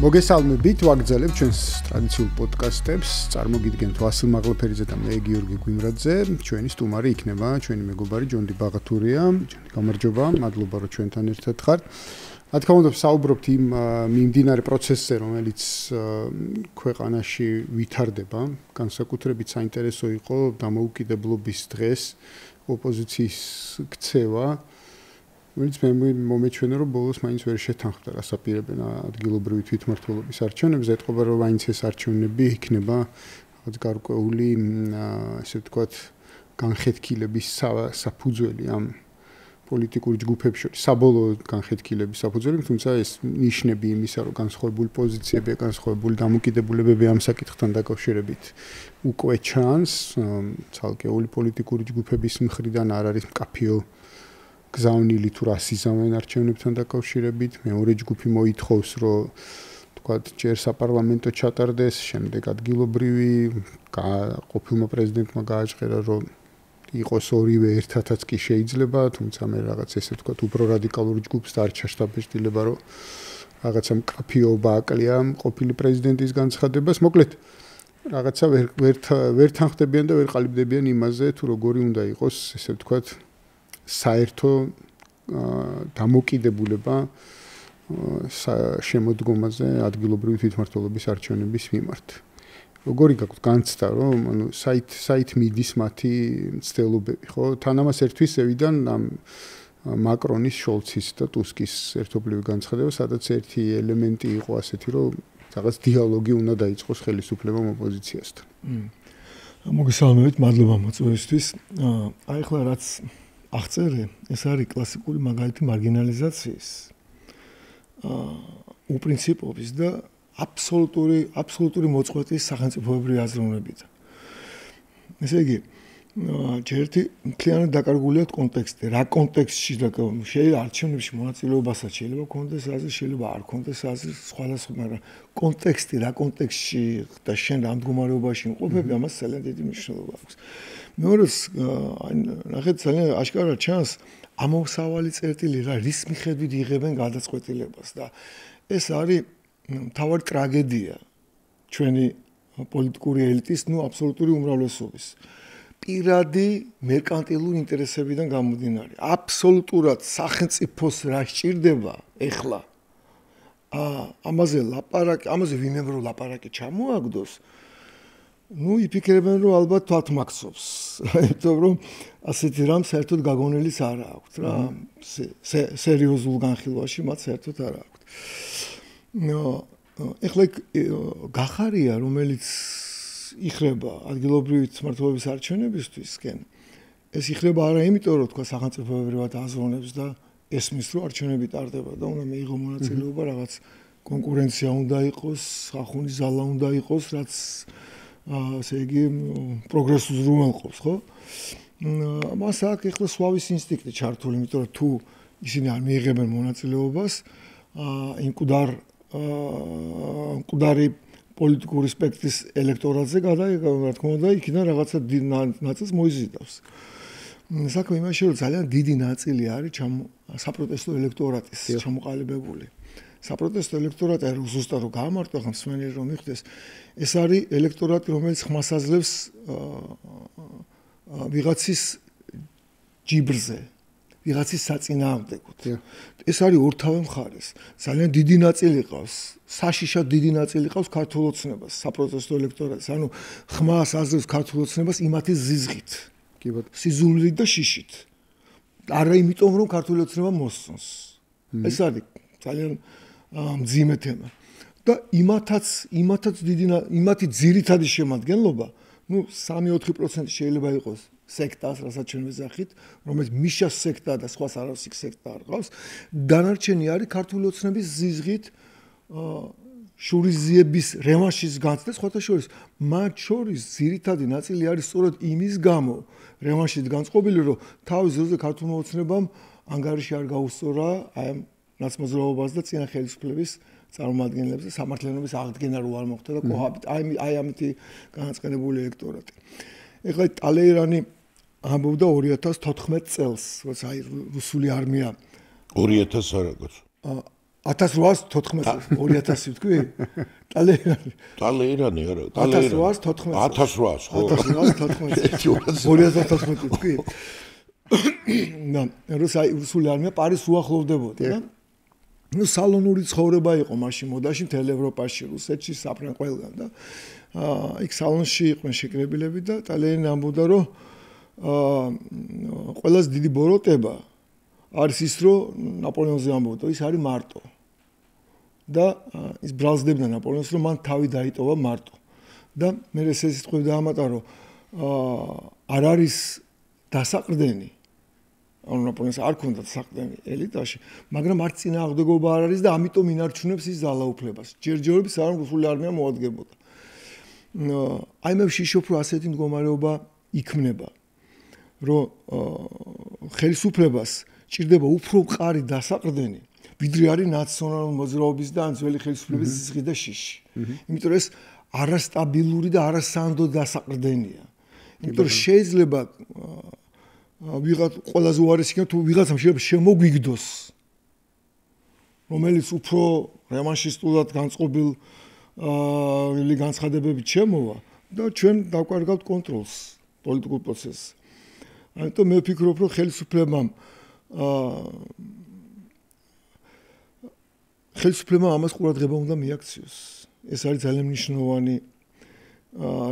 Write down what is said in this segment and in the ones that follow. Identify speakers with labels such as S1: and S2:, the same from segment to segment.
S1: მოგესალმებით, ვაგრძელებთ ჩვენს ტრადიციულ პოდკასტებს. წარმოგიდგენთ ვასილ მაღლაფერიძე და მე გიორგი გვიმრაძე. ჩვენი სტუმარი იქნება ჩვენი მეგობარი ჯონდი ბაღათურია. ჯონდი, გამარჯობა, მადლობა რომ ჩვენთან ერთად ხართ. რა თქმა უნდა, საუბრობთ იმ მიმდინარე პროცესზე, რომელიც ქვეყანაში ვითარდება. განსაკუთრებით საინტერესო იყო დამოუკიდებლობის დღეს ოპოზიციის ქცევა. ვინც მე მომეჩვენა რომ ბოლოს მაინც ვერ შეთანხმდა რასაპირებენ ადგილობრივი თვითმმართველობის არჩევნებზე, ეთყობა რომ მაინც ეს არჩევნები იქნება რაღაც გარკვეული, ესე ვთქვათ, განხეთქილების საფუძველი ამ პოლიტიკური ჯგუფების შორის, საბოლოო განხეთქილების საფუძველი, თუმცა ეს ნიშნები იმისა, რომ განსხვავებული პოზიციები, განსხვავებული დამოკიდებულებები ამ საკითხთან დაკავშირებით უკვე ჩანს, ცალკეული პოლიტიკური ჯგუფების მხრიდან არ არის მკაფიო გზავნილი თუ რა სიზამენ არჩევნებთან დაკავშირებით. მეორე ჯგუფი მოითხოვს, რომ თქვათ, ჯერ საპარლამენტო ჩატარდეს, შემდეგ ადგილობრივი, ყოფილმა პრეზიდენტმა გააჟღერა, რომ იყოს ორივე ერთადაც კი შეიძლება, თუმცა მე რაღაც ესე ვთქვათ, უფრო რადიკალურ ჯგუფს არ ჩაშტაბეჭდილება, რომ რაღაცა მკაფიობა აკლია ყოფილი პრეზიდენტის განცხადებას. მოკლედ, რაღაცა ვერ თანხდებიან და ვერ ყალიბდებიან იმაზე, თუ როგორი უნდა იყოს, ესე ვთქვათ, საერთო დამოკიდებულება შემოდგომაზე ადგილობრივი თვითმმართველობის არჩევნების მიმართ. როგორი გაქვთ განცდა, რომ ანუ საით მიდის მათი მცდელობები, ხო? თან ამას ერთვის ზევიდან ამ მაკრონის, შოლცის და ტუსკის ერთობლივი განცხადება, სადაც ერთი ელემენტი იყო ასეთი, რომ რაღაც დიალოგი უნდა დაიწყოს ხელისუფლებამ ოპოზიციასთან.
S2: მოგესალმებით, მადლობა მოწვევისთვის. აი ახლა რაც აღწერე, ეს არის კლასიკური მაგალითი მარგინალიზაციის, უპრინციპობის და აბსოლუტური მოწყვეტის სახელმწიფოებრივი აზროვნებიდან. ესე იგი, ჯერტი მთლიანად დაკარგულია კონტექსტი, რა კონტექსტში შეიძლება არჩევნებში მონაწილეობასაც შეიძლება კონდეს აზრი, შეიძლება არ კონდეს აზრი, სხვადასხვა, მაგრამ კონტექსტი, რა კონტექსტში და შენ რა მდგომარეობაში იმყოფები, ამას ძალიან დიდი მნიშვნელობა აქვს. მეორეს, ნახეთ, ძალიან აშკარად ჩანს ამოსავალი წერტილი რა რის მიხედვით იღებენ გადაწყვეტილებას და ეს არის მთავარი ტრაგედია ჩვენი პოლიტიკური ელიტის, აბსოლუტური უმრავლესობის. პირადი მერკანტილური ინტერესებიდან გამომდინარე. აბსოლუტურად სახელმწიფოს რა სჭირდება ეხლა. ამაზე ვინმე რომ ლაპარაკი ჩამოაგდოს, იფიქრებენ რომ ალბათ თვალთ მაქცობს. იმიტომ რომ ასეთი რამ საერთოდ გაგონილის არ აქვს რა. სერიოზულ განხილვაში მათ საერთოდ არ აქვს. ეხლა გახარია, რომელიც იხრება ადგილობრივი თვითმმართველობის არჩევნებისთვისკენ, ეს იხრება არა იმიტომ, რომ თქვა სახელმწიფოებრივად აზროვნებს და ესმის, რომ არჩევნები ტარდება და უნდა მიიღო მონაწილეობა, რაღაც კონკურენცია უნდა იყოს, ხახუნის ზალა უნდა იყოს, რაც ასე იგი პროგრესს უზრუნველყოფს, ხო? მას აქვს ეხლა სვავის ინსტინქტი ჩართული, იმიტომ რომ თუ ისინი არ მიიღებენ მონაწილეობას, მკვდარი პოლიტიკური სპექტრის ელექტორატზე რა თქმა უნდა, იქიდან რაღაცა ნაწილს მოიზიდავს. საქმე იმაში, რომ ძალიან დიდი ნაწილი არის საპროტესტო ელექტორატის ჩამოყალიბებული. საპროტესტო ელექტორატი არ ზუსტად რომ გაამარტო, ხომ მსმენელი რომ მიხვდეს, ეს არის ელექტორატი, რომელიც ხმას აძლევს ვიღაცის ჯიბრზე, ვიღაცის საწინააღმდეგოდ. ეს არის ორთავე მხარეს. ძალიან დიდი ნაწილი ყავს, საშიშად დიდი ნაწილი ყავს ქართულ ოცნებას, საპროტესტო ელექტორატს, ანუ ხმას აძლევს ქართულ ოცნებას იმათი ზიზღით, სიზულით და შიშით. არა იმიტომ, რომ ქართული ოცნება მოსწონს. ეს არის ძალიან მძიმე თემა. და იმათი ძირითადი შემადგენლობა, 3-4% შეიძლება იყოს სექტას, რასაც ჩვენ ვეძახით, რომელიც მიშას სექტა და სხვა სარავსი სექტა არ ყავს. დანარჩენი არის ქართული ოცნების ზიზღით შურიზიების რევანშის განცდა, სხვათა შორის, მათ შორის ძირითადი ნაწილი არის სწორედ იმის გამო რევანშით განწყობილი, რომ თავის ძირზე ქართულმა ოცნებამ ანგარიში არ გაუსწორა აი ამ ნაცმოძრაობას და წინა ხელისუფლების წარმომადგენლებს და სამართლიანობის აღდგენა რო არ მოხდა და აი ამითი განაწყენებული ელექტორატი. ეხლა ტალეირანი ამბობდა 2014 წელს, როცა აი რუსული არმია
S3: 2000 არაგოს.
S2: 1814 2000 თქვი?
S3: ტალეირანი არა,
S2: 1814
S3: 1800 ხო?
S2: 1814 2014 თქვი? რუსული არმია პარიზს უახლოვდებოდა და ნუ სალონური ცხოვრება იყო მაშინ მოდაში მთელ ევროპაში, რუსეთში, საფრანგეთში ყველგან და იქ სალონში იყვნენ შეკრებილები და ტალეირანი ამბობდა რომ ყველაზე დიდი ბოროტება არის ის რომ ნაპოლეონზე ამბობდა ის არის მარტო და ის ბრალსდებდა ნაპოლეონს რომ მან თავი დაიტოვა მარტო და მე ეს სიტყვები დაამატა რომ არ არის დასაყრდენი ანუ ნაპოლეონს არ ქონდა დასაყრდენი ელიტაში მაგრამ არც წინააღმდეგობა არ არის და ამიტომ ინარჩუნებს ის ძალაუფლებას ჯერჯერობით სანამ რუსული არმია მოადგებოდა აი მე ვშიშობ რომ ასეთი მდგომარეობა იქმნება რომ ხელისუფლებას ჭირდება უფრო მყარი დასაყრდენი ვიდრე არის ნაციონალური მოძრაობის და ძველი ხელისუფლების ზიზღი და შიში იმიტომ რომ ეს არასტაბილური და არასანდო დასაყრდენია იმიტომ რომ შეიძლება ვიღაც ყველაზე უარესი იქნება თუ ვიღაცამ შეიძლება შემოგვიგდოს რომელიც უფრო რევანშისტულად განწყობილ განცხადებებით შემოვა და ჩვენ დავკარგავთ კონტროლს პოლიტიკურ პროცესს ამიტომ მე ვფიქრობ რომ ხელისუფლებამ ამას ყურადღება უნდა მიაქციოს ეს არის ძალიან მნიშვნელოვანი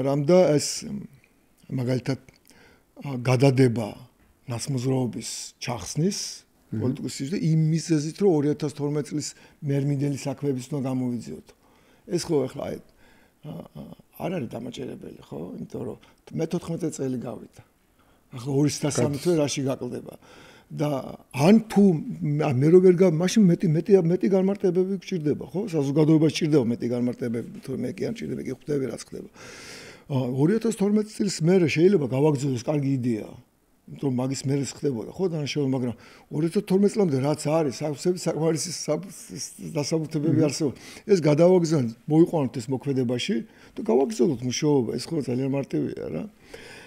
S2: რამდა ეს მაგალითად გადადება ნაცმოძრაობის ჩახსნის პოლიტიკურ სივრცეში იმ მიზეზით რომ 2012 წლის მერმინდელი საქმეების უნდა გამოვიძიოთ ეს ხო ახლა არ არის დამაჯერებელი ხო იმიტომ რომ მე 14 წელი გავიდა ახლა 203 თვე რაში გაკლდება და ან თუ მე როგორ მაშინ მეტი განმარტებები გჭირდება ხო საზოგადოებას ჭირდება მეტი განმარტებები თუ მე კი არ ჭირდება კი ხვდები რაც ხდება 2012 წლის მერე შეიძლება გავაგრძელოს კარგი იდეაა იმიტომ მაგის მერე ხდებოდა ხო დანაშაული მაგრამ 2012 წლამდე რაც არის საკმარისი დასაბუთებები არსებობს ეს გადავაგზავნოთ მოიყვანოთ ეს მოქმედებაში და გავაგრძელოთ მუშაობა ეს ხო ძალიან მარტივია რა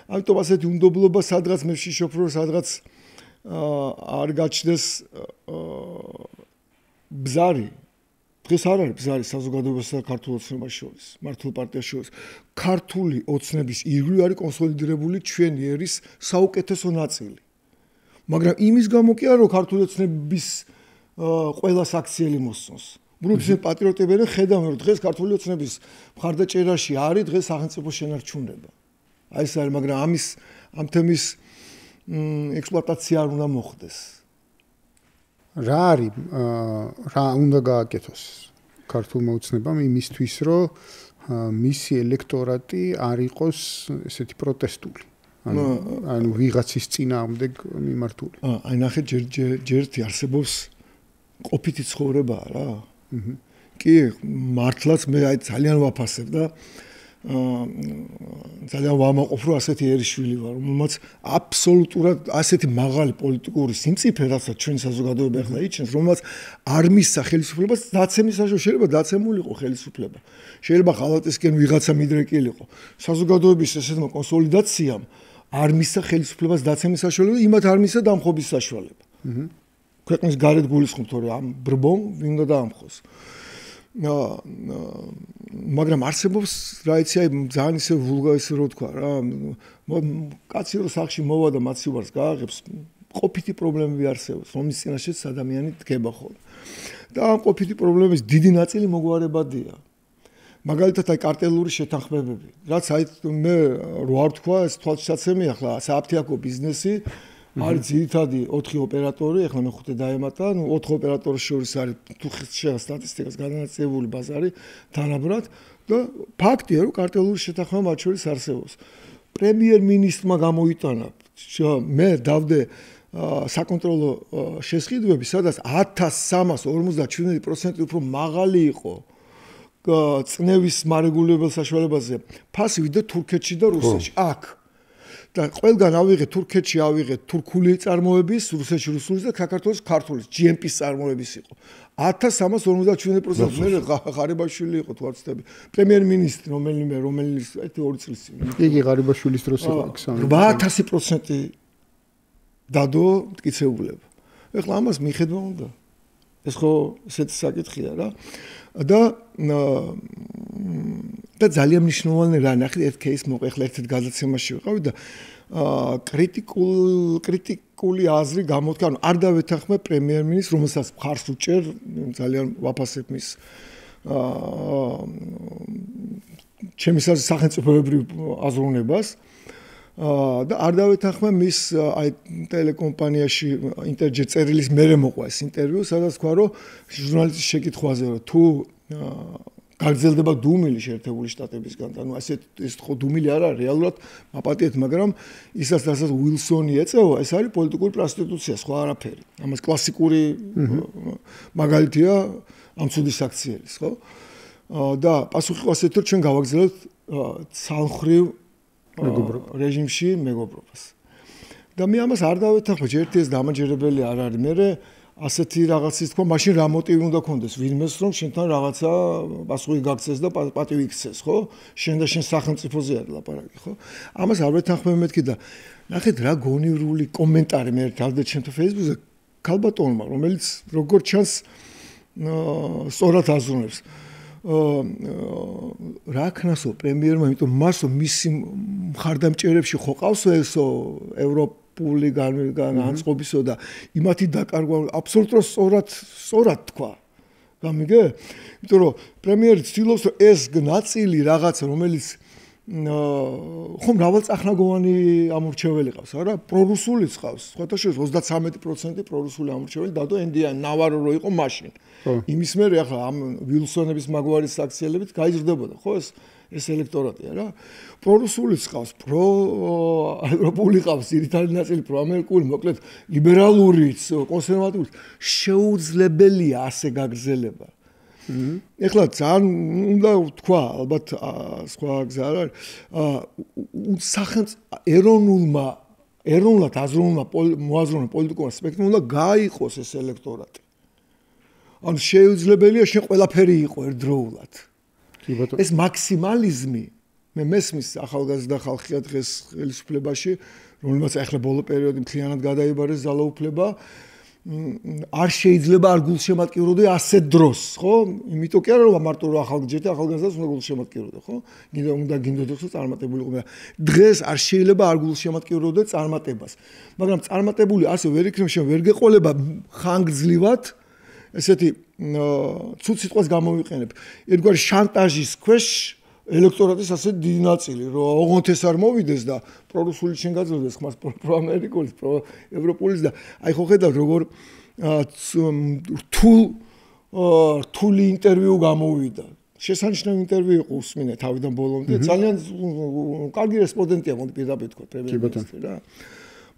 S2: ამიტომ ასეთი უნდობლობა სადღაც მე ვშიშობ რომ სადღაც არ გაჩნდეს ბზარი დღეს არ არის ბზარი საზოგადოებასა და ქართულ ოცნებას შორის მართლ პარტიას შორის ქართული ოცნების ირგვლივ არის კონსოლიდირებული ჩვენი ერის საუკეთესო ნაწილი მაგრამ იმის გამო კი არა რომ ქართული ოცნების ყველა საქციელი მოსწონს უბრალოდ პატრიოტები არიან ხედავენ რომ დღეს ქართული ოცნების მხარდაჭერაში არის დღეს სახელმწიფო შენარჩუნება აი ეს არის მაგრამ ამ თემის ექსპლუატაცია არ უნდა მოხდეს რა არის რა უნდა გააკეთოს ქართულმა ოცნებამ იმისთვის რომ მისი ელექტორატი არ იყოს ესეთი პროტესტული ანუ ვიღაცის წინააღმდეგ მიმართული აი ნახე ჯერთი არსებობს ყოფითი ცხოვრება რა კი მართლაც მე აი ძალიან ვაფასებ და ძალიან ვამაყობ რომ ასეთიერიშვილი ვარ რომელმაც აბსოლუტურად ასეთი მაღალი პოლიტიკური სიმწიფე რასაც ჩვენი საზოგადოება ახლა იჩენს რომელმაც არ მისცა ხელისუფლებას დაცემის საშუალება შეიძლება დაცემულიყო ხელისუფლება შეიძლება ხალხისკენ ვიღაცა მიდრეკილიყო საზოგადოების ესეთმა კონსოლიდაციამ არ მისცა ხელისუფლებას დაცემის საშუალება იმათ არ მისცა დამხობის საშუალება ქვეყნის გარეთ გულისხმობ თორე ამ ბრბომ ვინ უნდა დაამხოს მაგრამ არსებობს რა იცი აი ძალიან ისე ვულგარიზი რო თქვა რა კაცი რო სახში მოვა და მაცივარს გააღებს ყოფითი პრობლემები არსებობს რომლის წინაშეც ადამიანი დგება ხოლმე და ამ ყოფითი პრობლემების დიდი ნაწილი მოგვარებადია მაგალითად აი კარტელური შეთანხმებები რაც აი მე რო არ თქვა ეს თვალსაჩემი ახლა სააფთიაქო ბიზნესი არის ძირითადი 4 ოპერატორი, ახლა მე 5 დაემატა, 4 ოპერატორის შორის არის თუ შეიძლება სტატისტიკას განაწილებული ბაზარი თანაბრად და ფაქტია რომ კარტელური შეთანხმება მათ შორის არსებობს. პრემიერ-მინისტრმა გამოიტანა მე დავდე საკონტროლო შესყიდვები, სადაც 1357% უფრო მაღალი იყო წნევის მარეგულებელ საშუალებაზე ფასი ვიდრე თურქეთში და რუსეთში. აქ და ყველგან ავიღეთ თურქეთში ავიღეთ თურქული წარმოების, რუსეთში რუსულის და საქართველოს ქართულის GMP-ის წარმოების იყო. 1357% მე ღარიბაშვილი იყო თუ არ ვცდები. პრემიერ-მინისტრი რომელიც 2 წლის წინ.
S1: იგი ღარიბაშვილის დროს იყო
S2: 8000% დადო მტკიცებულება. ეხლა ამას მიხედვა უნდა. ეს ხო ესეთი საკითხია რა. და ძალიან მნიშვნელოვანი რა ნახეთ ერთ кейს მოყვა ახლა ერთ გადაცემაში ვიყავი და კრიტიკული აზრი გამოთქვა, ანუ არ დავეთანხმებ პრემიერ-მინისტრს, რომელსაც მხარს უჭერ, ძალიან ვაფასებ მის ჩემი სახელმწიფოებრივ აზროვნებას და არ დავეთანხმებ მის აი ტელეკომპანიაში ინტერჯერ წერილის მერე მოყვა ეს ინტერვიუ, სადაც თქვა რომ ჟურნალისტის შეკითხვაზე რომ თუ გაგრძელდება დუმილი შეერთებული შტატებისგან და ნუ ეს ხო დუმილი არ არის რეალურად მაპატიეთ, მაგრამ ისაც რასაც უილსონი ეწევა, ეს არის პოლიტიკური პროსტიტუცია, სხვა არაფერი. ამას კლასიკური მაგალითია ამ ცუდის აქციელის, ხო? და პასუხი ყო ასეთი რომ ჩვენ გავაგზავნებთ ცალმხრივ რეჟიმში მეგობრობას. და მე ამას არ დავეთანხმებ, ერთი ეს დამაჯერებელი არ არის. მე ასეთი რაღაცის თქვა, მაშინ რა მოტივი უნდა გქონდეს ვინმეს რომ შენთან რაღაცა პასუხი გაქცეს და პატივი იქცეს, ხო? შენ და შენ სახელმწიფოზე არის ლაპარაკი, ხო? ამას არ ვეთანხმებ მეთქი და ნახეთ რა გონივრული კომენტარი მე დავდეთ ჩემთან Facebook-ზე ქალბატონმა, რომელიც როგორც ჩანს სწორად აზროვნებს. რა ქნასო პრემიერმა, იმიტომ მასო მისი მხარდამჭერებში ხო ყავსო ესო ევროპული განწყობისო და იმათი დაკარგვა აბსოლუტურად სწორად თქვა. გამიგე? იმიტომ რომ პრემიერი ცდილობს რომ ეს ნაწილი რაღაც რომელიც ხომ მრავალწახნაგოვანი ამორჩეველი ყავს, არა? პრორუსულიც ყავს. სხვათა შორის 33% პრორუსული ამორჩეველი დადო ენდიან ნავარო რო იყო მაშინ. იმის მერე ახლა ამ ვილსონების მაგვარის აქციელებით გაიზრდებოდა, ხო ეს ელექტორატი, არა? პრორუსულიც ყავს, პროევროპული ყავს, ძირითადი ნაწილი პროამერიკული, მოკლედ ლიბერალურიც, კონსერვატიულიც. შეუძლებელია ასე გაგრძელება. ეხლა ძალიან უნდა ვთქვა, ალბათ სხვა გზა არ არის. ეროვნულად აზროვნულმა მოაზროვნე პოლიტიკურმა სპექტრუმმა უნდა გაიყოს ეს ელექტორატი. ანუ შეუძლებელია შენ ყველაფერი იყო ერთდროულად. ეს მაქსიმალიზმი მე მესმის ახალგაზრდა ხალხია დღეს ხელისუფლებაში, რომელმაც ახლა ბოლო პერიოდი მთლიანად გადაიბარეს ძალაუფლება, არ შეიძლება არ გულშემატკივროდე ასეთ დროს, ხო? იმიტომ კი არა რომ მარტო რომ ახალგაზრდას უნდა გულშემატკივროდე, ხო? უნდა გინდოდეს რომ წარმატებულიყო, მაგრამ დღეს არ შეიძლება არ გულშემატკივროდე წარმატებას. მაგრამ წარმატებული ასე ვერ იქნება, შენ ვერ გეყოლება ხანგრძლივად ესეთი ცუდ სიტყვას გამოვიყენებ. ერთგვარი შანტაჟის ქვეშ ელექტორატის ასე დიდი ნაწილი, რომ ოღონდ ეს არ მოვიდეს და პრორუსული შენ გაძლევდეს ხმას პროამერიკულის, პროევროპულის და აი ხო ხედავ როგორ რთული ინტერვიუ გამოვიდა. შესანიშნავი ინტერვიუ იყო უსმინე თავიდან ბოლომდე. ძალიან კარგი რესპონდენტია, მოდი პირდაპირ თქვა პრემიერ-მინისტრი რა.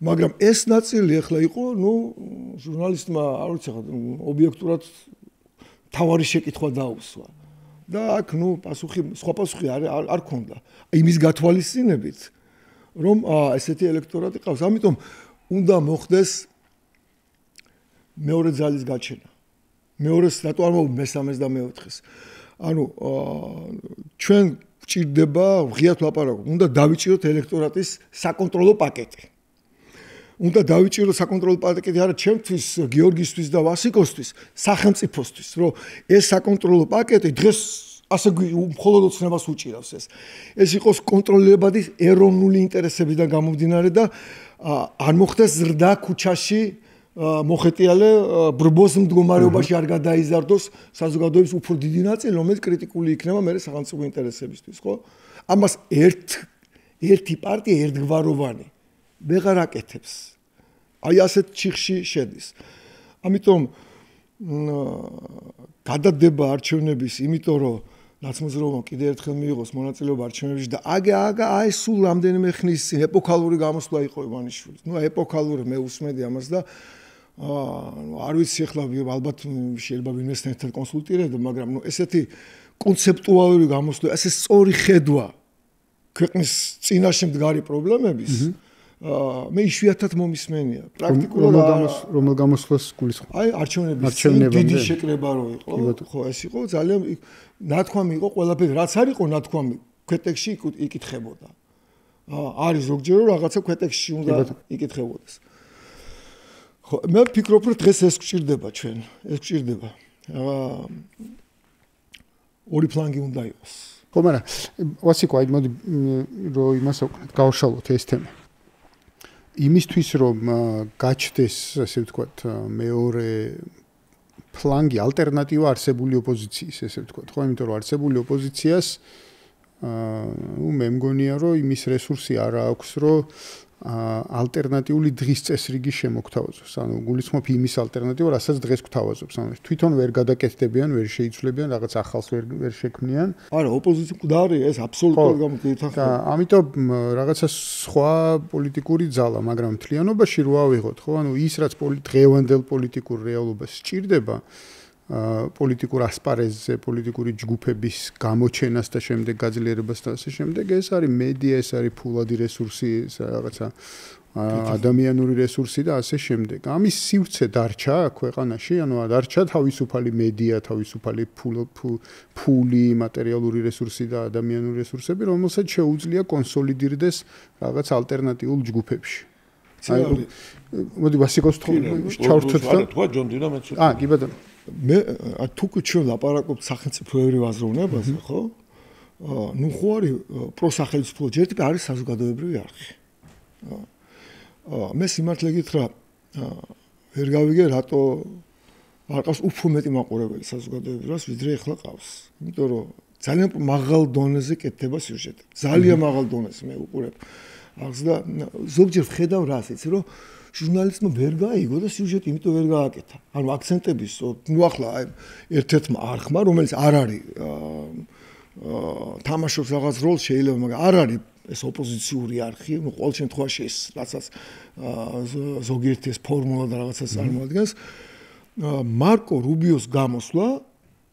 S2: მაგრამ ეს ნაწილი ახლა იყო, ჟურნალისტმა არ ვიცი ხა ობიექტურად თავარი შეკითხვა დაუსვა. და აქ სხვა პასუხი არ ქონდა. იმის გათვალისწინებით, რომ ესეთი ელექტორატი ყავს. ამიტომ უნდა მოხდეს მეორე ძალის გაჩენა. მეორეს რატო არ მოვიდა მესამეს და მეოთხეს. ანუ ჩვენ გვჭირდება ღიად ლაპარაკობ. უნდა დავიჭიროთ ელექტორატის საკონტროლო პაკეტი. უნდა დავიჭიროთ საკონტროლო პაკეტი არა ჩემთვის, გიორგისთვის და ვასიკოსთვის, სახელმწიფოსთვის, რომ ეს საკონტროლო პაკეტი დღეს ასე მხოლოდ ოცნებას უჭირავს ეს. ეს იყოს კონტროლებადი ეროვნული ინტერესებიდან გამომდინარე და არ მოხდეს ზრდა ქუჩაში მოხეტიალე ბრბოს მდგომარეობაში არ გადაიზარდოს საზოგადოების უფრო დიდი ნაწილი, რომელიც კრიტიკული იქნება მე სახელმწიფო ინტერესებისთვის, ხო? ამას ერთი პარტია ერთგვაროვანი ვეღარ აკეთებს. აი ასეთ ჩიხში შედის. ამიტომ გადადება არჩევნების, იმიტომ რომ ნაცმოძრაობამ კიდე ერთხელ მიიღოს მონაწილეობა არჩევნებში და აი სულ რამდენიმე ხნის წინ ეპოქალური გამოსვლა იყო ივანიშვილის. ეპოქალური მე უსმედი ამას და არ ვიცი ახლა ალბათ შეიძლება ვინმესთან ერთად კონსულტირებდე, მაგრამ ესეთი კონცეპტუალური გამოსვლა, ესე სწორი ხედვა ქვეყნის წინაშე მდგარი პრობლემების მე იშვიათად მომისმენია. პრაქტიკულად
S1: რომელ გამოსვლას გულისხმობ?
S2: აი არჩევნების დიდი შეკრება რო იყო, ხო ეს იყო ძალიან ნათქვამი იყო ყველაფერი, რაც არ იყო ნათქვამი ქვეტექსში იკითხებოდა. არის ზოგჯერ რაღაცა ქვეტექსში უნდა იკითხებოდეს. ხო, მე ვფიქრობ, რომ დღეს ეს გვჭირდება ჩვენ, ეს გვჭირდება. ორი ფლანგი უნდა იყოს.
S1: ხო, მაგრამ ვასიკო, აი მოდი რომ იმას გავშალოთ ეს თემა. იმისთვის რომ გაჩნდეს, ასე ვთქვათ, მეორე ფლანგი, ალტერნატივა არსებული ოპოზიციის, ესე ვთქვათ, ხო, იმიტომ რომ არსებული ოპოზიციას მე მგონია, რომ იმის რესურსი არ აქვს, რომ ალტერნატიული დღის წესრიგი შემოგთავაზოს. ანუ გულისხმობ იმის ალტერნატივა, რასაც დღეს გვთავაზობს. ანუ თვითონ ვერ გადაკეთდებიან, ვერ შეიცვლებიან, რაღაც ახალს ვერ შექმნიან.
S2: არა, ოპოზიცია მკვდარია, ეს აბსოლუტურად გამოგითახა.
S1: ამიტომ რაღაცა სხვა პოლიტიკური ძალა, მაგრამ მთლიანობაში რო ავიღოთ, ხო? ანუ ის რაც დღევანდელ პოლიტიკურ რეალობას სჭირდება, პოლიტიკურ ასპარეზზე, პოლიტიკური ჯგუფების გამოჩენას და შემდეგ გაძლიერებას და ასე შემდეგ, ეს არის მედია, ეს არის ფულადი რესურსი, რაღაცა ადამიანური რესურსი და ასე შემდეგ. ამის სივრცე დარჩა ქვეყანაში, ანუ დარჩა თავისუფალი მედია, თავისუფალი ფული, მატერიალური რესურსი და ადამიანური რესურსები, რომელსაც შეუძლია კონსოლიდირდეს რაღაც ალტერნატიულ ჯგუფებში. მოდი ვასიკოს ჩავრთოთ და
S3: თქვა ჯონ დინა მეც.
S1: კი ბატონო.
S2: მე თუ ჩვენ ლაპარაკობთ სახელმწიფოებრივ აზროვნებაზე, ხო? ნუ ხო არის პროსახელმწიფო ჯერ არის საზოგადოებრივი არხი. მე სიმართლე გითხრა, ვერ გავიგე რატო არ ყავს უფრო მეტი მაყურებელი საზოგადოებრივს, ვიდრე ახლა ყავს. იმიტომ რომ ძალიან მაღალ დონეზე კეთდება სიუჟეტი. ძალიან მაღალ დონეზე მე უყურებ. აღს და ზოგჯერ ვხედავ რას, იცი რომ ჟურნალისტმა ვერ გაიგო და სიუჟეტი იმიტომ ვერ გააკეთა. ანუ აქცენტების, ნუ ახლა აი ერთ-ერთმა არხმა, რომელიც არ არის თამაშობს რაღაც როლს შეიძლება, მაგრამ არ არის ეს ოპოზიციური არხი, ნუ ყოველ შემთხვევაში ეს რასაც ზოგიერთი ეს ფორმულა და რაღაცას წარმოადგენს. მარკო რუბიოს გამოსვლა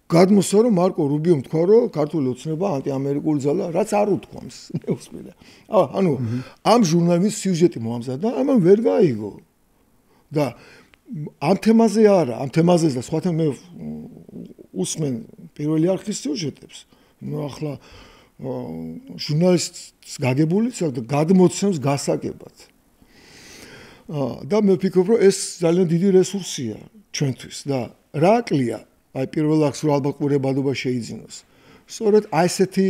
S2: გადმოსვა, რომ მარკო რუბიომ თქვა, რომ ქართული ოცნება ანტიამერიკული ძალა, რაც არ უთქვამს, მე ვსმენდა. ანუ ამ ჟურნალის სიუჟეტი მოამზადა, ამან ვერ გაიგო. და ამ თემაზე არა, ამ თემაზე და სხვა თემაზე მე უსმენ პირველი არხის სიუჟეტებს. ნუ ახლა ჟურნალისტს გაგებული და გადმოცემს გასაგებად. და მე ვფიქრობ, რომ ეს ძალიან დიდი რესურსია ჩვენთვის და რა აკლია აი პირველ რიგში რომ ალბათ ყურებადობა შეიძინოს. სწორედ აი ესეთი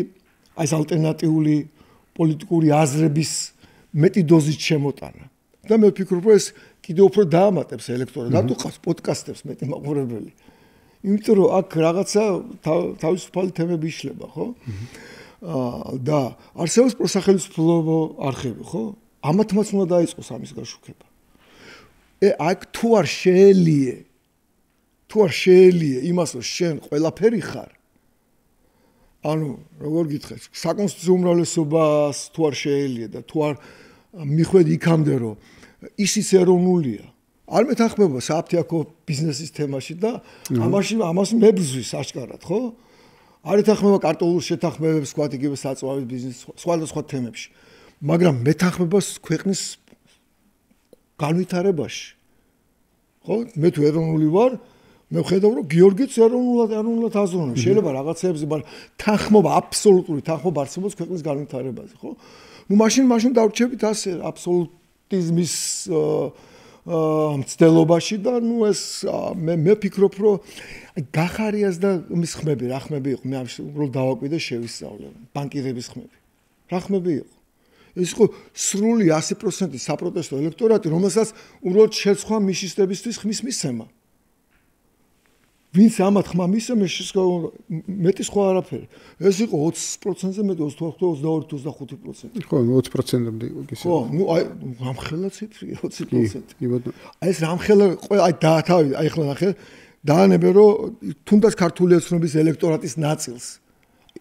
S2: აი ალტერნატიული პოლიტიკური აზრების მეტი დოზით შემოტანა. და მე ვფიქრობ, რომ ეს კიდევ უფრო დაამატებს ელექტორატს. რატო ყავს პოდკასტებს მეტი მაყურებელი? იმიტომ რომ აქ რაღაცა თავისუფალი თემები იშლება, ხო? და არსებობს პროსახელმწიფო არხები, ხო? ამათმაც უნდა დაიწყოს ამის გაშუქება. აქ თუ არ შეელიე იმას, რომ შენ ყველაფერი ხარ. ანუ როგორ გითხეთ, საკონსტიტუციო უმრავლესობას თუ არ შეელიე და თუ არ მიხვედი იქამდე, რომ ისიც ეროვნულია. არ მეთანხმება საფთიაქო ბიზნესის თემაში და ამას მებრძვის აღჭარად, ხო? არ ეთანხმება კარტოულ შეთანხმებებს, თქვა იგივე საწვავის ბიზნესის სხვადასხვა თემებში. მაგრამ მეთანხმება ქვეყნის განვითარებაში. ხო? მე თუ ეროვნული ვარ, მე ვხედავ, რომ გიორგიც ეროვნულად აზროვნებს. შეიძლება რაღაცეებზე, მაგრამ თანხმობა, აბსოლუტური თანხმობა არსებობს ქვეყნის განვითარებაზე, ხო? ნუ მაშინ დავრჩებით ასე აბსოლუტიზმის მცდელობაში და ნუ ეს მე ვფიქრობ, რომ გახარიას და მის ხმები, რა ხმები იყო, მე უბრალოდ დავაკვირდე შევისწავლე, ბანკირების ხმები. რა ხმები იყო? ეს იყო სრული 100% საპროტესტო ელექტორატი, რომელსაც უბრალოდ შეცვლა მიშისტებისთვის ხმის მისცემა. ვინც ამათ ხმა მისცემს, მეტი სხვა არაფერი. ეს იყო 20%-ზე მეტი, 22-25%.
S1: ხო, 20%-ამდე იყო ისე.
S2: ხო, ნუ აი რამხელა ციფრია 20%. კი ბატონო. აი ეს რამხელა, აი დაათავი, აი ახლა ნახე, დაანებე, რომ თუნდაც ქართული ოცნების ელექტორატის ნაწილს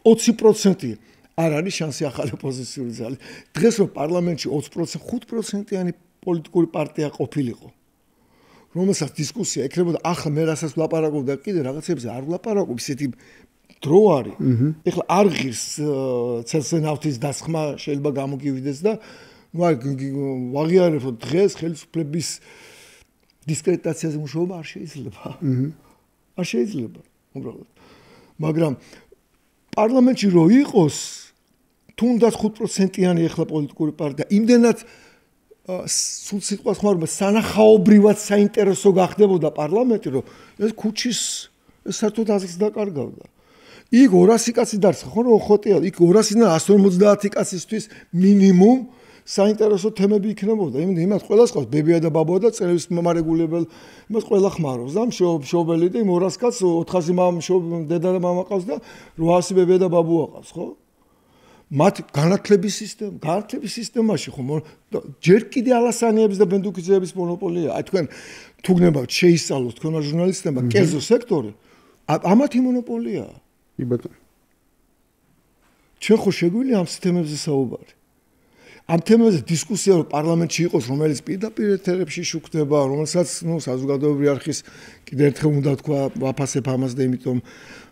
S2: 20% არ არის შანსი ახალი ოპოზიციური ძალის. დღეს რომ პარლამენტში 20%, 5%-იანი პოლიტიკური პარტია ყოფილიყო. რომელსაც დისკუსია ეკრებოდა, ახლა მე რასაც ვლაპარაკობ და კიდე რაღაცებზე არ ვლაპარაკობ, ისეთი დრო არის. ეხლა არ ღირს ცელსენავთის დასხმა შეიძლება გამოგივიდეს და ვაღიარებ, რომ დღეს ხელისუფლების დისკრედიტაციაზე მუშაობა არ შეიძლება. არ შეიძლება, უბრალოდ. მაგრამ პარლამენტში რო იყოს თუნდაც 5%-იანი ეხლა პოლიტიკური პარტია, იმდენად სულ სიტყვას ხმარობა სანახაობრივად საინტერესო გახდებოდა პარლამენტი, რომ ეს ქუჩის ეს საერთოდ აზრს დაკარგავდა. იქ 200 კაცი დარჩა, ხო რომ ხოტია, იქ 200-დან 150 კაცისთვის მინიმუმ საინტერესო თემები იქნებოდა. იმათ ყველას ყავს ბებია და ბაბუა და წელს მომარეგულებელ, იმას ყველა ხმარობს და მშობელი და იმ 200 კაცს 400 დედა და მამა ყავს და 800 ბებია და ბაბუა ყავს, ხო? მათ განათლების სისტემაში ხომ ჯერ კიდე ალასანიების და ბენდუკიძეების მონოპოლია. აი თქვენ თუ გნებავთ შეისწავლოთ თქვენმა ჟურნალისტებმა კერძო სექტორი, ამათი მონოპოლია.
S1: კი ბატონო.
S2: ჩვენ ხო შეგვიძლია ამ თემებზე საუბარი. ამ თემებზე დისკუსია რომ პარლამენტში იყოს, რომელიც პირდაპირ ეთერებში შუქდება, რომელსაც საზოგადოებრივი არხის კიდევ ერთხელ უნდა თქვა, ვაფასებ ამას და იმიტომ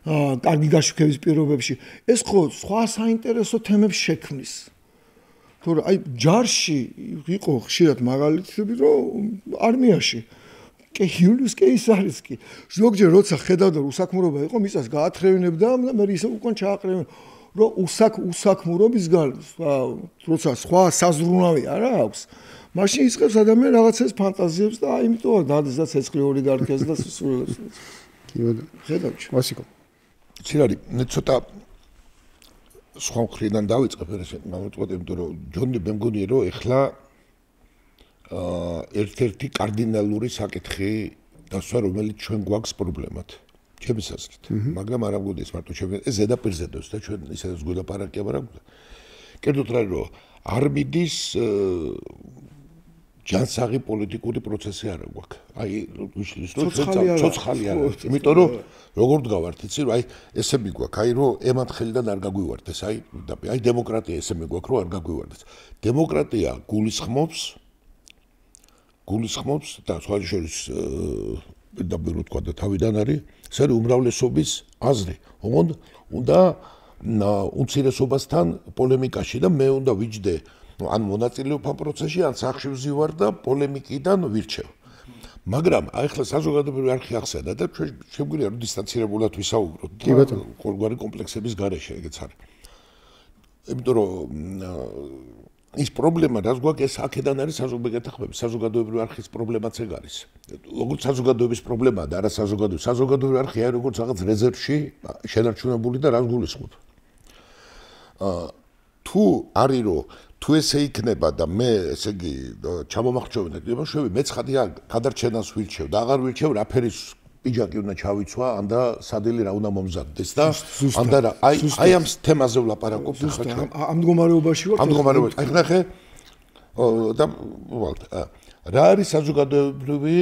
S2: კარგი გაშუქების პირობებში ეს ხო სხვა საინტერესო თემებს შექმნის. თორე აი ჯარში იყო ხშირად მაგალითები რომ არმიაში იულიუს კეისარის კი ზოგჯერ როცა ხედავდა უსაქმურობა იყო მისას გაათხრევინებდა და მე ისე უკან ჩააყრევენ რომ უსაქმურობის გალს როცა სხვა საზრუნავი არა აქვს მაშინ იწყებს ადამიანი რაღაცას ფანტაზიებს და აიმიტომა დადეს და ცეცხლი ორი გარქეს და სულელებს.
S1: კი ბატონო.
S2: ხედავთ
S1: ვასიკო.
S3: ცირარი, მე ცოტა სხვა მხრიდან დავიწყებ ეს მოვიტყოდ, იმიტომ რომ ჯონი მე მგონია რომ ეხლა ერთ-ერთი კარდინალური საკითხი დასვა, რომელიც ჩვენ გვაქვს პრობლემად. ჩემი საზრით. მაგრამ არ ამგონია მარტო ჩვენ ეს ზედაპირზე დოს და ჩვენ ისედაც გულაპარაკი არ აქვს. კერძოდ რა რომ არ მიდის ჯანსაღი პოლიტიკური პროცესი არ აქვს. აი ვიშლის რომ ცოცხალი არ არის. იმიტომ რომ როგორ დგავართ, იცი რომ აი ესე მიგვაქვს, აი რომ ემან ხელიდან არ გაგვივარდეს, აი დემოკრატია ესე მიგვაქვს, რომ არ გაგვივარდეს. დემოკრატია გულისხმობს და სხვა შორის პირდაპირ თქვა და თავიდან არის, ეს არის უმრავლესობის აზრი. ოღონდ უნდა უმცირესობასთან პოლემიკაში და მე უნდა ვიჯდე ან მონაწილეობ ამ პროცესში, ან სახში ვზივარ და პოლემიკიდან ვირჩევ. მაგრამ აი ახლა საზოგადოებრივი არხი ახსენა და ჩვენ შეგვიძლია რომ დისტანცირებულად ვისაუბროთ. კი ბატონო, ყოველგვარი კომპლექსების გარეშე ეგეც არის. იმიტომ რომ ის პრობლემა რაც გვაქვს ეს აქედან არის საზოგადოებრივი არხის პრობლემაც ეგ არის. როგორც საზოგადოების პრობლემაა და არა საზოგადოებრივი არხი არის როგორც რაღაც რეზერვში შენარჩუნებული და რას გულისხმობ. თუ არის რომ თუ ესე იქნება და მე ესე იგი ჩამომახჩოვინე იმაშოვი მე ცხადია გადარჩენას ვირჩევ და აღარ ვირჩევ რაფერის პიჯაკი უნდა ჩავიცვა ან და სადილი რა უნდა მომზადდეს და ან და აი ამ თემაზე ვლაპარაკობ ხა
S2: ამ მდგომარეობაში ვარ
S3: ამ მდგომარეობაში აი ნახე და ვალთ რა არის საზოგადოებრივი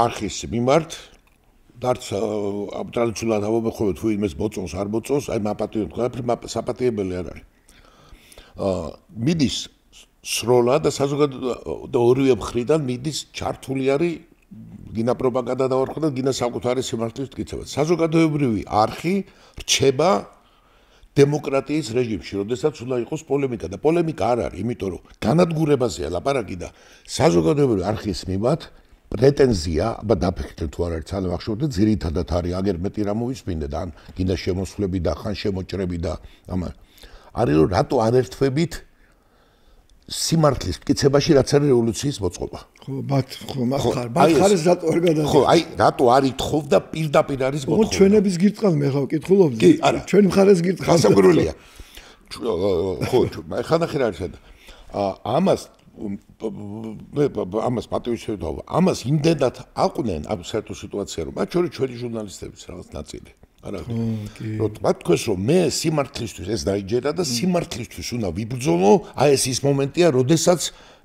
S3: არხის მიმართ დარც ტრადიციულად ამობეხოვეთ თუ იმეს მოწონს არ მოწონს აი მაპატიო თქვა საპატიებელი არ არის მიდის სროლა და საზოგადოება ორივე მხრიდან მიდის ჩართული არის გინა პროპაგანდა დავარქვა და გინა საკუთარი სიმართლის მტკიცება. საზოგადოებრივი არხი რჩება დემოკრატიის რეჟიმში, როდესაც უნდა იყოს პოლემიკა და პოლემიკა არ არის, იმიტომ რომ განადგურებაზეა ლაპარაკი და საზოგადოებრივი არხის მიმართ პრეტენზია, აბა დაფიქრეთ თუ არ არის ძალიან ახშობდი, ძირითადად არის აგერ მეტი რა მოვისმინე და ან გინდა შემოსვლები და ხან შემოჭრები და ამა არის რომ რატო არ ერთვებით სიმართლის მტკიცებაში რაც არის რევოლუციის მოწყობა.
S2: ხო, ხარეს რატო არ გადადა?
S3: ხო, აი რატო არ ითხოვ და პირდაპირ არის მოწყობა.
S2: ხო, ჩვენების გირწყალ მე ხავ კითხულობდი. კი, არა, ჩვენი მხარეს გირწყალ.
S3: გასაგრულია. ხო, ხანახი რა არის? ამას პატივისცემა. ამას იმდენად აყვნენ ამ საერთო სიტუაცია რომ მათ შორის ჩვენი ჟურნალისტების რაღაც ნაწილი. არა რომ თქვენს რომ მე სიმართლისთვის ეს დაიჯერა და სიმართლისთვის უნდა ვიბრძოლო აი ეს ის მომენტია როდესაც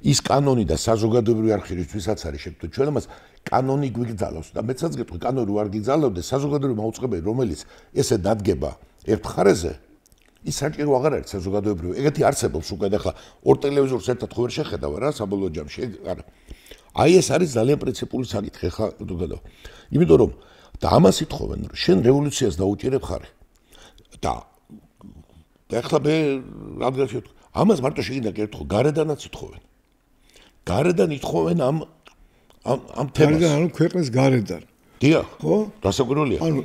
S3: ის კანონი და საზოგადოებრივი არხი რისთვისაც არის შექმნილი ჩვენ ამას კანონი გვიგზავნოს და მეცაც გეტყვი კანონი არ გიგზავნოდეს საზოგადოებრივი მაუწყებელი რომელიც ესე დადგება ერთ მხარეზე ის საჭირო აღარ არის საზოგადოებრივი ეგეთი არსებობს უკვე და ხა ორ ტელევიზორს ერთად ხო ვერ შეხედავ რა საბოლოო ჯამში არა აი ეს არის ძალიან პრინციპული საკითხი ხა თქო იმიტომ რომ და ამას ითხოვენ რომ შენ რევოლუციას დაუჭირებ ხარ და ახლა მე რადგან ამას მარტო შეგინდა კითხო გარედანაც ითხოვენ გარედან ითხოვენ ამ თემას
S2: გარედან ანუ ქვეყნის გარედან
S3: დიახ
S2: ხო
S3: გასაგრულია
S2: ანუ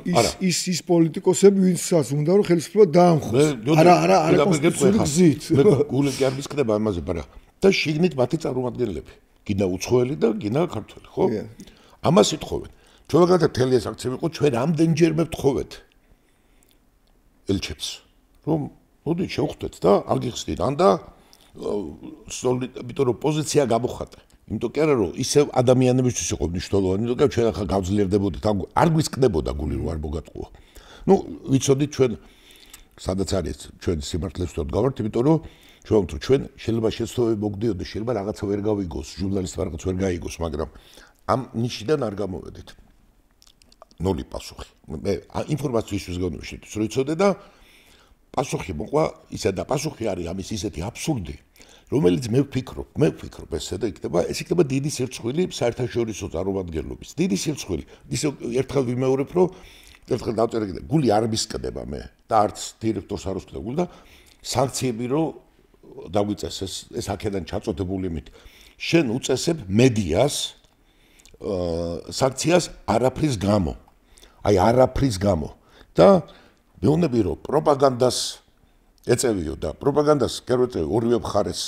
S2: ის პოლიტიკოსები ვინცაც უნდა რომ ხელისუფლება დაამხოს არა კონსტიტუციური გზით
S3: მე გულები არ მისკდება ამაზე მაგრამ და შიგნით მათი წარმომადგენლები. გინდა უცხოელი და გინდა ქართველი, ხო? ამას ითხოვენ. ჩვენ მაგალითად თელი ეს აქცია იყო, ჩვენ ამდენჯერმე ვთხოვეთ ელჩებს, რომ მოდი შევხვდეთ და აგიხსნით, ან და იმიტომ რომ პოზიცია გამოხატე. იმიტომ კი არა რომ ისევ ადამიანებისთვის იყო მნიშვნელოვანი, იმიტომ რომ ჩვენ ახლა გავძლიერდებოდით, არ გვისკდებოდა გული რომ არ მოგატყუა. ნუ ვიცოდით ჩვენ სადაც არის ჩვენ სიმართლეს ვთქვათ გავართ, იმიტომ რომ ჩვენ შეიძლება შეცდომები მოგდიოდეთ, შეიძლება რაღაცა ვერ გავიგოს, ჟურნალისტმა რაღაც ვერ გაიგოს, მაგრამ ამ ნიშიდან არ გამოვედით. ნული პასუხი. მე ინფორმაციისთვის განვიშით, რომ იცოდე და პასუხი მოყვა, ისა და პასუხი არის ამის ისეთი აბსურდი, რომელიც მე ვფიქრობ ესე და ეს იქნება დიდი სირცხვილი საერთაშორისო წარმომადგენლობის. დიდი სირცხვილი. ისე ერთხელ ვიმეორებ, რომ ერთხელ დავწერე გული არ მისკდება მე და არც დირექტორს არ უსკდა გული და სანქციები რომ დაგვიწეს ეს აქედან ჩაწოდებული იმით. შენ უწესებ მედიას სანქციას არაფრის გამო. აი არაფრის გამო. და მეუბნები რომ პროპაგანდას ეწევიო და პროპაგანდას კერვეწევი ორივე მხარეს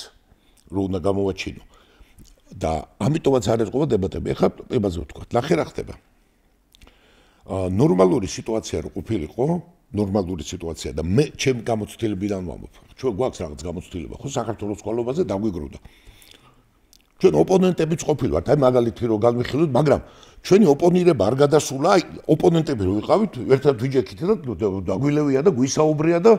S3: რო უნდა გამოვაჩინო. და ამიტომაც არ ეწყობა დებატები. ეხლა ებაზე ვთქვა. ნახე რა ხდება. ნორმალური სიტუაცია რო ყოფილიყო, ნორმალური სიტუაცია და მე ჩემ გამოცდილებიდან ვამბობ. ჩვენ გვაქვს რაღაც გამოცდილება, ხო საქართველოს წყალობაზე დაგვიგროვდა. ჩვენ ოპონენტებიც ყოფილვართ, აი მაგალითი რო განვიხილოთ, მაგრამ ჩვენი ოპონირება არ გადასულა, აი ოპონენტები რო ვიყავით, ერთად ვიჯექით და დაგვილევია და გვისაუბრია და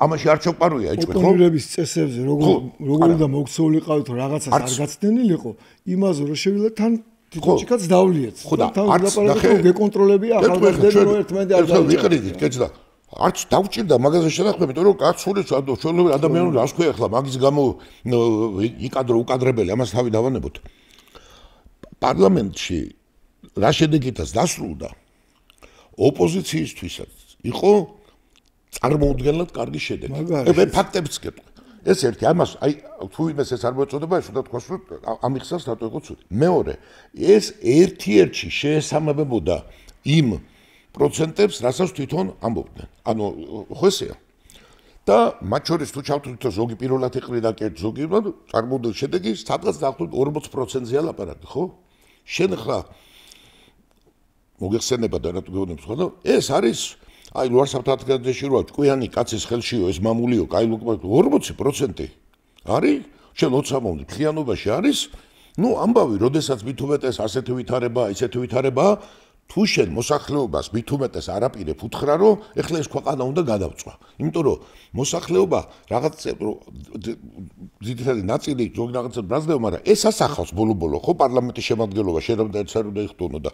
S3: ამაში არ ჩაყვარვია იჭმე, ხო?
S2: ოპონირების წესებზე როგორ უნდა მოქცეულიყავით, რომ რაღაცას არ გაცდენილიყო, იმაზე რომ შევიდეთ თან თვითონჩიკაც დავლიეთ.
S3: ხო და
S2: არც გეკონტროლებია ახალგაზრდები რომ ერთმანეთი არ
S3: დავლიეთ. ვიყრიდით, კეჭდა. არც დავჭირდა მაგაზე შენახვა, იმიტომ რომ კაცური ჩვეულებრივ ადამიანური რას ქვია ახლა მაგის გამო იკადრო უკადრებელი, ამას თავი დავანებოთ. პარლამენტში რა შედეგითაც დასრულდა ოპოზიციისთვისაც იყო წარმოუდგენლად კარგი შედეგი. მე ფაქტებიც გეტყვი. ეს ერთი ამას აი თუ იმას ეს არ მოეწოდება, ეს უნდა თქვას რომ ამიხსნას რატო იყო ცუდი. მეორე, ეს ერთ-ერთი შეესაბამებოდა იმ პროცენტებს, რასაც თვითონ ამბობდნენ. ანუ ხო ესეა. და მათ შორის თუ ჩავთვლით რომ ზოგი პირველად იყრიდა კეთ ზოგი, წარმოუდგენელი შედეგი სადღაც დაახლოებით 40%-ია ლაპარაკი, ხო? შენ ხა მოგეხსენება და რატო გეუბნებს ხო და ეს არის აი ლუარსაბთათგადეში როა ჭკვიანი კაცის ხელშიო ეს მამულიო კაი 40% არის შენ 20 მომდ ხიანობაში არის ნუ ამბავი როდესაც მით უმეტეს ასეთი ვითარება ისეთი ვითარება თუ შენ მოსახლეობას მით უმეტეს არაპირებ უთხრა რომ ეხლა ეს ქვეყანა უნდა გადავწვა იმიტომ რომ მოსახლეობა რაღაც ძირითადი ნაწილი ზოგი რაღაცა ბრაზდება მაგრამ ეს ასახავს ბოლო-ბოლო ხო პარლამენტის შემადგენლობა შეიძლება ეცარო და იხდონო და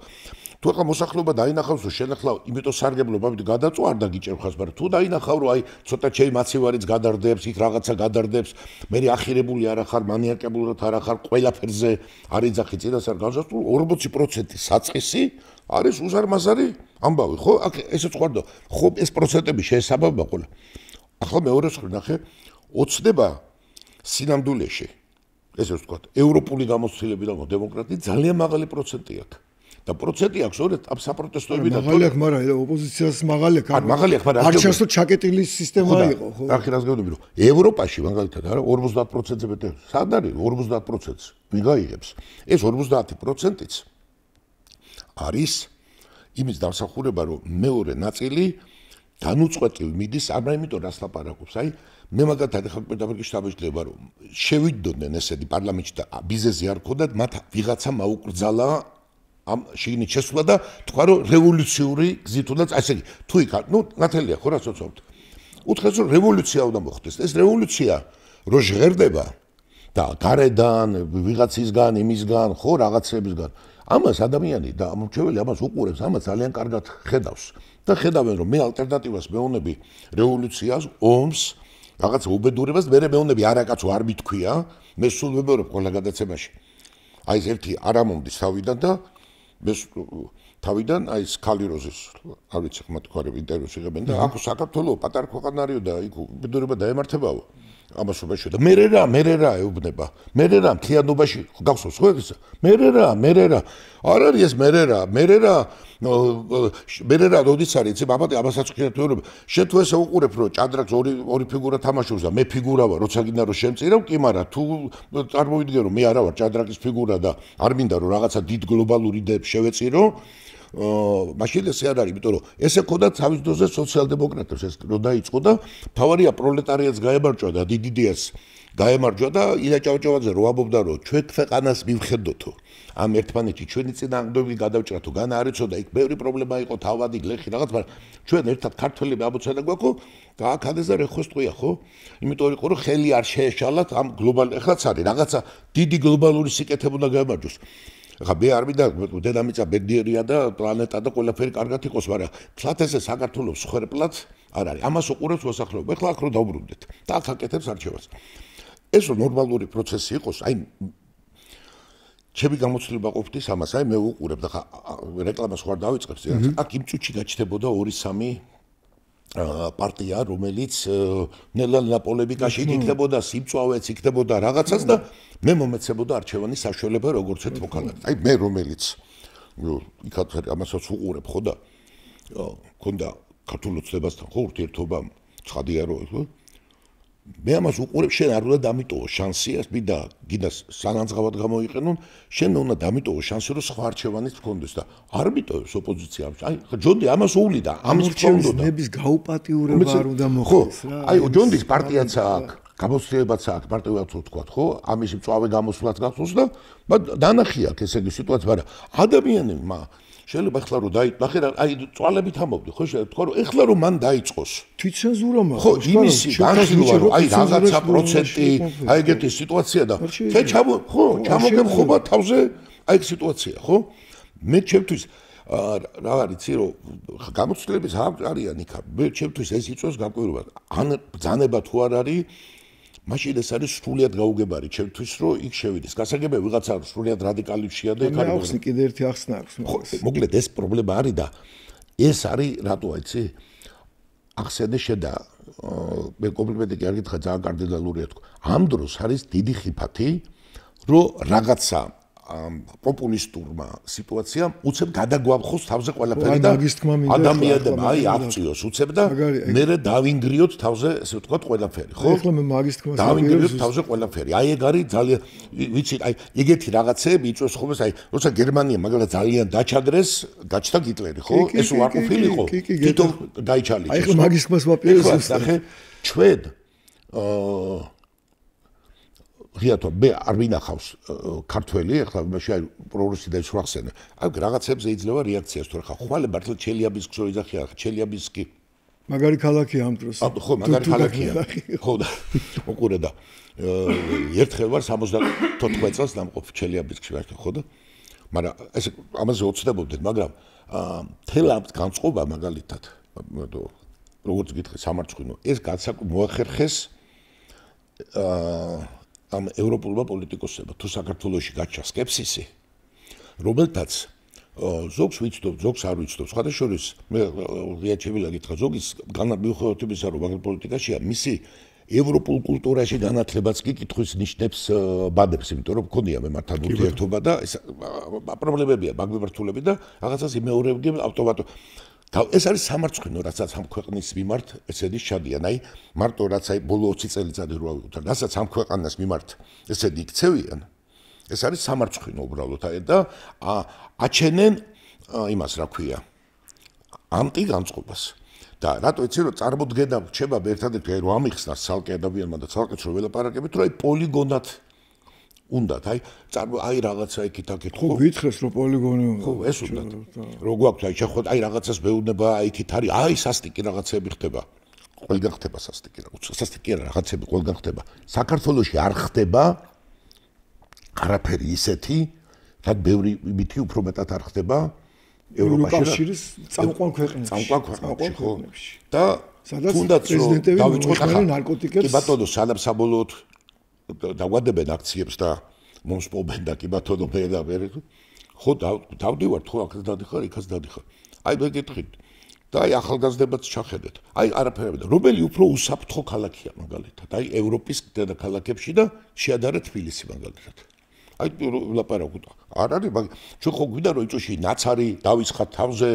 S3: თუ ახლა მოსახლეობა დაინახავს რომ შენ ახლა იმიტომ სარგებლობა გადაწვა არ დაგიჭერ ხას მაგრამ თუ დაინახავ რომ აი ცოტა ჩემი მაცივარიც გადარდებს იქ რაღაცა გადარდებს მე ახირებული არ ახარ მანიაკებულად არ ახარ ყველაფერზე არ იძახი წინასწარ განსასწრულ 40% საწყისი არის უზარმაზარი ამბავი ხო აქ ესეც ყვარდო ხო ეს პროცენტები შეესაბამება ყველა ახლა მეორე მხრივ ნახე ოცნება სინამდვილეში ესე ვთქვათ ევროპული გამოცდილებიდან დემოკრატია ძალიან მაღალი პროცენტი აქვს და პროცენტი აქვს ორი ამ საპროტესტოებიდან
S2: მაღალი აქვს მაგრამ ოპოზიციას მაღალი აქვს
S3: მაღალი აქვს მაგრამ
S2: არ ჩასო ჩაკეტილი სისტემა იყო ხო
S3: ახლა რას გეუბნები რომ ევროპაში მაგალითად არა 50%-ზე მეტი სად არის 50%-ს ვიღაიღებს ეს 50%-იც არის იმის დამსახურება რომ მეორე ნაწილი განუწყვეტლივ მიდის არა იმიტომ რას ლაპარაკობს აი მე მაგალითად ახლა პირდაპირ შტაბეშდება რომ შევიდოდნენ ესეთი პარლამენტში და ბიზნესი არ ქონდათ მათ ვიღაცა მაუკრძალა ამ შიგნით შესვლა და თქვა რომ რევოლუციური გზით უნდა ასე იგი თუ იქ ნუ ნათელია ხო რას ვწავთ უთხრეს რომ რევოლუცია უნდა მოხდეს ეს რევოლუცია რო ჟღერდება და გარედან ვიღაცისგან იმისგან ხო რაღაცებისგან ამას ადამიანი და ამორჩეველი ამას უყურებს ამას ძალიან კარგად ხედავს და ხედავენ რომ მე ალტერნატივას მეუნები რევოლუციას ომს რაღაც უბედურებას მე მეუნები არაკაცო არ მithქვია მე სულ ვებერებ ყველა გადაცემაში აი ეს ერთი არ ამომდის თავიდან და მე თავიდან აი ეს კალიროზის არ ვიცი ხმა თქვა რომ ინტერვიუს იღებენ და აქ საქართველოს პატარა ქვეყანარიო და იქ უბედურება დაემართებაო ამას რომ შედა მე რა ეუბნება მე რა მთლიანობაში გახსოვს ხო ეს მე რა არ არის ეს მე რა როდის არის იცი აბა ამასაც ხშირად ვეუბნები შენ თუ ესე უყურებ რომ ჭადრაკს ორი ფიგურა თამაშობს და მე ფიგურა ვარ როცა გინდა რომ შემწირავ კი მაგრამ თუ წარმოვიდგენ რომ მე არა ვარ ჭადრაკის ფიგურა და არ მინდა რომ რაღაცა დიდ გლობალური იდეებს შევეწირო მაშინ ესე არ არის იმიტომ რომ ესე ქონდა თავის დროზე სოციალ-დემოკრატებს ეს რო დაიწყო და თავარია პროლეტარიატს გაემარჯვა და დიდ იდეას გაემარჯვა და ილია ჭავჭავაძე რო ამბობდა რომ ჩვენ ქვეყანას მივხედოთო ამ ერთმანეთში ჩვენი წინააღმდეგები გადავჭრათო განა არ იცოდა იქ ბევრი პრობლემა იყო თავადი გლეხი რაღაც მაგრამ ჩვენ ერთად ქართველები ამოცანა გვაქვს გააქადეს და რეხოს ტყვია ხო იმიტომ იყო რომ ხელი არ შეეშალათ ამ გლობალ ეხლაც არის რაღაცა დიდი გლობალური სიკეთე უნდა გაემარჯვოს ახლა მე არ მინდა დედამიწა ბედნიერია და პლანეტა და ყველაფერი კარგად იყოს მაგრამ თლათ ესე საქართველოს ხვერპლად არ არის ამას უყურებს მოსახლეობა ეხლა აქ რო დავბრუნდეთ და აქ აკეთებს არჩევას ეს ნორმალური პროცესი იყოს აი ჩემი გამოცდილება ყოფნის ამას აი მე უყურებ და რეკლამას ხარ დავიწყებს აქ იმ წუთში გაჩნდებოდა 2-3 პარტია რომელიც ნელა პოლემიკაში იქნებოდა სიმწვავეც იქნებოდა რაღაცას და მე მომეცებოდა არჩევანის საშუალება როგორც ერთ მოქალაქეს აი მე რომელიც იქაც ამასაც უყურებ ხო და ქონდა ქართულ ოცნებასთან ხო ურთიერთობა ცხადია რომ ხო მე ამას უყურებ შენ არ უნდა დამიტოვო შანსი ეს მინდა გინდა სანანძღავად გამოიყენონ შენ უნდა დამიტოვო შანსი რომ სხვა არჩევანიც გქონდეს და არ მიტოვებს ოპოზიცია აი ჯონდი ამას უვლიდა ამის ფონდოდა
S2: ნების გაუპატიურება არ უნდა მოხდეს რა
S3: აი ჯონდის პარტიაც აქვს გამოცდილებაც აქვს პარტიაც თქვა ხო ამის მწვავე გამოსვლაც გახსოვს და დანახია ესე იგი სიტუაცია მაგრამ ადამიანებმა შეიძლება ახლა რომ დაიწყე აი წვალებით ამბობდი ხო შეიძლება თქვა რომ ახლა რომ მან დაიწყოს
S2: თვითცენზურა მაგრამ
S3: ხო იმისი განხილვა რომ აი რაღაცა პროცენტი აი ეგეთი სიტუაცია და ხე ხო ჩამოგემხობა თავზე აი სიტუაცია ხო მე ჩემთვის რა არიცი რომ გამოცდილების არიან იქ მე ჩემთვის ეს იწვევს გაკვირვებას ან ბრძანება თუ არ არის მაშინ ეს არის სრულიად გაუგებარი ჩემთვის რომ იქ შევიდეს გასაგებია ვიღაცა სრულიად რადიკალი შეადა იქ არის
S2: ახსნი კიდე ერთი ახსნა აქვს
S3: მოკლედ ეს პრობლემა არის და ეს არის რატო აიცი ახსენე შედა მე კომპლიმენტი კი არ გითხრა ძალიან კარდინალურია თქო ამ დროს არის დიდი ხიფათი რომ რაღაცა პოპულისტურმა სიტუაციამ უცებ გადაგვამხოს თავზე ყველაფერი და ადამიანებმა აი აღწიოს უცებ და მე დავინგრიოთ თავზე ესე ვთქვათ ყველაფერი ხო
S2: ახლა მე მაგის თქმას
S3: დავინგრიოთ თავზე ყველაფერი აი ეგ არის ძალიან ვიცი აი ეგეთი რაღაცეები იწვევს ხოლმე აი როცა გერმანია მაგალითად ძალიან დაჩადრეს გაჩნდა გიტლერი ხო ეს არ ყოფილიყო თვითონ დაიჩალეს
S2: აი ახლა მაგის თქმას ვაპირებსო
S3: ნახე ჩვენ ღიათო მე არ მინახავს ქართველი ახლა მაშინ აი პროგრესი და შუახსენე აი რაღაცებზე იძლევა რეაქციას თუ ხა ხვალე მართლა ჩელიაბინსკს რო იძახია ჩელიაბინსკი
S2: მაგარი ქალაქია ამ დროს
S3: ხო მაგარი ქალაქია ხო და უყურე და ერთხელ ვარ 74 წელს დამყოფ ჩელიაბინსკში ვარ ხო და მაგრამ ეს ამაზე ოცნებობდეთ მაგრამ თელა განწყობა მაგალითად როგორც გითხე სამარცხვინო ეს მოახერხეს ამ ევროპულმა პოლიტიკოსებმა თუ საქართველოში გაჩა სკეპსისი რომელთაც ზოგს ვიცნობ ზოგს არ ვიცნობ სხვადასხვა მე რეაჩევილა გითხრა ზოგის განმიუხედავად რომ მაგალ პოლიტიკაშია მისი ევროპულ კულტურაში განათლებაც კი კითხვის ნიშნებს ბადებს იმიტომ რომ მქონია მე მართან ურთიერთობა და ეს პრობლემებია მაგმებართულები და რაღაცას იმეორებდი ავტომატურად ეს არის სამარცხვინო რასაც ამ ქვეყნის მიმართ ესენი შადიან აი მარტო რაც აი ბოლო 20 წელიწადი რო ავიღოთ რასაც ამ ქვეყანას მიმართ ესენი იქცევიან ეს არის სამარცხვინო უბრალოდ აი და აჩენენ იმას რა ქვია ანტი განწყობას და რატო იცი რომ წარმოდგენა რჩება ერთადერთი აი რომ ამიხსნას ცალკე ადამიანმა და ცალკეც რო ველაპარაკებით რომ აი პოლიგონად უნდათ აი აი რაღაცა იქით-აქეთ
S2: ხო გითხრეს რომ პოლიგონი უნდა
S3: ხო ეს უნდათ რო გვაქვს აი შეხოთ აი რაღაცას მეუნება აი იქით არის აი სასტიკი რაღაცები ხდება ყველგან ხდება სასტიკი სასტიკი რაღაცები ყველგან ხდება საქართველოში არ ხდება არაფერი ისეთი რაც ბევრი მითი უფრო მეტად არ ხდება
S2: ევროპაშირის წამყვან ქვეყნებში
S3: და თუნდაც რომ დავიწყოთ ახლა
S2: ნარკოტიკებს
S3: კი ბატონო სანამ საბოლოოდ დავადებენ აქციებს და მომსპობენ და კი ბათონო მე ხო დავდივარ თუ აქაც დადიხარ იქაც დადიხარ აი მე გითხით და აი ახალგაზრდებაც ჩახედეთ. აი არაფერი და რომელი უფრო უსაფრთხო ქალაქია მაგალითად. აი ევროპის დედაქალაქებში და შეადარა თბილისი მაგალითად. აი ლაპარაკობ. არ არის, მაგრამ ჩვენ ხო გვიდა რომ იწოში ნაცარი დავისხათ თავზე,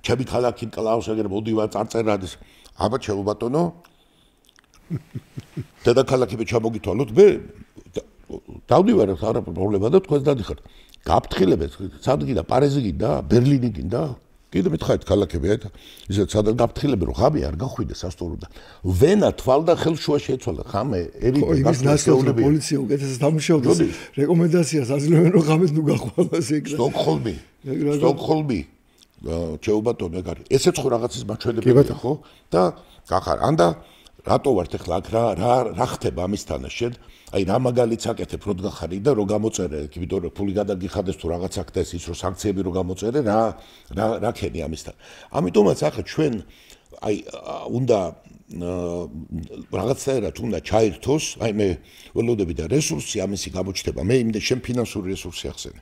S3: ჩემი ქალაქი კლავს, ეგრე მოდივარ წარწერად. აბა ჩემო ბატონო დედაქალაქები ჩამოგითვალოთ, მე დავდივარ არა პრობლემა და თქვენ დადიხართ. გაფრთხილებეთ, სად გინდა, პარიზი გინდა, ბერლინი გინდა? კიდე მითხარით ქალაქები, აი ისეთ სადაც გაფრთხილები რომ ღამე არ გახვიდეს სასტუმროდან. ვენა თვალ და ხელშუა შეეცვალა ხამე, ერიდა
S2: გასწავლები. პოლიცია უკეთესად დამუშავდა. რეკომენდაციას აძლევენ რომ ღამეს ნუ გახვალას ეგრე. სტოკჰოლმი. ჩეუბატონე გარი. ესეც ხო რაღაცის მაჩვენებელია ხო? და გახარ. ანდა რატო ვართ ახლა აქ რა ხდება ამისთანა შენ? აი რა მაგალითს აკეთებ რო გახარი და რო გამოწერე, იმიტომ რომ ფული გადაგიხადეს თუ რაღაც აკეთეს ის რომ სანქციები რო გამოწერე, რა ქენი ამისთან. ამიტომაც ახლა ჩვენ აი უნდა რაღაცაერად უნდა ჩაერთოს, აი მე ველოდები და რესურსი ამისი გამოჩნდება. მე იმდენ შენ ფინანსური რესურსი ახსენე.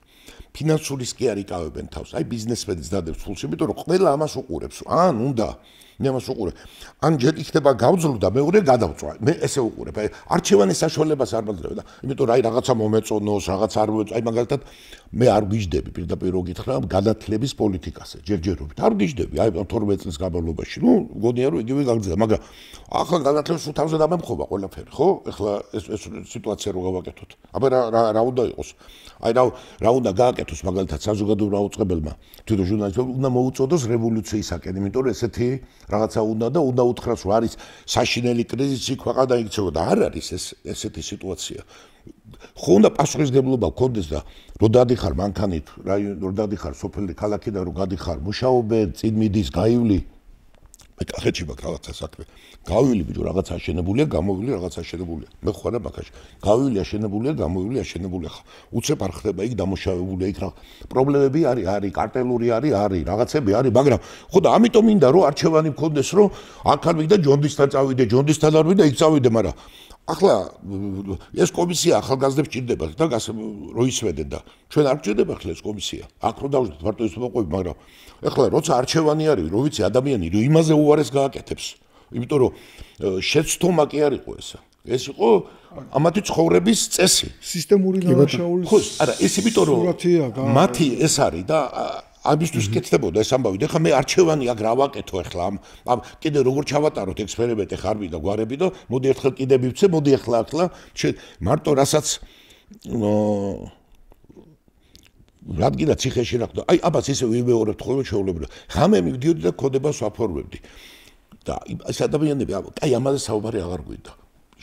S2: ფინანსურის კი არ იკავებენ თავს. აი ბიზნესმენიც დადებს ფულს, იმიტომ რომ ყველა ამას უყურებს. ან უნდა მე ამას უყურებ. ან ჯერ იქნება გავძლო და მეორე გადავწვა. მე ესე უყურებ. აი არჩევანის საშუალებას არ მაძლევ და იმიტომ რომ აი რაღაცა მომეწონოს, რაღაც არ მოეწონოს. აი მაგალითად მე არ გიждები პირდაპირ რო გითხრა განათლების პოლიტიკაზე ჯერჯერობით. არ გიждები. აი 12 წლის განმავლობაში. ნუ გონია რომ იგივე გაგზავნა, მაგრამ ახლა განათლებას თავზე დამემხობა ყველაფერი, ხო? ეხლა ეს სიტუაცია რო გავაკეთოთ. აბა რა უნდა იყოს? აი რა უნდა გააკეთოს მაგალითად საზოგადოებრივ აუწყებელმა თვითონ ჟურნალისტებმა უნდა მოუწოდოს რევოლუციისაკენ, იმიტომ რომ ესეთი რაღაცა უნდა უთხრას რომ არის საშინელი კრიზისი ქვეყანა იქცევა და არ არის ესეთი სიტუაცია. ხო უნდა პასუხისმგებლობა გქონდეს და რო დადიხარ მანქანით, რო დადიხარ სოფელი ქალაქი და რო გადიხარ მუშაობე, წინ მიდის გაივლი. მე კახეთში მაქვს რაღაცა საქმე. გავივლი ბიჭო, რაღაც აშენებულია, გამოვილი, რაღაც აშენებულია. მე ხوارა ბაქაში. გავივლი აშენებულია, გამოვილი აშენებულია. უცებ არ ხდება იქ დამუშავებულია იქ რა. პრობლემები არის, კარტელური არის, რაღაცები არის, მაგრამ ხო და ამიტომ მინდა რომ არჩევანი მქონდეს, რომ აქ არ ვიდე ჯონდისთან წავიდე, ჯონდისთან არ ვიდე, იქ წავიდე, მაგრამ ახლა ეს კომისია ახალგაზრდებს ჭირდება და რო ისვედენ და ჩვენ არ ჭირდება ახლა ეს კომისია. აქ რო დავждეთ მარტო ის მოყვები, მაგრამ ახლა როცა არჩევანი არის, რო ვიცი ადამიანი რო იმაზე უარეს გააკეთებს. იმიტომ რომ შეცდომა კი არ იყო ესა. ეს იყო ამათი ცხოვრების წესი. სისტემური დანაშაულის.
S3: ხო, არა, ეს იმიტომ რომ მათი ეს არის და ამისთვის კეთდებოდა ეს ამბავი. და ხა მე არჩევანი აქ რა ვაკეთო ახლა ამ კიდე როგორ ჩავატაროთ ექსპერიმენტი ხარბი და გვარები და მოდი ერთხელ კიდე მივცე, მოდი ახლა მარტო რასაც რადგან ციხეში რა ხდა. აი აბას ისე ვიმეორებთ ხოლმე შეულებრივ. ხამე მივდიოდი და კოდებას ვაფორმებდი. და ეს ადამიანები აი ამაზე საუბარი აღარ გვინდა.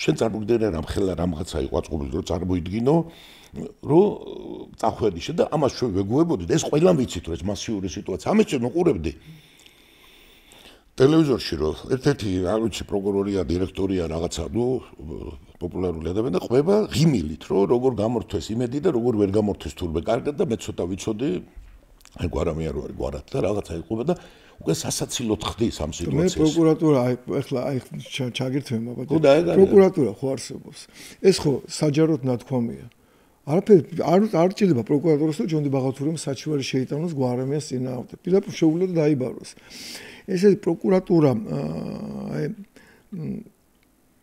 S3: შენ წარმოგიდგენე რამ ხელა რამღაცა იყო აწყობილი რომ წარმოიდგინო რომ წახვედი შე და ამას ჩვენ ვეგუებოდით. ეს ყველამ ვიცით რომ ეს მასიური სიტუაცია. ამის ჩვენ უყურებდი ტელევიზორში რომ ერთ-ერთი არ ვიცი პროკურორია, დირექტორია რაღაცა, ნუ პოპულარული ადამიანი და ყვება ღიმილით რომ როგორ გამორთვეს იმედი და როგორ ვერ გამორთვეს თურმე კარგად და მე ცოტა ვიცოდი აი გვარამი არ ვარ გვარად და რაღაცა იყვება და უკვე სასაცილოდ ხდის ამ სიტუაციას.
S2: მე პროკურატურა ახლა ჩაგირთვენ მაგათ. პროკურატურა ხო არსებობს. ეს ხო საჯაროდ ნათქვამია. არაფერი არ ჭირდება პროკურატურას და ჯონდი ბაღათურემ საჩივარი შეიტანოს გვარამიას წინააღმდეგ. პირდაპირ შეუძლია და დაიბაროს. ესე პროკურატურა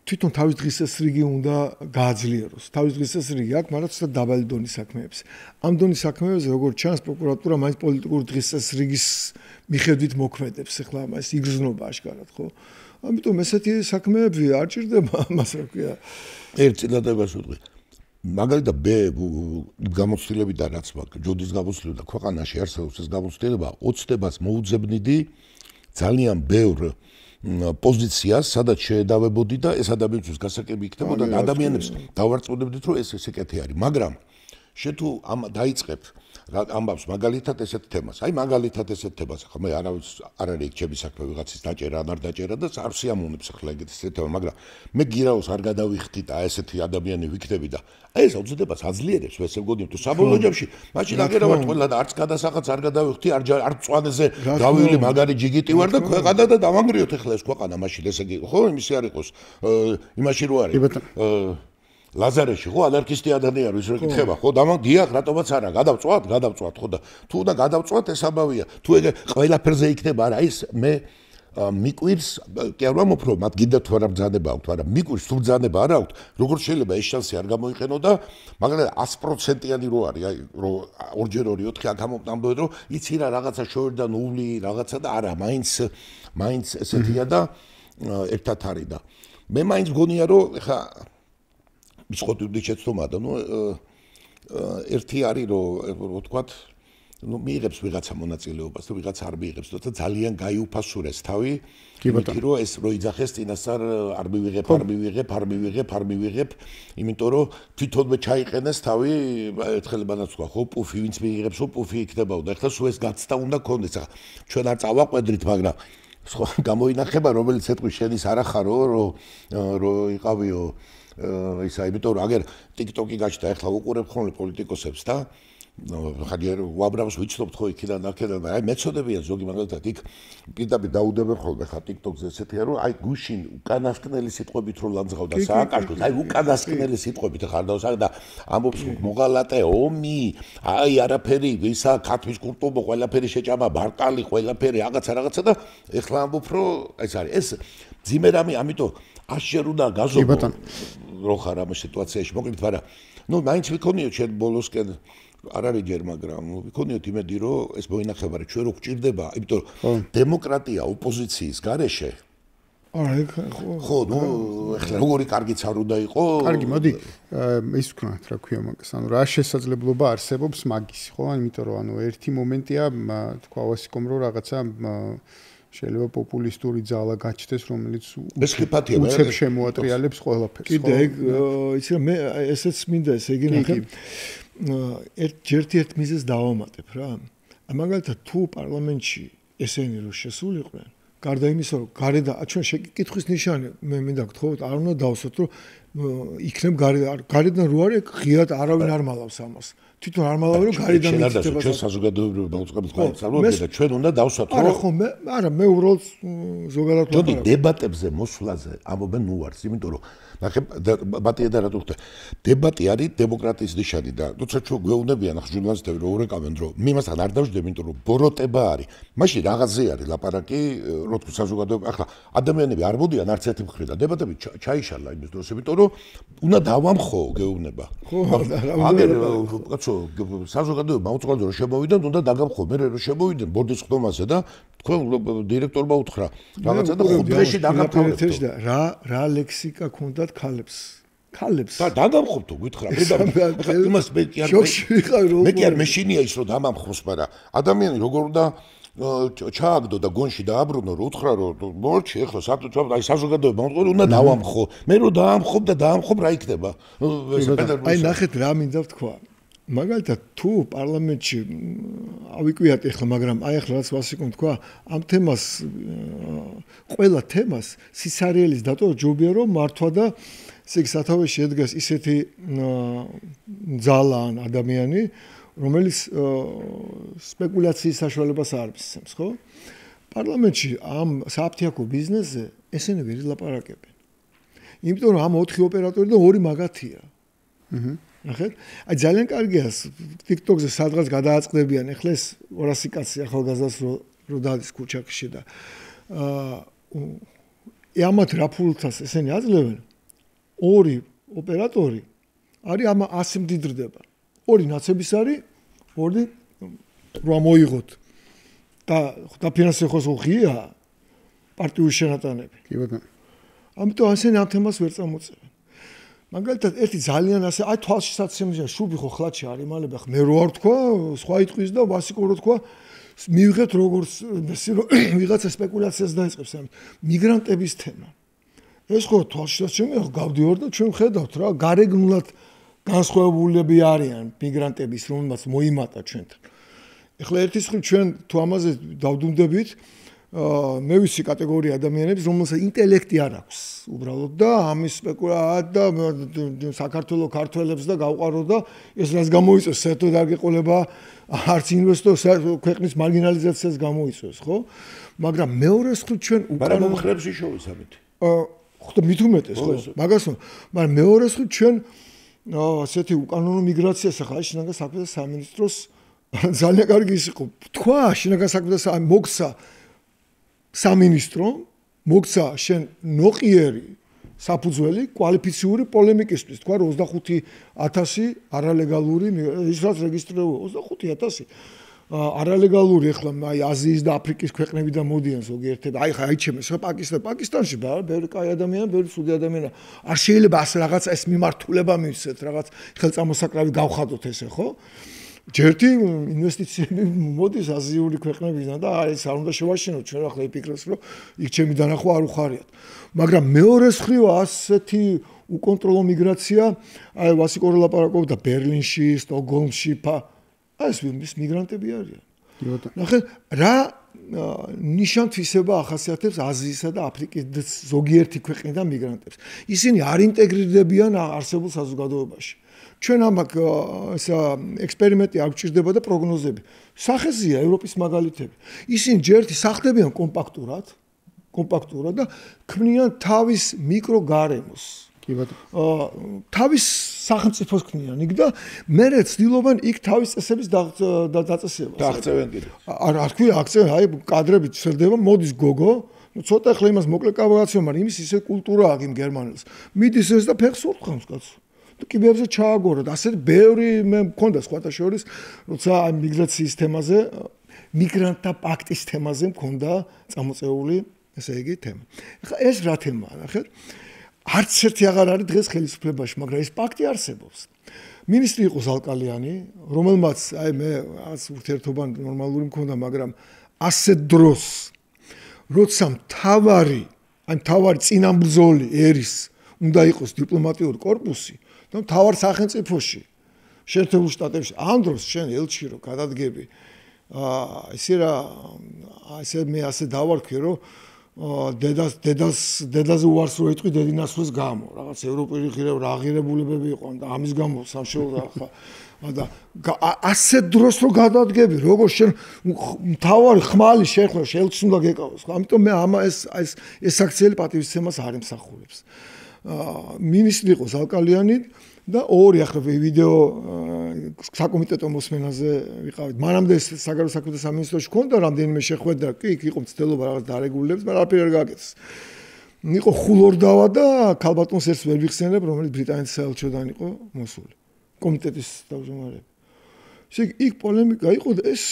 S2: თვითონ თავის დღესასრიგი უნდა გააძლიეროს. თავის დღესასრიგი აქვს, მაგრამ ცოტა დაბალი დონის საქმეებს. ამ დონის საქმეებზე როგორც ჩანს, პროკურატურა მაინც პოლიტიკური დღესასრიგის მიხედვით მოქმედებს. ახლა ეს იგრძნობა აშკარად, ხო? ამიტომ ესეთი საქმეები არ ჭირდება ამას, რა ქვია.
S3: ერთ წინადადებას ვიტყვი. მაგალითად მე გამოცდილებიდან რაც მაქვს, ჯოდის გამოცდილება და ქვეყანაში არსებობს ეს გამოცდილება, ოცნებას მოუძებნიდი ძალიან ბევრ პოზიციას, სადაც შეედავებოდი და ეს ადამიანებს გასაკები იქნებოდა და ადამიანებს დავარწმუნებდით, რომ ეს ესეკეთი არის, მაგრამ შე თუ ამ დაიწყებ ამბავს მაგალითად ესეთ თემას. აი მაგალითად ესეთ თემას, ხო მე არ არის ჩემი საქმე ვიღაცის დაჭერა, არ დაჭერა და არ სიამოვნებს ახლა ეგეთ თემა, მაგრამ მე გირაოს არ გადავიხდი და ესეთი ადამიანი ვიქნები და აი ეს უძდებას აძლიერებს, ესე მგონია თუ საბოლოო ჯამში, მაშინ აგერავთ ყველა და არც გადასახადს არ გადავიხდი, არ წვანეზე გავივლი მაგარი ჯიგიტი ვარ და ქვეყანა და დავანგრიოთ ახლა ეს ქვეყანა მაშინ ესე ხო იმისი არ იყოს იმაში რო არის ლაზარეში ხო ანარქისტი ადამიანი არის რო კითხება ხო დიახ რატომაც არა გადავწვათ ხო და თუ უნდა გადავწვათ ეს ამბავია თუ ეგ ყველაფერზე იქნება არა ის მე მიკვირს კი არა უფრო მათ გინდა თუ არა ბრძანება აქვთ, მაგრამ მიკვირს თუ ბრძანება არ აქვთ, როგორ შეიძლება ეს შანსი არ გამოიყენო და მაგრამ 100%-იანი რო არის, აი რო 2x2 4 აქ ამბობენ რომ იცი რა რაღაცა შორიდან უვლი რაღაცა და არა, მაინც ესეთია და ერთად არის და მე მაინც მგონია რომ ეხა მისხოთუდი შეცდომა და ერთი არის რომ ვთქვათ მიიღებს ვიღაცა მონაწილეობას და ვიღაცა არ მიიღებს და ძალიან გაიუფასურეს თავი იმიტომ რომ ეს რო იძახეს წინასწარ არ მივიღებ იმიტომ რომ თვითონვე ჩაიყენეს თავი ერთხელ მანაც თქვა ხო პუფი ვინც მიიღებს პუფი იქნებაო და ეხლა სულ ეს გაცდა უნდა კონდეს ახლა ჩვენ არ წავაყვედრით მაგრამ სხვა გამოინახება რომელიც ეთქვი შენის არ ახარო რომ იყავიო ისა იმიტომ რომ აგერ TikTok-ი გაჩნდა ეხლა უყურებ ხოლმე პოლიტიკოსებს და ხაგერ უაბრამს ვიცნობთ ხო იქიდან აქედან აი მეცოდებიან ზოგი მაგალითად იქ პირდაპირ დაუდებენ ხოლმე ხა TikTok-ზე ესეთია რომ აი გუშინ უკანასკნელი სიტყვებით რომ ლანძღავდა სააკაშკოს აი უკანასკნელი სიტყვებით ხარ დავსაკ და ამბობს მოღალატე ომი აი არაფერი ისა ქათმის კურტუბო ყველაფერი შეჭამა ბარტალი ყველაფერი რაღაცა და ეხლა ამბობ რომ ეს არის ეს ძიმერამი ამიტომ აშერ უნდა გაზობო რო ხარ ამ სიტუაციაში მოკლედ მაგრამ ნუ მაინც ვიქონიო ჩვენ ბოლოსკენ არ არის ჯერ მაგრამ ვიქონიოთ იმედი რომ ეს მოინახება რომ ჩვენ რო გვჭირდება იმიტომ რომ დემოკრატია ოპოზიციის გარეშე ხო ნუ ეხლა როგორი კარგიც არ უნდა იყოს
S1: კარგი მოდი ის ვქნათ რა ქვია მაგას ანუ რა შესაძლებლობა არსებობს მაგის ხო იმიტომ რომ ანუ ერთი მომენტია თქვა ვასიკომ რომ რაღაცა შეიძლება პოპულისტური ძალა გაჩნდეს რომელიც უცებ შემოატრიალებს ყველაფერს
S2: კიდე იცი რა მე ესეც მინდა ესე იგი ნახე ერთ მიზეზს დავამატებ რა მაგალითად თუ პარლამენტში ესენი რო შესულიყვნენ გარდა იმისა რომ გარედან ჩვენ შეკითხვის ნიშანი მე მინდა გთხოვოთ არ უნდა დავსვათ რომ იქნებ გარედან რო არის ღიად არავინ არ მალავს ამას თვითონ არ მალავენ რომ გარედან მიწება
S3: ჩვენ საზოგადოებრივი მოწყობის განსწავლებია და ჩვენ უნდა დავსვათ რომ
S2: არა მე უბრალოდ ზოგადად
S3: ვთქვი დებატებზე მოსვლაზე ამობენ უარს იმიტომ რომ ნახე ბატია და რატო ხდება დებატი არის დემოკრატიის ნიშანი და როცა ჩვენ გვეუბნებიან ახ ჟურნალისტები რომ ურეკავენ რომ მე მასთან არ დავждებ იმიტომ რომ ბოროტება არის მაშინ რაღაცზე არის ლაპარაკი რო თქვი საზოგადოება ახლა ადამიანები არ მოდიან არც ერთი მხრიდან დებატები ჩაიშალა იმის დროს იმიტომ რომ უნდა დავამხო გეუბნება
S2: ხო
S3: აგერ კაცო საზოგადოება მოუწყალდა რომ შემოვიდნენ უნდა დაგამხო მე რომ შემოვიდნენ ბორდის ხდომაზე და თქვენ დირექტორმა უთხრა რაღაცა და 5 დღეში დაგამთავრებთ
S2: რა ლექსიკა ქონდათ ქალებს
S3: და დაგამხობ თუ გითხრა იმას მე კი არ მეშინია ის რომ დამამხოს მაგრამ ადამიანი როგორ უნდა ჩააგდო და გონში დააბრუნო რომ უთხრა რომ მორჩი ეხლა საბჭოთა აი საზოგადოება მომწყოლ უნდა დავამხო მე რომ დაამხობ რა იქნება
S2: აი ნახეთ რა მინდა ვთქვა მაგალითად თუ პარლამენტში ავიკვიათ ეხლა მაგრამ აი ახლა რაც ვასიკომ თქვა ამ თემას ყველა თემას სიცარიელის დატოვა ჯობია რომ მართვა და ესე იგი სათავეში ედგას ისეთი ძალა ან ადამიანი რომელიც სპეკულაციის საშუალებას არ მისცემს ხო პარლამენტში ამ საფთიაქო ბიზნესზე ესენი ვერ ილაპარაკებენ იმიტომ რომ ამ 4 ოპერატორიდან 2 მაგათია ნახეთ აი ძალიან კარგია TikTok-ზე სადღაც გადააწყდებიან ეხლა ეს 200 კაცი ახალგაზრდას რო დადის ქუჩაში და ამათ რა ფულთას ესენი აძლევენ 2 ოპერატორი არის ამ 100 მდიდრდება 2 ნაცების არის 2 რა მოიღოთ და დაფინანსებას ღია პარტიული შენატანები
S1: კი ბატონო
S2: ამიტომ ასენ ამ თემას ვერ წამოწევენ მაგალითად ერთი ძალიან ასე აი თვალშისაცემია შუბი ხო ხლაჩი არ იმალება მე რო არ თქვა სხვა იტყვის და ვასიკო რო თქვა მივიღეთ როგორც ვიღაცა სპეკულაციას დაიწყებს ამ მიგრანტების თემა ეს ხო თვალშისაცემია გავდივარ და ჩვენ ხედავთ რა გარეგნულად განსხვავებულები არიან მიგრანტების რომელმაც მოიმატა ჩვენთან ეხლა ერთის მხრივ ჩვენ თუ ამაზე დავდუმდებით მე ვიცი კატეგორია ადამიანების რომელსაც ინტელექტი არ აქვს უბრალოდ და ამის სპეკულაცია და საქართველოს ქართველებს და გავყარო და ეს რაც გამოიწვევს საერთოდ არ გეყოლება არც ინვესტორს ქვეყნის მარგინალიზაციას გამოიწვევს ხო მაგრამ მეორეს მხრივ ჩვენ
S3: მაგრამ მომხრებს იშოვის ამით
S2: ხო მით უმეტეს ხო მაგას მაგრამ მეორეს მხრივ ჩვენ ასეთი უკანონო მიგრაციას ახლა შინაგან საქმეთა სამინისტროს ძალიან კარგი ის იყო თქვა შინაგან საქმეთა მოგცა სამინისტრო მოგცა შენ ნოყიერი საფუძველი კვალიფიციური პოლემიკისთვის, თქვა 25,000 არალეგალური ის რაც რეგისტრირებული 25,000 არალეგალური ახლა აი აზიის და აფრიკის ქვეყნებიდან მოდიან ზოგიერთები. აი ხა აიჩემეს ხა პაკისტანში ბევრი კაი ადამიანი, ბევრი სუდი ადამიანი. არ შეიძლება ასე რაღაც ეს მიმართულება მივცეთ, რაღაც ხელწამოსაკრავი გავხადოთ ესე, ხო? ჯერთი ინვესტიციები მოდის აზიური ქვეყნებიდან და ეს არ უნდა შევაშინოთ ჩვენ ახლა იფიქროს რომ იქ ჩემი დანახვა არ უხარიათ. მაგრამ მეორე მხრივ ასეთი უკონტროლო მიგრაცია, აი ვასიკო ლაპარაკობდა ბერლინში, სტოკჰოლმში, ეს მიგრანტები არიან. ნახე რა ნიშან-თვისება ახასიათებს აზიისა და აფრიკის ზოგიერთი ქვეყნიდან მიგრანტებს. ისინი არ ინტეგრირდებიან არსებულ საზოგადოებაში. ჩვენ ამაკ ესა ექსპერიმენტი არ გვჭირდება და პროგნოზები. სახეზია ევროპის მაგალითები. ისინი ჯერთი სახლდებიან კომპაქტურად და ქმნიან თავის მიკროგარემოს. თავის სახელმწიფოს ქმნიან იქ და მერე ცდილობენ იქ თავის წესების დაწესებას.
S3: დააღწევენ კიდე.
S2: არ თქვი აქცევენ, აი კადრებით ცელდება, მოდის გოგო, ცოტა ახლა იმას მოკლე კავაცია, მაგრამ იმის ისე კულტურაა აქ იმ გერმანელს. მიდის ეს და ფეხს ურტყამს კაცო. კიბერზე ჩააგოროთ. ასე ბევრი მე მქონდა სხვათა შორის, როცა აი მიგრაციის თემაზე, მიგრანტთა პაქტის თემაზე მქონდა წამოწეული, ესე იგი თემა. ახლა ეს რა თემაა, ნახეთ? არც ერთი აღარ არის დღეს ხელისუფლებაში, მაგრამ ეს პაქტი არსებობს. მინისტრი იყო ზალკალიანი, რომელმაც აი მე რაღაც ურთიერთობა ნორმალური მქონდა, მაგრამ ასე დროს როცა მთავარი წინამბრძოლი ერის უნდა იყოს დიპლომატიური კორპუსი და მთავარ სახელმწიფოში, შეერთებულ შტატებში, ამ დროს შენ ელჩი რო გადადგები, ისე რა, ესე მე ასე დავარქვი, რომ დედაზე უარს რო იტყვი დედინასვლის გამო, რაღაც ევროპელი ღირებულებები იყო და ამის გამო სამშობლო ახლა და ასე დროს რო გადადგები, როგორ შენ მთავარი ხმალი შეხლა შელც უნდა გეკავოს, ამიტომ მე ეს აქციელი პატივისცემას არ ემსახურებს. მინისტრი იყო ზალკალიანი და ორი ახლა ვიდეო საკომიტეტო მოსმენაზე ვიყავით. მანამდე საგარეო საქმეთა სამინისტროში ქონდა რამდენიმე შეხვედრა, კი იქ იყო მცდელობა რაღაც დარეგულირებს, მაგრამ არაფერი არ გააკეთეს. იყო ხულორდავა და ქალბატონს ერთს ვერ ვიხსენებ, რომელიც ბრიტანეთის საელჩოდან იყო მოსული. კომიტეტის თავმჯდომარე. იქ პოლემიკა იყო და ეს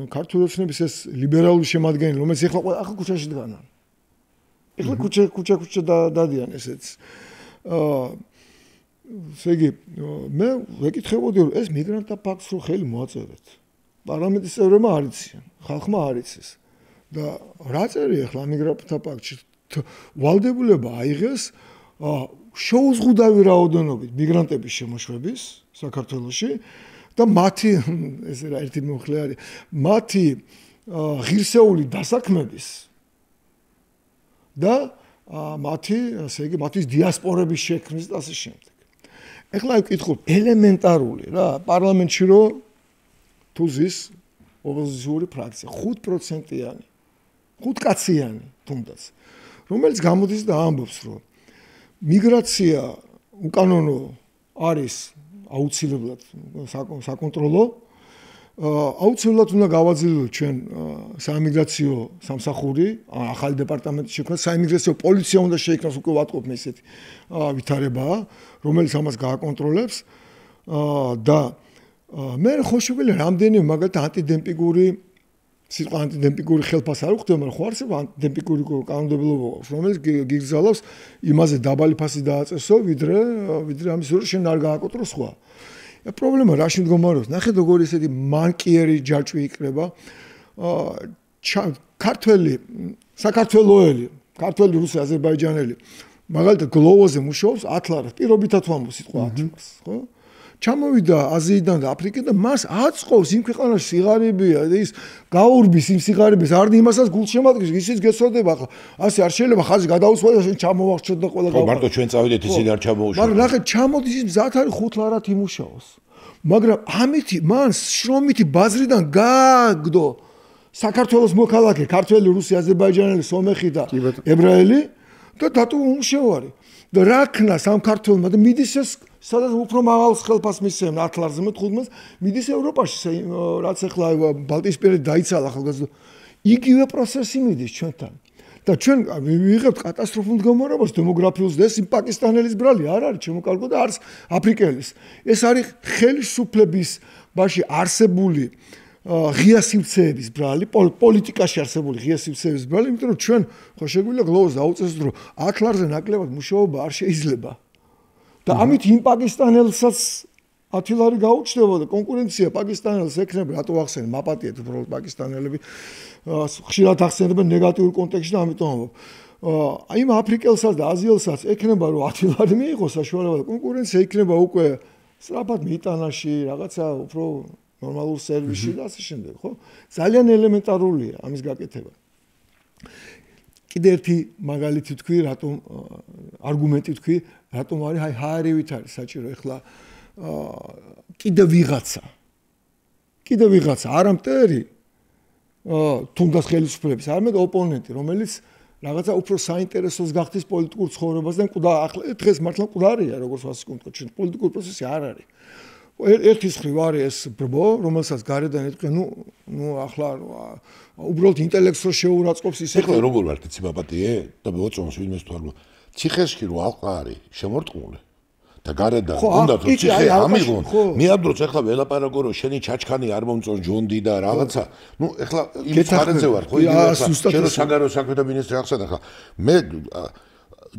S2: ქართული ოცნების ეს ლიბერალური შემადგენელი, რომელიც ახლა ქუჩაში დგანან. ეხლა ქუჩა დადიან ესეც. ესე იგი, მე ვეკითხებოდი, რომ ეს მიგრანტთა პაქტს რო ხელი მოაწერეთ. პარლამენტის წევრებმა არ იციან, ხალხმა არ იცის. და რა წერია ახლა მიგრანტთა პაქტში? ვალდებულება აიღეს შეუზღუდავი რაოდენობით მიგრანტების შემოშვების საქართველოში და მათი ესე რა ერთი მომხლე არის, მათი ღირსეული დასაქმების და მათი, ასე იგი, მათის დიასპორების შექმნის და ასე შემდეგ. ეხლა ვკითხულობ ელემენტარული რა, პარლამენტში რო თუ ზის ოპოზიციური ფრაქცია 5%-იანი, 5-კაციანი თუნდაც, რომელიც გამოდის და ამბობს, რომ მიგრაცია უკანონო არის აუცილებლად საკონტროლო, აუცილებლად უნდა გავაძლიეროთ ჩვენ საიმიგრაციო სამსახური, ახალი დეპარტამენტი შექმნას, საიმიგრაციო პოლიცია უნდა შეიქმნას, უკვე ვატყობ მე ესეთი ვითარებაა, რომელიც ამას გააკონტროლებს და მე ხოშუგელი რამდენიმე მაგალითად ანტიდემპინგური სიტყვა ანტიდემპინგური ხელფას არ უხდება, მაგრამ ხო არსება ანტიდემპინგური კანონმდებლობა, რომელიც გიგზავნოს იმაზე დაბალი ფასი დააწესო, ვიდრე ამის დროს შენ არ გააკონტროლო სხვა. პრობლემა რაში მდგომარეობს? ნახეთ როგორი ესეთი მანკიერი ჯაჭვი იქნება. ქართველი, საქართველოელი, ქართველი, რუსი, აზერბაიჯანელი, მაგალითად გლოვოზე მუშაობს 10 ლარად, პირობითად ვამბობ სიტყვა 10 ლარს, ხო? ჩამოვიდა აზიიდან და აფრიკიდან და მას აწყობს იმ ქვეყანაში სიღარიბეა და ის გაურბის იმ სიღარიბეს არ იმასაც გულშემატკივრს ისიც გეცოდება ახლა ასე არ შეიძლება ხაზი გადაუსვა და შენ ჩამოვახშოთ და ყველა გავა.
S3: მარტო ჩვენ წავიდეთ ისინი არ ჩამოუშვათ.
S2: მაგრამ ნახე ჩამოდის ის მზად არის 5 ლარად იმუშაოს. მაგრამ ამითი მან შრომითი ბაზრიდან გააგდო საქართველოს მოქალაქე, ქართველი, რუსი, აზერბაიჯანელი, სომეხი და ებრაელი და დატო უმუშევარი. და რა ქნას ამ ქართველმა და მიდის ეს სადაც უფრო მაღალ ხელფას მისცემ 10 ლარზე 15-ს მიდის ევროპაში რაც ახლა ბალტიისპირეთი დაიცალა ახალგაზრდა იგივე პროცესი მიდის ჩვენთან. და ჩვენ ვიღებთ კატასტროფულ მდგომარეობას დემოგრაფიულს და ეს პაკისტანელის ბრალი არ არის ჩემო კარგო და არც აფრიკელის. ეს არის ხელისუფლების ბაში არსებული ღია სივრცეების ბრალი, პოლიტიკაში არსებული ღია სივრცეების ბრალი, იმიტომ რომ ჩვენ ხო შეგვიძლია გლოვოს დაუწესოთ, რომ 10 ლარზე ნაკლებად მუშაობა არ შეიძლება. და ამით იმ პაკისტანელსაც 10 ლარი გაუჩნდება და კონკურენცია პაკისტანელს ექნება, რატო ახსენე, მაპატიეთ უბრალოდ პაკისტანელები ხშირად ახსენებენ ნეგატიურ კონტექსტში და ამიტომ იმ აფრიკელსაც და აზიელსაც ექნება რომ 10 ლარი მიიღოს საშუალება და კონკურენცია იქნება უკვე სწრაფად მიტანაში, რაღაცა უფრო ნორმალურ სერვისში და ასე შემდეგ, ხო? ძალიან ელემენტარულია ამის გაკეთება. კიდე ერთი მაგალითი თქვი, რატომ არგუმენტი თქვი, რატომ არის აი ჰაერივით არის საჭირო ეხლა კიდე ვიღაცა არა მტერი თუნდაც ხელისუფლების არამედ ოპონენტი რომელიც რაღაცა უფრო საინტერესოს გახდის პოლიტიკურ ცხოვრებასთან ახლა დღეს მართლა მკვდარია როგორც ვასიკუნთქო ჩვენ პოლიტიკური პროცესი არ არის ერთის ხრივ არის ეს ბრბო რომელსაც გარედან ეთქვენ ნუ ახლა უბრალოდ ინტელექტს რო შეურაცხყოფს ისე
S3: ეხლა როგორ ვარ იცი ბაბატიე და მოწონს ვინმეს თუ არ ციხეში რო ალყა არის შემორტყმული და გარედან უნდა თუ ციხე ამიღონ მე ამ დროს ეხლა ველაპარაკო რომ შენი ჩაჩქანი არ მომწონს ჯონდი და რაღაცა ნუ ეხლა იმის ხარჯზე ვარ ხო შენ საგარეო საქმეთა მინისტრი ახსენ ახლა მე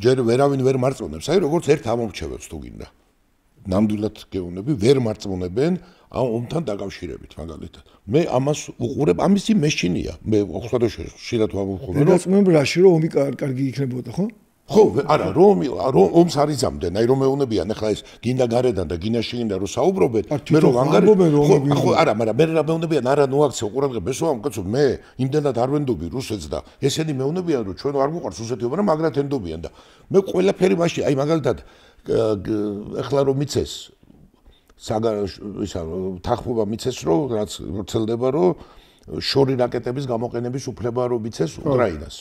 S3: ჯერ ვერავინ ვერ მარწმუნებს აი როგორც ერთ ამომრჩევებს თუ გინდა ნამდვილად გეუბნები ვერ მარწმუნებენ ამ ომთან დაკავშირებით მაგალითად მე ამას უყურებ ამისი მეშინია მე ხსვადაში შეიძლება თუ ამოვხურე
S2: რომ დაწმუნებ რაში რომ ომი კარგი იქნებოდა ხო
S3: ხო არა რომ ომს არ იზამდნენ აი რომ მეუნებიან ახლა ეს გინდა გარედან და გინდა შიგნიდან რომ საუბრობენ მე რომ ანგარებენ ხო არა მაგრამ მე რა მეუნებიან არა ნუ აქცია ყურადღება ესო ამ კაცო მე იმდენად არ ვენდობი რუსეთს და ესენი მეუნებიან რომ ჩვენ არ გვყარს რუსეთი მაგრამ მაგრად ენდობიან და მე ყველაფერი მაშინ აი მაგალითად ეხლა რომ მიცეს ისა თანხმობა მიცეს რომ რაც ვრცელდება რომ შორი რაკეტების გამოყენების უფლება რომ მიცეს უკრაინას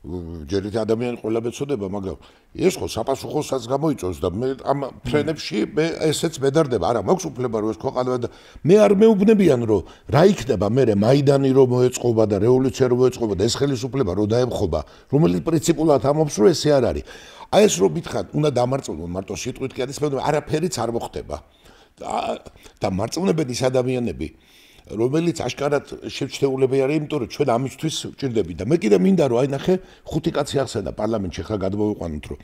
S3: ჯერ ერთი ადამიანი ყველა მეწოდება მაგრამ ეს ხო საპასუხოსაც გამოიწვევს და მე ამ ფრენებში მე ესეც მედარდება არა მაქვს უფლება რომ ეს ქვეყანა და მე არ მეუბნებიან რომ რა იქნება მე მაიდანი რომ მოეწყობა და რევოლუცია რომ მოეწყობა და ეს ხელისუფლება რომ დაემხობა რომელიც პრინციპულად ამობს რომ ესე არ არის აი ეს რომ მითხარ უნდა დამარწმუნონ მარტო სიტყვით კი არის მე არაფერიც არ მოხდება და მარწმუნებენ ის ადამიანები რომელიც აშკარად შევჩდეულები არის იმიტომ რომ ჩვენ ამისთვის ვჭირდებით და მე კიდე მინდა რომ აი ნახე ხუთი კაცი ახსენა პარლამენტში ხა გადმოვიყვანოთ რომ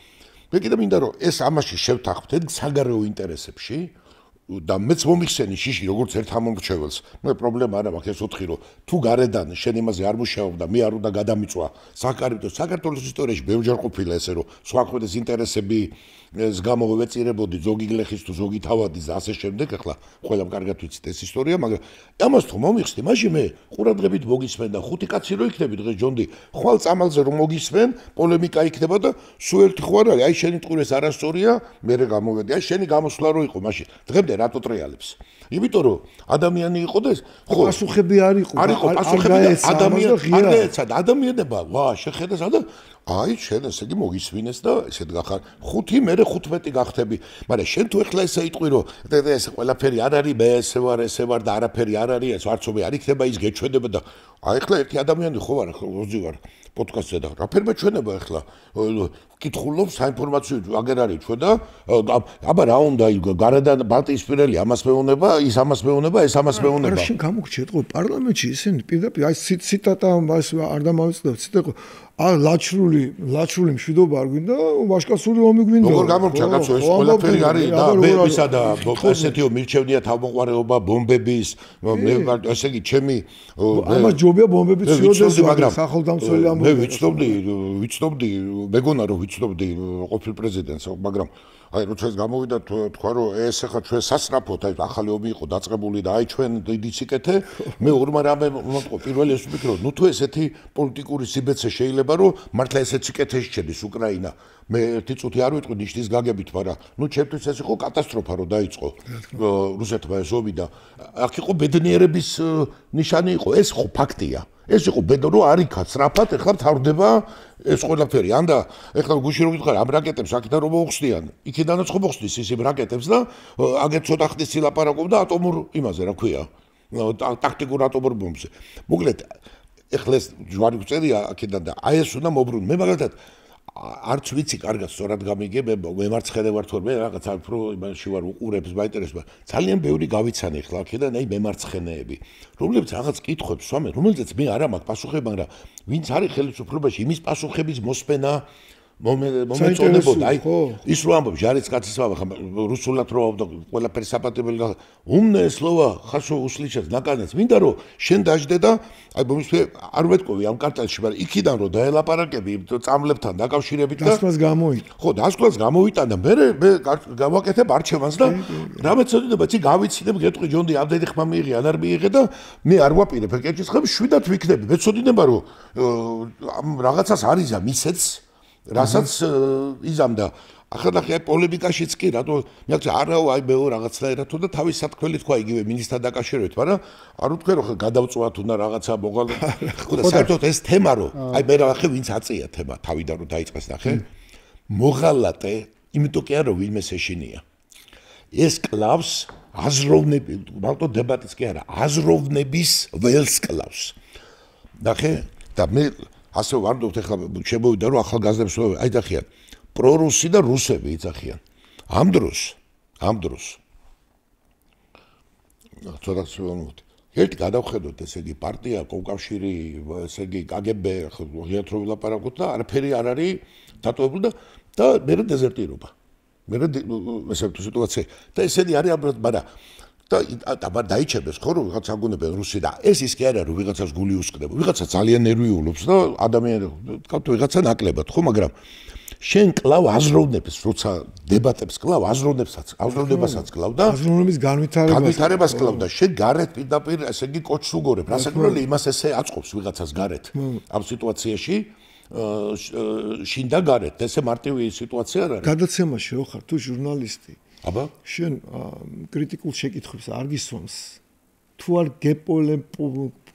S3: მე კიდე მინდა რომ ეს ამაში შევთანხმდეთ საგარეო ინტერესებში და მეც მომიხსენი შიში როგორც ერთ ამომრჩეველს მე პრობლემა არა მაქვს ეს ვთქვი რომ თუ გარედან შენ იმაზე არ მუშაობ და მე არ უნდა გადამიწვა საქართველოს ისტორიაში ბევრჯერ ყოფილა ესე რომ სხვა ქვეყნის ინტერესები ეს გამოვეწირებოდი ზოგი გლეხის თუ ზოგი თავადის და ასე შემდეგ ახლა ყველამ კარგად ვიცით ეს ისტორია მაგრამ ამას თუ მომიხსნი მაშინ მე ყურადღებით მოგისმენ და ხუთი კაცი რო იქნები დღეს ჯონდი ხვალ წამალზე რომ მოგისმენ პოლემიკა იქნება და სულ ერთი ხო არ არის აი შენი ტყურის არასწორია მე გამოვედი აი შენი გამოსვლა რო იყო მაშინ დღემდე რატო ტრიალებს იმიტომ რომ ადამიანი იყო და ხო
S2: პასუხები არ იყო
S3: პასუხები ადამიანება ვა შეხედეს აი შენ ესე იგი მოგისვინეს და ესეთ გახარ 5 მე 15 გახდები მაგრამ შენ თუ ეხლა ესე იტყვი რომ ეს ყველაფერი არ არის მე ესე ვარ და არაფერი არ არის ეს ვარცობი არ იქნება ის გეჩვენება და აი ეხლა ერთი ადამიანი ხო ვარ როზი ვარ პოდკასტზე და რაფერ მეჩვენება ეხლა კითხულობს საინფორმაციო აგერ არის ჩვენ და აბა რა უნდა გარედან ბალტიისპირელი ამას მეუნება ის ამას მეუნება ეს ამას მეუნება
S2: არა შენ გამოგჩეთ ყო პარლამენტში ისინი პირდაპირ აი ციტატა არ დამოვიწყდებ ციტატა ლაჩრული მშვიდობა არ გვინდა ვაშკაცური ომი გვინდა
S3: როგორ გამორჩა კაცო ეს ყველაფერი არის და მე ვისა და ესეთიო მირჩევნია თავმოყარეობა ბომბების მე ესე იგი ჩემი
S2: ამას ჯობია ბომბები ციოდეს მაგრამ სახელდამცველი ამ
S3: მე ვიცნობდი მეგონა რომ ვიცნობდი ყოფილ პრეზიდენტს მაგრამ აი როცა ეს გამოვიდა თქვა რომ ეს ახლა ჩვენ სასწრაფოდ აი ახალი ომი იყო დაწყებული და აი ჩვენ დიდი სიკეთე მე ორმა რამე მომწყო პირველი ეს ვფიქრო ნუ თუ ესეთი პოლიტიკური სიბეცე შეიძლება რომ მართლა ესეთ სიკეთეში შედის უკრაინა მე ერთი წუთი არ ვიტყვი ნიშნის გაგებით მაგრამ ნუ ჩემთვის ეს იყო კატასტროფა რომ დაიწყო რუსეთმა ეს ომი და აქ იყო ბედნიერების ნიშანი იყო ეს ხო ფაქტია ეს იყო ბედო რომ არიქა სწრაფად ეხლა მთავრდება ეს ყველაფერი ანდა ეხლა გუში რო გითხარ ამ რაკეტებს აქედან რომ მოხსნიან იქიდანაც ხო მოხსნის ის იმ რაკეტებს და აგერ ცოტა ხნის ლაპარაკობდა ატომურ იმაზე რა ქვია ტაქტიკურ ატომურ ბომბზე მოკლედ ეხლა ეს ჯვარი გწერია აქედან და აი ეს უნდა მოbrუნ. მე მაგალითად არც ვიცი კარგად სწორად გამიგე, მე მემარცხენე ვარ თორე რაღაც უფრო იმაში ვარ უყურებს მაინტერესება. ძალიან ბევრი გავიცანე ახლა აქედან აი მემარცხენეები, რომლებიც რაღაც კითხვებს სვამენ, რომელზეც მე არ მაქვს პასუხები, მაგრამ ვინც არის ხელისუფლებაში, იმის პასუხების მოსმენა მომეწონებოდა. აი ის რო ამბობ ჟარიცკაცის ვახა რუსულად რო ამბობ ყველაფერი საპატიმრელი უმნე სლოვა ხაშო უსლიჩეს ნაკანეს მინდა რომ შენ დაждდე და აი მომისვე არ ვეთქოვი ამ კარტალში მაგრამ იქიდან რო დაელაპარაკები წამლებთან დაკავშირებით და
S2: დასკვას გამოვიტა
S3: ხო დასკვას გამოვიტანა მე გავაკეთებ არჩევანს და რა მეცოდინება ცი გავიცინებ გეტყვი ჯონდი ამდენი ხმა მიიღე ან არ მიიღე და მე არ ვაპირებ ეკეჭის ხმ შვიდად ვიქნები მეცოდინება რომ ამ რაღაცას არიზა მისეც რასაც იზამდა ახლა პოლემიკაშიც კი რატო მეც არაო აი მე რაღაცნაირად თუ და თავის სათქმელი თქვა იგივე მინისტრთან დაკავშირებით მაგრამ არ ვთქვი რომ გადავწვათ უნდა რაღაცა მოღალ ხო და საერთოდ ეს თემა რომ აი მე რა ხე ვინც აწია თემა თავიდან რომ დაიწყეს ნახე მოღალატე იმიტომ კი არა ვინმე ეშინია ეს კლავს აზროვნები მარტო დებატიც კი არა აზროვნების ველს კლავს ნახე და მე ასე ვარდობთ ახლა შემოვიდა რომ ახალგაზრდებს აი დახიან პრორუსი და რუსები იცახიან ამ დროს ცოტა ვთქვით ერთი გადავხედოთ ესე იგი პარტია კავშირი ესე იგი კგბ ღიად რო ვილაპარაკოთ და არაფერი არ არის დატოვებული და მე დეზერტირობა მე ესე სიტუაცია და ესენი არის მაგრამ და დაიჩებეს ხო რომ ვიღაც აგონებენ რუსი და ეს ის კი არა რომ ვიღაცას გული უსკდება ვიღაცა ძალიან ნერვიულობს და ადამიანი თქვა ვიღაცა ნაკლებად ხო მაგრამ შენ კლავ აზროვნებს როცა დებატებს კლავ აზროვნებასაც კლავ და
S2: აზროვნების განვითარებას
S3: კლავ და შენ გარეთ პირდაპირ ესე იგი კოჩს უგორებ რასაკვირველი იმას ესე აწყობს ვიღაცას გარეთ ამ სიტუაციაში შინ და გარეთ ესე მარტივი სიტუაცია არ არის
S2: გადაცემაში რო ხარ თუ ჟურნალისტი
S3: აბა
S2: შენ კრიტიკულ შეკითხვებს არ გისვამს თუ არ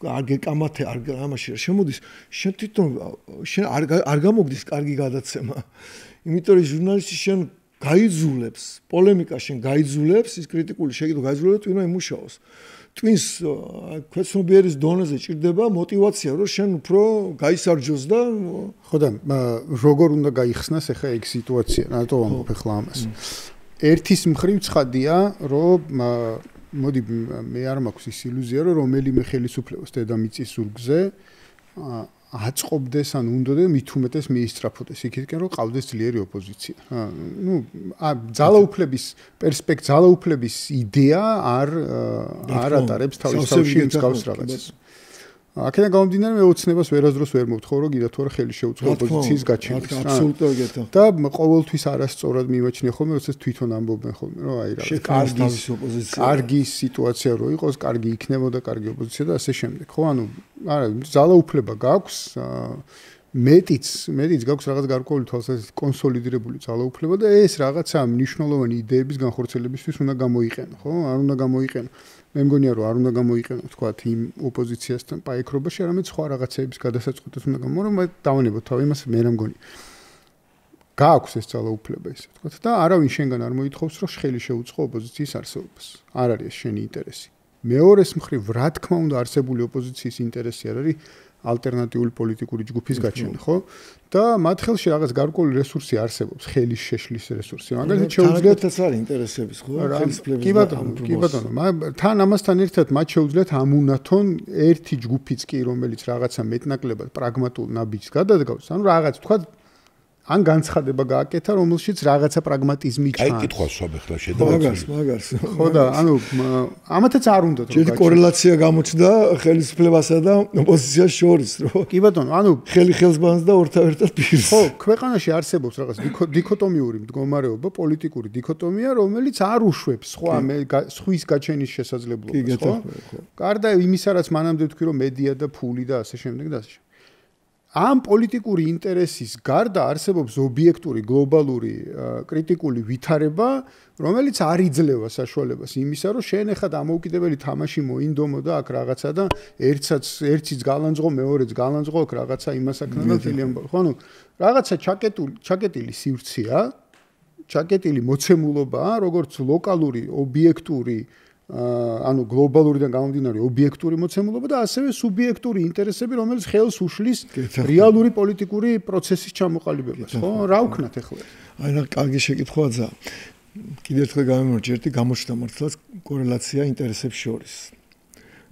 S2: არ გეკამათე არ ამაში შემოდის შენ თვითონ შენ არ გამოგდის კარგი გადაცემა იმიტომ რომ ჟურნალისტი შენ გაიძულებს პოლემიკა შენ გაიძულებს ის კრიტიკული შეკითხვა გაიძულებს თვითონ იმუშაოს twins ქვეცნობიერის დონეზე ჭირდება мотиваცია რომ შენ უფრო გაისარჯოს და
S1: ხო და როგორ უნდა გაიხსნას ახლა ეგ სიტუაცია რატო ვამბობ ახლა ამას ერთის მხრივ ცხადია რომ მოდი მე არ მაქვს ის ილუზია რომ რომელიმე ხელისუფლებას დედამიწის ზურგზე აწყობდეს ან უნდოდა მით უმეტეს მიისწრაფოდეს იქითკენ რომ ყავდეს ძლიერი ოპოზიცია. ნუ ძალაუფლების ძალაუფლების იდეა არ ატარებს თავის თავში მსგავს რაღაცას. აქედან გამომდინარე მე ოცნებას ვერასდროს ვერ მოვთხოვ რომ გიდა თუ არა ხელი შეუწყო ოპოზიციის გაჩენის რა.
S2: აბსოლუტურად ეგეთო.
S1: და ყოველთვის არასწორად მივაჩნია ხოლმე როდესაც თვითონ ამბობენ ხოლმე რომ აი რა კარგი სიტუაცია რო იყოს, კარგი იქნებოდა, კარგი ოპოზიცია და ასე შემდეგ. ხო ანუ არა ძალაუფლება გაქვს მეტიც გაქვს რაღაც გარკვეული თვალსაზრისით კონსოლიდირებული ძალაუფლება და ეს რაღაცა მნიშვნელოვანი იდეების განხორციელებისთვის უნდა გამოიყენო, ხო? არ უნდა გამოიყენო. მე მგონია რომ არ უნდა გამოიყენო თქვათ იმ ოპოზიციასთან პაიქრობაში, არამედ სხვა რაღაცების გადასაწყვეტად უნდა გამო, რომ დავანებოთ თავი იმას მე რა მგონია. გააქვს ეს ძალაუფლება ისე თქვათ და არავინ შენგან არ მოითხოვს რომ ხელი შეუწყო ოპოზიციის არსებობას. არ არის ეს შენი ინტერესი. მეორეს მხრივ რა თქმა უნდა არსებული ოპოზიციის ინტერესი არ არის ალტერნატიული პოლიტიკური ჯგუფის გაჩენა, ხო? და მათ ხელში რაღაც გარკვეული რესურსი არსებობს, ხელის შეშლის რესურსი. მაგალითად შეუძლიათ
S2: ეს არის ინტერესების, ხო? ხელისფლების.
S1: კი ბატონო, თან ამასთან ერთად მათ შეუძლიათ ამუნათონ ერთი ჯგუფიც კი, რომელიც რაღაცა მეტნაკლებად პრაგმატულ ნაბიჯს გადადგავს, ანუ რაღაც თქვა ან განცხადება გააკეთა, რომელშიც რაღაცა პრაგმატიზმი ჩანს.
S3: აი კითხავს ხაბეხლა შედარებას.
S2: მაგას.
S1: ხო და ანუ ამათაც არ უნდა რომ
S2: ჯერ კორელაცია გამოჩნდა ხელისუფლებასა და ოპოზიციას შორის, რომ
S1: კი ბატონო, ანუ
S2: ხელი ხელს ბანს და ორთავერთად პირს.
S1: ხო, ქვეყანაში არსებობს რაღაც დიქოტომიური მდგომარეობა, პოლიტიკური დიქოტომია, რომელიც არ უშვებს სხვის გაჩენის შესაძლებლობას, ხო? გარდა იმისა, რაც მანამდე ვთქვი, რომ მედია და ფული და ასე შემდეგ და ასე შემდეგ. ამ პოლიტიკური ინტერესის გარდა არსებობს ობიექტური გლობალური კრიტიკული ვითარება, რომელიც არ იძლევა საშუალებას იმისა, რომ შენ ახლა დამოუკიდებელი თამაში მოინდომო და აქ რაღაცა და ერთიც გალანძღო, მეორეც გალანძღო, აქ რაღაცა იმასაკნა და ფილიამ. ხო, ანუ რაღაცა ჩაკეტილი სივრცეა, ჩაკეტილი მოცემულობაა, როგორც ლოკალური, ობიექტური ანუ გლობალურიდან გამომდინარე ობიექტური მოცემულობა და ასევე სუბიექტური ინტერესები, რომელიც ხელს უშლის რეალური პოლიტიკური პროცესის ჩამოყალიბებას, ხო? რა ვქნათ ახლა?
S2: აი რა კარგი შეკითხვაა ძა. კიდევ ერთხელ გამიმარჯვე, ერთი გამოჩნდა მართლაც კორელაცია ინტერესებს შორის.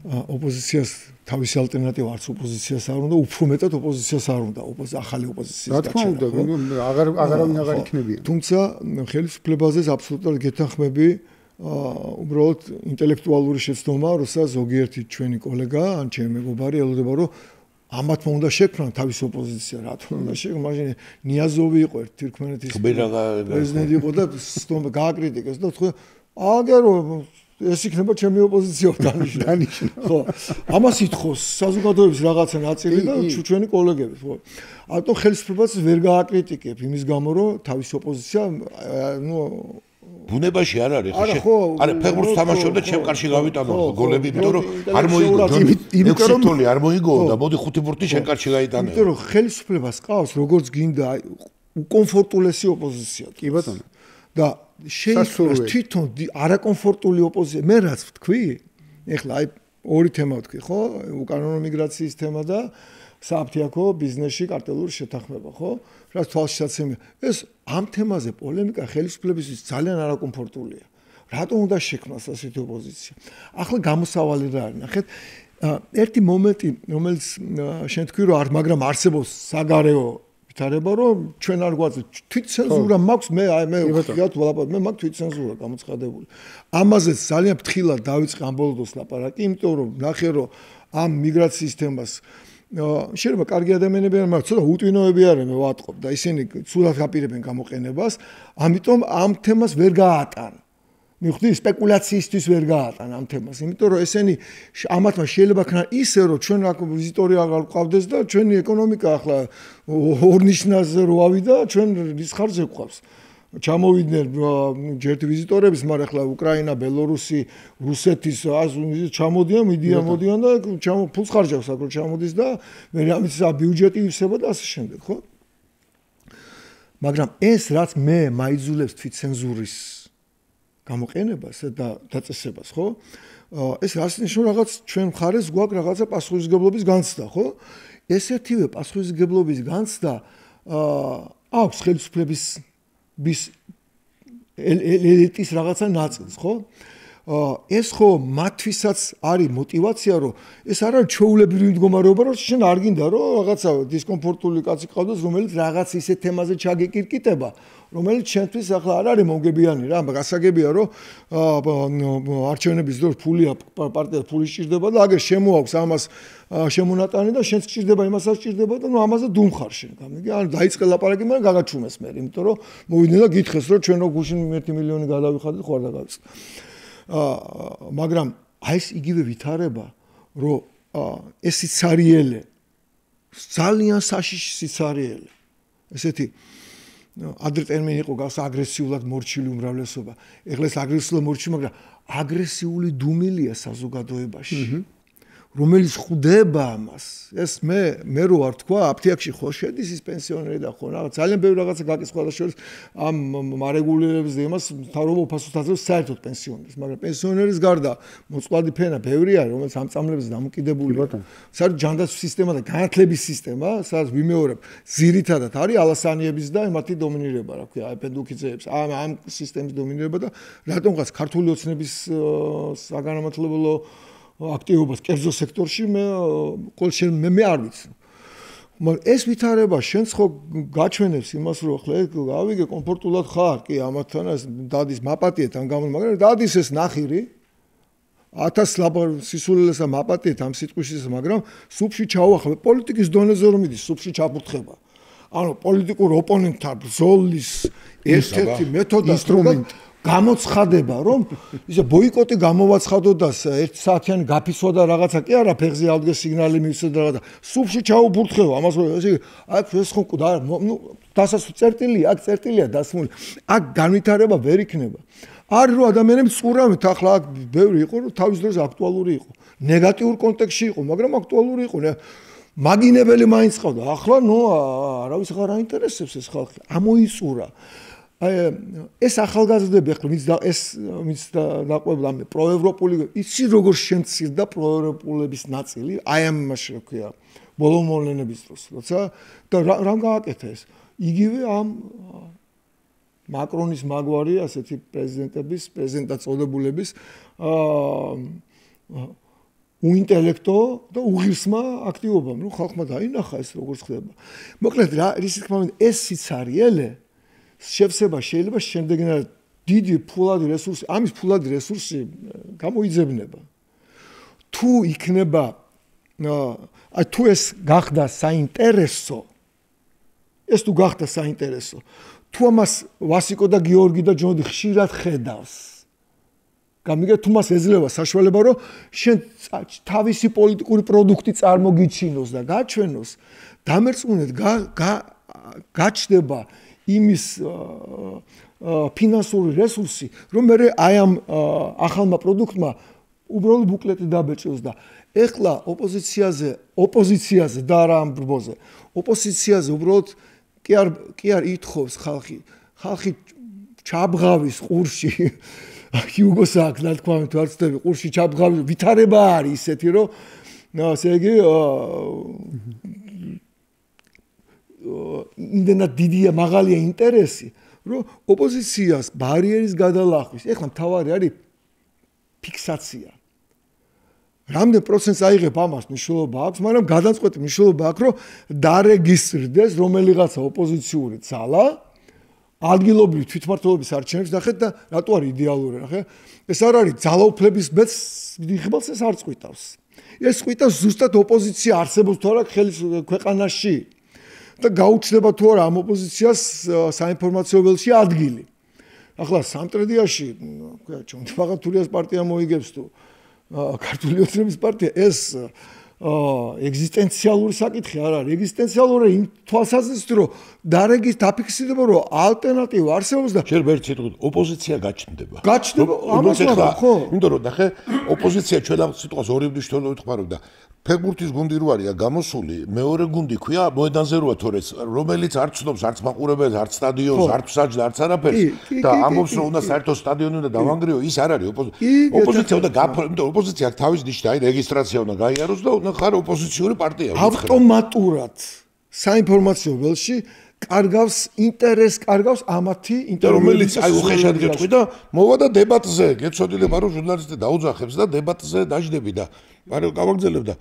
S2: ოპოზიციას თავისი ალტერნატივა არც ოპოზიციას არ უნდა, უფრო მეტად ოპოზიციას არ უნდა, ახალი ოპოზიციის
S1: გაჩენა. რა თქმა უნდა, აღარავინ აღარ იქნებიან.
S2: თუმცა ხელისუფლებაზე აბსოლუტურად გეთანხმები უბრალოდ ინტელექტუალური შეცდომა, როცა ზოგიერთი ჩვენი კოლეგა, ან ჩემი მეგობარი ელოდება, რომ ამათმა უნდა შექმნან თავის ოპოზიცია, რა თქმა უნდა შექმნა, მაშინ ნიაზოვი იყო ერთ თურქმენეთის პრეზიდენტი იყო და გააკრიტიკეს და თქვა, აგერო ეს იქნება ჩემი ოპოზიცია დანიშნა. ხო, ამას ითხოვს საზოგადოების რაღაცა ნაწილი და ჩვენი კოლეგები, ხო. ამიტომ ხელისუფლებას ვერ გააკრიტიკებ იმის გამო, რომ თავის ოპოზიცია, ნუ
S3: ბუნებაში არ არის ხო? არა, ფეხბურთს თამაშობდა, ჩემ კარში გავიტანო გოლები, იმიტომ რომ არ მოიგო. იმიტომ რომ თოლი არ მოიგო და მოდი ხუთი ბურთი შენ კარში გაიტანე.
S2: იმიტომ რომ ხელისუფლებას ყავს როგორც გინდა უკომფორტულესი ოპოზიცია.
S1: კი ბატონო.
S2: და შეიძლება თვითონ არაკომფორტული ოპოზიცია. მე რაც ვთქვი, ეხლა აი ორი თემა ვთქვი, ხო? უკანონო მიგრაციის თემა და საფთიაქო ბიზნესში კარტელური შეთანხმება, ხო? რაც თვალშისაცემია. ეს ამ თემაზე პოლემიკა ხელისუფლებისთვის ძალიან არაკომფორტულია. რატომ უნდა შექმნას ასეთი ოპოზიცია? ახლა გამოსავალი რა არის? ნახეთ, ერთი მომენტი, რომელიც შენ თქვი რომ არ, მაგრამ არსებობს საგარეო ვითარება, რომ ჩვენ არ გვაძლევთ თვითცენზურა მაქვს, მე ხიათ ვლაპარაკობ, მე მაქვს თვითცენზურა გამოცხადებული. ამაზეც ძალიან ფრთხილად დავიწყე ამ ბოლო დროს ლაპარაკი, იმიტომ რომ ნახე რომ ამ მიგრაციის თემას შეიძლება კარგი ადამიანები არ მაგრამ ცოტა უტვინოები არიან მე ვატყობ და ისინი ცუდად გაპირებენ გამოყენებას, ამიტომ ამ თემას ვერ გაატან. მიხვდი სპეკულაციისთვის ვერ გაატან ამ თემას, იმიტომ რომ ესენი ამათმა შეიძლება ქნან ისე რომ ჩვენ აქ ვიზიტორი აღარ გვყავდეს და ჩვენი ეკონომიკა ახლა ორნიშნაზე რო ავიდა, ჩვენ რის ხარჯზე გვყავს. ჩამოვიდნენ ჯერტი ვიზიტორების, მაგრამ ახლა უკრაინა, ბელორუსი, რუსეთის ჩამოდიან, მოდიან და ფულს ხარჯავს აქ რო ჩამოდის და მე ამის ბიუჯეტი ივსება და ასე შემდეგ, ხო? მაგრამ ეს რაც მე მაიძულებს თვითცენზურის გამოყენებას და დაწესებას, ხო? ეს რას ნიშნავს რაღაც ჩვენ მხარეს გვაქვს რაღაცა პასუხისმგებლობის განცდა, ხო? ესეთივე პასუხისმგებლობის განცდა აქვს ხელისუფლების ელიტის რაღაცა ნაწილს, ხო? ეს ხო მათთვისაც არის мотиваცია, რომ ეს არ არის ჩვეულებრივი მდგომარეობა, რომ შენ არ გინდა რომ რაღაცა დისკომფორტული კაცი ყავდეს, რომელიც რაღაც ისეთ თემაზე ჩაგეკირკიტება, რომელიც შენთვის ახლა არ არის მომგებიანი რა, გასაგებია რომ არჩევნების დროს ფულია პარტიას ფული სჭირდება და აგერ შემოაქვს ამას შემონატანი და შენც სჭირდება იმასაც სჭირდება და ნუ ამაზე დუმხარ შენ. გამიგი, ან დაიწყე ლაპარაკი, მაგრამ გაგაჩუმეს მე, იმიტომ რომ მოვიდნენ და გითხეს რომ ჩვენ რო გუშინ 1 მილიონი გადავიხადეთ, ხო არ დაგავიწყე. მაგრამ აი ეს იგივე ვითარება, რომ ეს სიცარიელე ძალიან საშიში სიცარიელე. ესეთი ადრე ტერმინი იყო გას აგრესიულად მორჩილი უმრავლესობა. ეხლა ეს აგრესიულად მორჩილი, მაგრამ აგრესიული დუმილია საზოგადოებაში. რომელიც ხვდება ამას. ეს მე რო ვარ თქვა, აფთიაქში ხო შედის ის პენსიონერი და ხო რაღაც ძალიან ბევრი რაღაცა გაკისხვა და შორის ამ მარეგულირების და იმას მთავრობა უფასოდ აძლევს საერთოდ პენსიონერს, მაგრამ პენსიონერის გარდა მოწყვლადი ფენა ბევრი არის, რომელიც ამ წამლებზე დამოკიდებულია. საერთოდ ჯანდაცვის სისტემა და განათლების სისტემა, სადაც ვიმეორებ, ძირითადად არის ალასანიების და მათი დომინირება, რა ქვია, პედუქიძეებს, ამ სისტემის დომინირება და რატომღაც ქართული ოცნების საგანმანათლებლო აქტივობას კერძო სექტორში მე არ ვიცი. მაგრამ ეს ვითარება შენც ხო გაჩვენებს იმას, რომ ახლა გავიგე კომფორტულად ხარ, კი, ამათთან ეს დადის მაპატიეთ ამ გამო, მაგრამ დადის ეს ნახირი 1000 ლაპარ სისულელესა მაპატიეთ ამ სიტყვის, მაგრამ სუფში ჩაუახლა პოლიტიკის დონეზე რომ მიდის, სუფში ჩაფურთხება. ანუ პოლიტიკურ ოპონენტთან ბრძოლის ერთ-ერთი მეთოდი ინსტრუმენტი გამოცხადება, რომ ისე ბოიკოტი გამოვაცხადო და 1 საათიანი გაფიცვა და რაღაცა კი არა, ფეხზე ავდგეს სიგნალი მივცე და რაღაცა. სუფში ჩაუფურთხევა, ამას აქ ეს ხო დასასრული წერტილია, აქ წერტილია დასმული. აქ განვითარება ვერ იქნება. არის რომ ადამიანები წურავენ, ახლა აქ ბევრი იყო, რომ თავის დროზე აქტუალური იყო. ნეგატიურ კონტექსტში იყო, მაგრამ აქტუალური იყო. მაგინებელი მაინც ყავდა. ახლა ნუ არავის აღარ აინტერესებს ეს ხალხი. ამოიწურა. ეს ახალგაზრდები ახლა ვინც დაყვებულა ამ პროევროპული იცი როგორ შემცირდა პროევროპულების ნაწილი აი ამ იმაში რა ქვია ბოლო მოვლენების დროს როცა და რამ გააკეთა ეს იგივე ამ მაკრონის მაგვარი ასეთი პრეზიდენტად წოდებულების უინტელექტო და უღირსმა აქტივობამ ნუ ხალხმა დაინახა ეს როგორ ხდება მოკლედ რა რის თქმა უნდა ეს სიცარიელე შევსება შეიძლება შემდეგნაირად დიდი ფულადი რესურსი ამის ფულადი რესურსი გამოიძებნება თუ იქნება აი თუ ეს გახდა საინტერესო თუ ამას ვასიკო და გიორგი და ჯონდი ხშირად ხედავს გამიგე თუ მას ეძლევა საშუალება რომ შენ თავისი პოლიტიკური პროდუქტი წარმოგიჩინოს და გაჩვენოს დამერწმუნეთ გაჩნდება იმის ფინანსური რესურსი რომ მე აი ამ ახალმა პროდუქტმა უბრალოდ ბუკლეტი დაბეჭოს და ეხლა ოპოზიციაზე და არა ამ ბრბოზე ოპოზიციაზე უბრალოდ კი არ ითხოვს ხალხი ჩაბღავის ყურში ჰიუგოს აქ რა თქვა თუ არ ცდები ყურში ჩაბღავის ვითარება არის ისეთი რომ ასე იგი იმდენად დიდია მაღალია ინტერესი რომ ოპოზიციას ბარიერის გადალახვის ეხლა მთავარი არის ფიქსაცია რამდენ პროცენტს აიღებ ამას მნიშვნელობა აქვს მაგრამ გადაწყვეტი მნიშვნელობა აქვს რომ დარეგისტრდეს რომელიღაცა ოპოზიციური ძალა ადგილობრივი თვითმმართველობის არჩევნებს ნახეთ და რატო არის იდეალური ნახე ეს არ არის ძალაუფლების ბედს დიდხილს ეს არ წყვიტავს ეს წყვიტავს ზუსტად ოპოზიცია არსებობს თუ არა ხელის ქვეყანაში და გაუჩნდება თუ არა ამ ოპოზიციას საინფორმაციო ველში ადგილი. ახლა სამტრედიაში, თქვა, ჩვენ ბაღათურიას პარტია მოიგებს თუ ქართული ოცნების პარტია ეს ეგზისტენციალური საკითხი არ არის. ეგზისტენციალური იმ თვალსაზრისით რომ დარეგის დაფიქსირება რომ ალტერნატივა არსებობს და
S3: შეიძლება ერთ სიტყვით ოპოზიცია გაჩნდება.
S2: გაჩნდება ამას ხო?
S3: იმიტომ რომ ნახე ოპოზიცია ჩვენ ამ სიტყვას ორი მნიშვნელობით ხმარობდა. ფეხბურთის გუნდი რო არის გამოსული, მეორე გუნდი ქვია მოედანზე როა თორეს, რომელიც არ ცნობს არც მაყურებელს, არც სტადიონს, არც საჯს, არც არაფერს და ამბობს რომ უნდა საერთოდ სტადიონი უნდა დავანგრიო, ის არ არის ოპოზიცია უნდა იმიტომ ოპოზიცია აქვს თავის ნიშნა, აი რეგისტრაცია უნდა გაიაროს და უნდა ხარ ოპოზიციური პარტია.
S2: ავტომატურად საინფორმაციო ველში კარგავს ამათი
S3: რომელიც აი უხეშად გეტყვი და მოვა და დებატზე გეცოდინება რომ ჟურნალისტი დაუძახებს და დებატზე დაждები და მაგრამ გავაგზავნებ და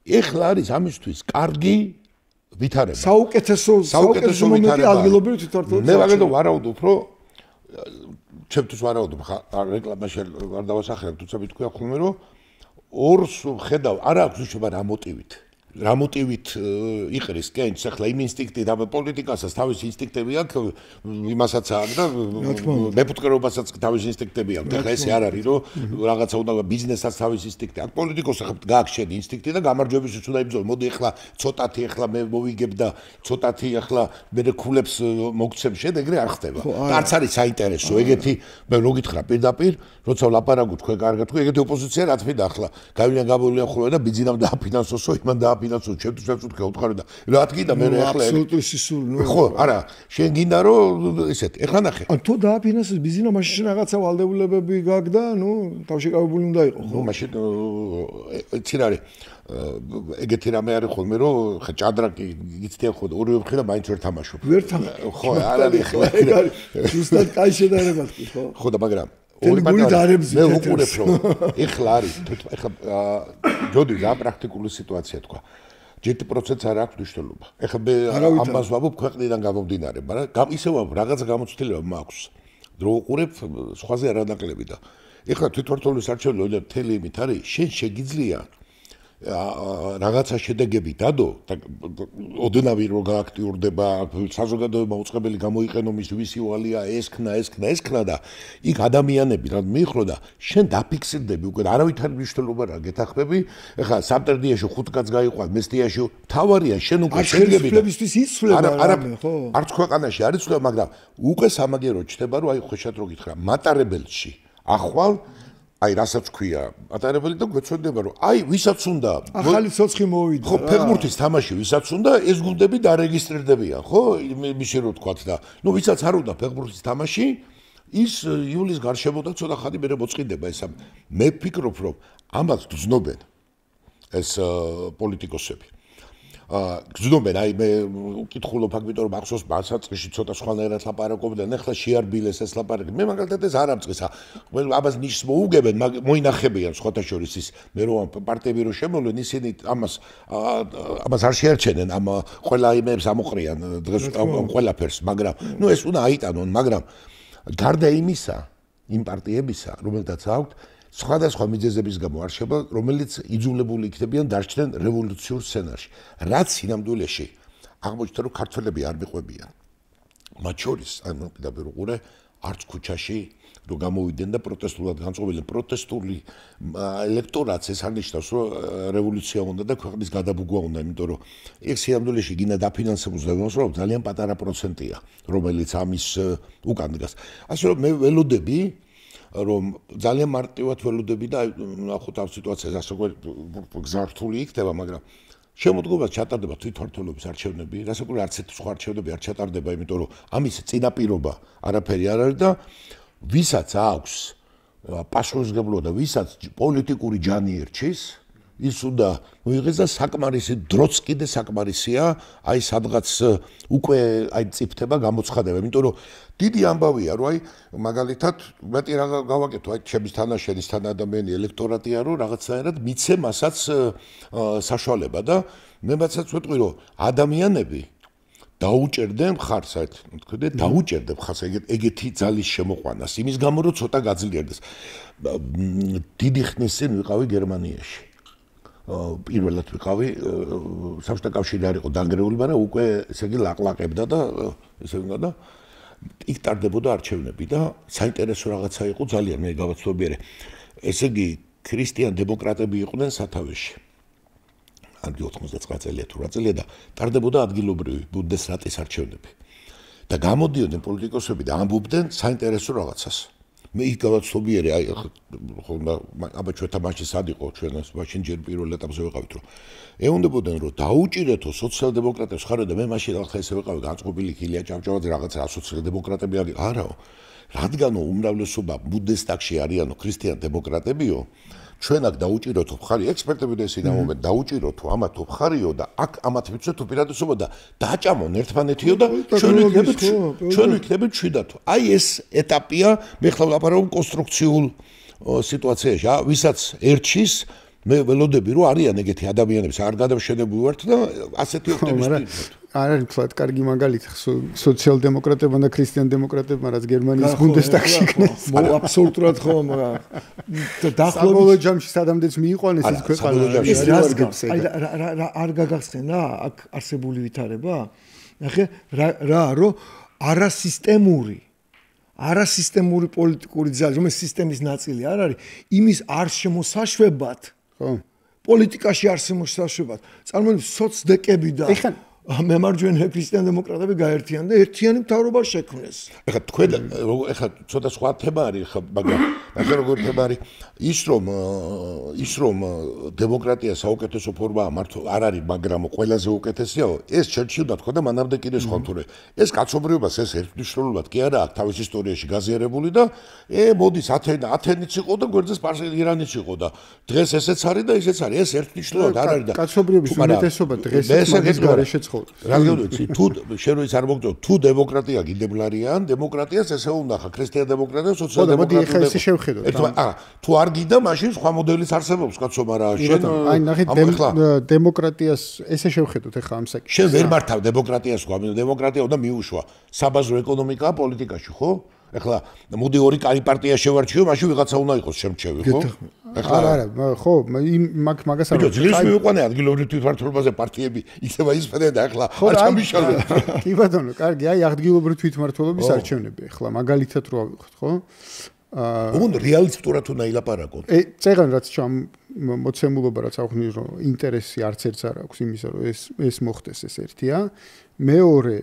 S3: ეხლა არის ამისთვის კარგი ვითარება
S2: საუკეთესო მომენტი ადგილობრივი თვითმმართველობის
S3: მე მაგალითად ვარაუდობ რომ ჩემთვის ვარაუდობ რეკლამაში არ დავასახელებ თუმცა ვიტყვია ხოლმე რომ ორს ხედავ არ აქვს უშუალოდ რა მოტივით იყრის კენჭს ახლა იმ ინსტინქტი და პოლიტიკასაც თავის ინსტინქტები აქვს იმასაც აქვს და მეფუტკრეობასაც თავის ინსტინქტები აქვს ახლა ესე არ არის რომ რაღაცა უნდა ბიზნესაც თავის ინსტინქტი აქვს პოლიტიკოს ახლა გააქვს შენი ინსტინქტი და გამარჯვებისთვის უნდა იბრძოლო მოდი ახლა ცოტათი ახლა მე მოვიგებ და ცოტათი ახლა მე ქულებს მოგცემ შენ ეგრე არ ხდება და არც არის საინტერესო ეგეთი მე რო გითხრა პირდაპირ როცა ვლაპარაკობ თქვენ კარგად თქვენ ეგეთი ოპოზიცია რა თქმა უნდა ახლა გავიან გამოვლიან ხოლმე და ბიზნესამ დააფინანსოსო იმან ფინანსო ჩემთვის ვეწუთხე უთხარი და რა თქმა უნდა მე ახლა
S2: აბსოლუტური სისული
S3: ხო არა შენ გინდა რომ ისეთ ეხლა ნახე
S2: ან თუ დააფინანსოს ბიზნესმა მაშინ რაღაცა ვალდებულებები გაქვს და ნუ თავშეკავებული უნდა იყოს
S3: ხო მაშინ იცი რა არის ეგეთი რამე არის ხოლმე რომ ხა ჭადრაკი იცდიან ხო ორივე მხრიდან მაინც ვერ თამაშობ ხო არ არის ხო
S2: ზუსტად კაი შედარება თქვი ხო
S3: ხო და მაგრამ
S2: მე
S3: ვუყურებ რომ ეხლა არის ეხლა ჯოდი რა პრაქტიკული სიტუაცია თქვა 7% არ აქვს მნიშვნელობა ეხლა მე ამას ვამბობ ქვეყნიდან გამომდინარე მაგრამ ისევ რაღაცა გამოცდილება მაქვს დრო ვუყურებ სხვაზე არანაკლები და ეხლა თვითმმართველობის არჩევნები მთელი იმით არის შენ შეგიძლია რაღაცა შედეგები დადო და ოდნავი რო გააქტიურდება საზოგადოება უწყებელი გამოიყენო მის ვისი ვალია ესქნა და იქ ადამიანები რა მიიხრო და შენ დაფიქსირდები უკვე არავითარ მნიშვნელობა რა გეთახმები ეხლა სამტრედიაში 5 კაცს გაიყვან მესტიაში თავარია შენ უკვე შედეგები
S2: არჩევნებისთვის იცვლება
S3: ხო არც ქვეყანაში არ იცვლება მაგრამ უკვე სამაგერო ჩდება რომ აი ხოშად რო გითხრა მატარებელში ახვალ აი რასაც ქვია ატარებელი და გვეცოდება რომ აი ვისაც უნდა
S2: ახალი ცოცხი მოვიდა
S3: ხო ფეხბურთის თამაში ვისაც უნდა ეს გუნდები დარეგისტრირდებიან ხო იმის რო თქვათ და ნუ ვისაც არ უნდა ფეხბურთის თამაში ის იulis გარშემო და ცოტა ხანი მერე მოწყინდება ესა მე ვფიქრობ რომ ამას გძნობენ ეს პოლიტიკოსები გძნობენ აი მე უკითხულობ აქ იმიტომ რომ ახსოვს მასაწყისში ცოტა სხვანაირად ლაპარაკობდნენ ახლა შეარბილეს ეს ლაპარაკი მე მაგალითად ეს არ ამწყისა ყველა ამას ნიშს მოუგებენ მოინახებიან სხვათა შორის ის მე რომ პარტიები რო შემოვლენ ისინი ამას არ შეერჩენენ ამ ყველა იმებს ამოყრიან დღეს ყველაფერს მაგრამ ნუ ეს უნდა აიტანონ მაგრამ გარდა იმისა იმ პარტიებისა რომელთაც აქვთ სხვადასხვა მიზეზების გამო არ შევა, რომელიც იძულებული იქნებიან დარჩნენ რევოლუციურ სცენარში. რაც სინამდვილეში აღმოჩნდა, რომ ქართველები არ მიყვებიან. მათ შორის, ანუ პირდაპირ უყურე, არც ქუჩაში რო გამოვიდნენ და პროტესტულად განწყობილდნენ პროტესტული ელექტორატს ეს არნიშნავს, რომ რევოლუცია უნდა და ქვეყნის გადაბუგვა უნდა, იმიტომ რომ ეს სინამდვილეში გინდა დაფინანსებულს დემონსტრациям ძალიან პატარა პროცენტია, რომელიც ამის უკან დგას. ასე რომ მე ველოდები რომ ძალიან მარტივად ველოდები და ნახოთ ამ სიტუაციას ასე გზართული იქნება, მაგრამ შემოდგომას ჩატარდება თვითმმართველობის არჩევნები, რასაკვირველია არც ერთი სხვა არჩევნები არ ჩატარდება, იმიტომ რომ ამის წინაპირობა არაფერი არ არის და ვისაც აქვს პასუხისმგებლობა და ვისაც პოლიტიკური ჯანი ერჩის, ის უნდა მოიღეს და საკმარისი დროც კიდე საკმარისია, აი სადღაც უკვე აი წიფთება გამოცხადება, იმიტომ რომ დიდი ამბავია, რომ აი მაგალითად მეტი რა გავაკეთო, აი ჩემს თანაშემწერის ადამიანი ელექტორატია, რომ რაღაცნაირად მიცე მასაც საშუალება და მე მასაც ვეტყვი, რომ ადამიანები დაუჭერდნენ ხარს, თქვი, დაუჭერდნენ ხარს ეგეთი ძალის შემოყვანას, იმის გამო რომ ცოტა გაძლიერდეს. დიდი ხნის წინ ვიყავი გერმანიაში. პირველად ვიყავი საბჭოთა კავშირი არ იყო დანგრეული, მაგრამ უკვე ესე იგი ლაყლაყებდა და ესე უნდა და იქ ტარდებოდა არჩევნები და საინტერესო რაღაცა იყო ძალიან მე გავაცნობიერე. ესე იგი ქრისტიან დემოკრატები იყვნენ სათავეში. ან 99 წელია თუ რა წელია და ტარდებოდა ადგილობრივი ბუნდესრატის არჩევნები. და გამოდიოდნენ პოლიტიკოსები და ამბობდნენ საინტერესო რაღაცას. მე იქ გავაცნობიერე, აი ხო აბა ჩვენთან მაშინ სად იყო ჩვენ მაშინ ჯერ პირველ ეტაპზე ვიყავით რომ ეუნდებოდნენ რომ დაუჭირეთო სოციალ-დემოკრატებს ხარო და მე მაშინ ახლა ესე ვიყავი განწყობილი ხილია ჭავჭავაძე რაღაცა სოციალ-დემოკრატები არაო რადგანო უმრავლესობა ბუნდესტაგში არიანო ქრისტიან დემოკრატებიო ჩვენ აქ დაუჭირეთო ხარი ექსპერტები და ისინი ამობენ დაუჭირეთო ამათო ხარიო და აქ ამათ ვიცით უპირატესობა და დაჭამონ ერთმანეთიო და ჩვენ ვიქნებით შვიდათო აი ეს ეტაპია მე ხლა ვლაპარაკობ კონსტრუქციულ სიტუაციაში ვისაც ერჩის მე ველოდები რომ არიან ეგეთი ადამიანები არ გადავშენებული ვართ და ასეთი ოპტიმისტი
S1: არ არის თქვა კარგი მაგალითი სოციალ-დემოკრატებმა და ქრისტიან-დემოკრატებმა რაც გერმანიის ბუნდესტაგში იქნეს
S2: აბსოლუტურად ხო
S1: დაახლოებით ჯამში სადამდეც მიიყვანეს ის ქვეყანა
S2: ეს რას არ გაგახსენა აქ არსებული ვითარება ნახე რა რომ არასისტემური პოლიტიკური ძალა რომელიც სისტემის ნაწილი არ არის იმის არ შემოსაშვებად ხო პოლიტიკაში არ შემოსაშვებად წარმოიდგინეთ სოცდეკები და მემარჯვენე ქრისტიან-დემოკრატები გაერთიან და ერთიანი მთავრობა შექმნეს.
S3: ეხლა თქვენ ეხლა ცოტა სხვა თემა არის ხა მაგრამ ახლა როგორ თემა არის ის რომ დემოკრატია საუკეთესო ფორმაა მართლა არ არის მაგრამ ყველაზე უკეთესია ეს ჩერჩილი და თქვა და მანამდე კიდე სხვა თურე ეს კაცობრიობას ეს ერთნიშნულობად კი არა აქვს თავის ისტორიაში გაზიარებული და მოდის ათენიც იყო და გვერდზე ირანიც იყო და დღეს ესეც არის და ისეც არის ეს ერთნიშნულობად არ არის და
S1: კაცობრიობის უმეტესობა დღეს მაგის გარეშე
S3: რადგანაც თუ შენ რო ის არ მოგწევ თუ დემოკრატია გინდებლარიან დემოკრატიას ესე უნდა ხა ქრისტიან დემოკრატია სოციალ-დემოკრატია
S1: ესე შევხედოთ
S3: თუ არ გინდა მაშინ სხვა მოდელიც არსებობს კაცო მაგრამ შენ
S1: აი ნახეთ დემოკრატიას ესე შევხედოთ ახლა ამ საკითხს
S3: შენ ვერ მართავ დემოკრატიას ხო დემოკრატია უნდა მიუშვა საბაზრო ეკონომიკა პოლიტიკაში ხო ეხლა მოდი ორი კარი პარტია შევარჩიო მაშინ ვიღაცა უნდა იყოს შემჩევი ხო
S1: არა ხო მაგას არ
S3: ვიცი ის მივიყვანე ადგილობრივ თვითმმართველობაზე პარტიები ისევა ისფერენ და ეხლა აჩამიშალე
S1: კი ბატონო კარგი აი ადგილობრივ თვითმმართველობის არჩევნები ეხლა მაგალითად რო ავიღოთ ხო
S3: უნდა რეალისტურად უნდა ილაპარაკოთ
S1: წეგან რაც ჩამ მოცემულობა რაც აღვნიშნე რომ ინტერესი არც ერთს არ აქვს იმისა რომ ეს მოხდეს ეს ერთია მეორე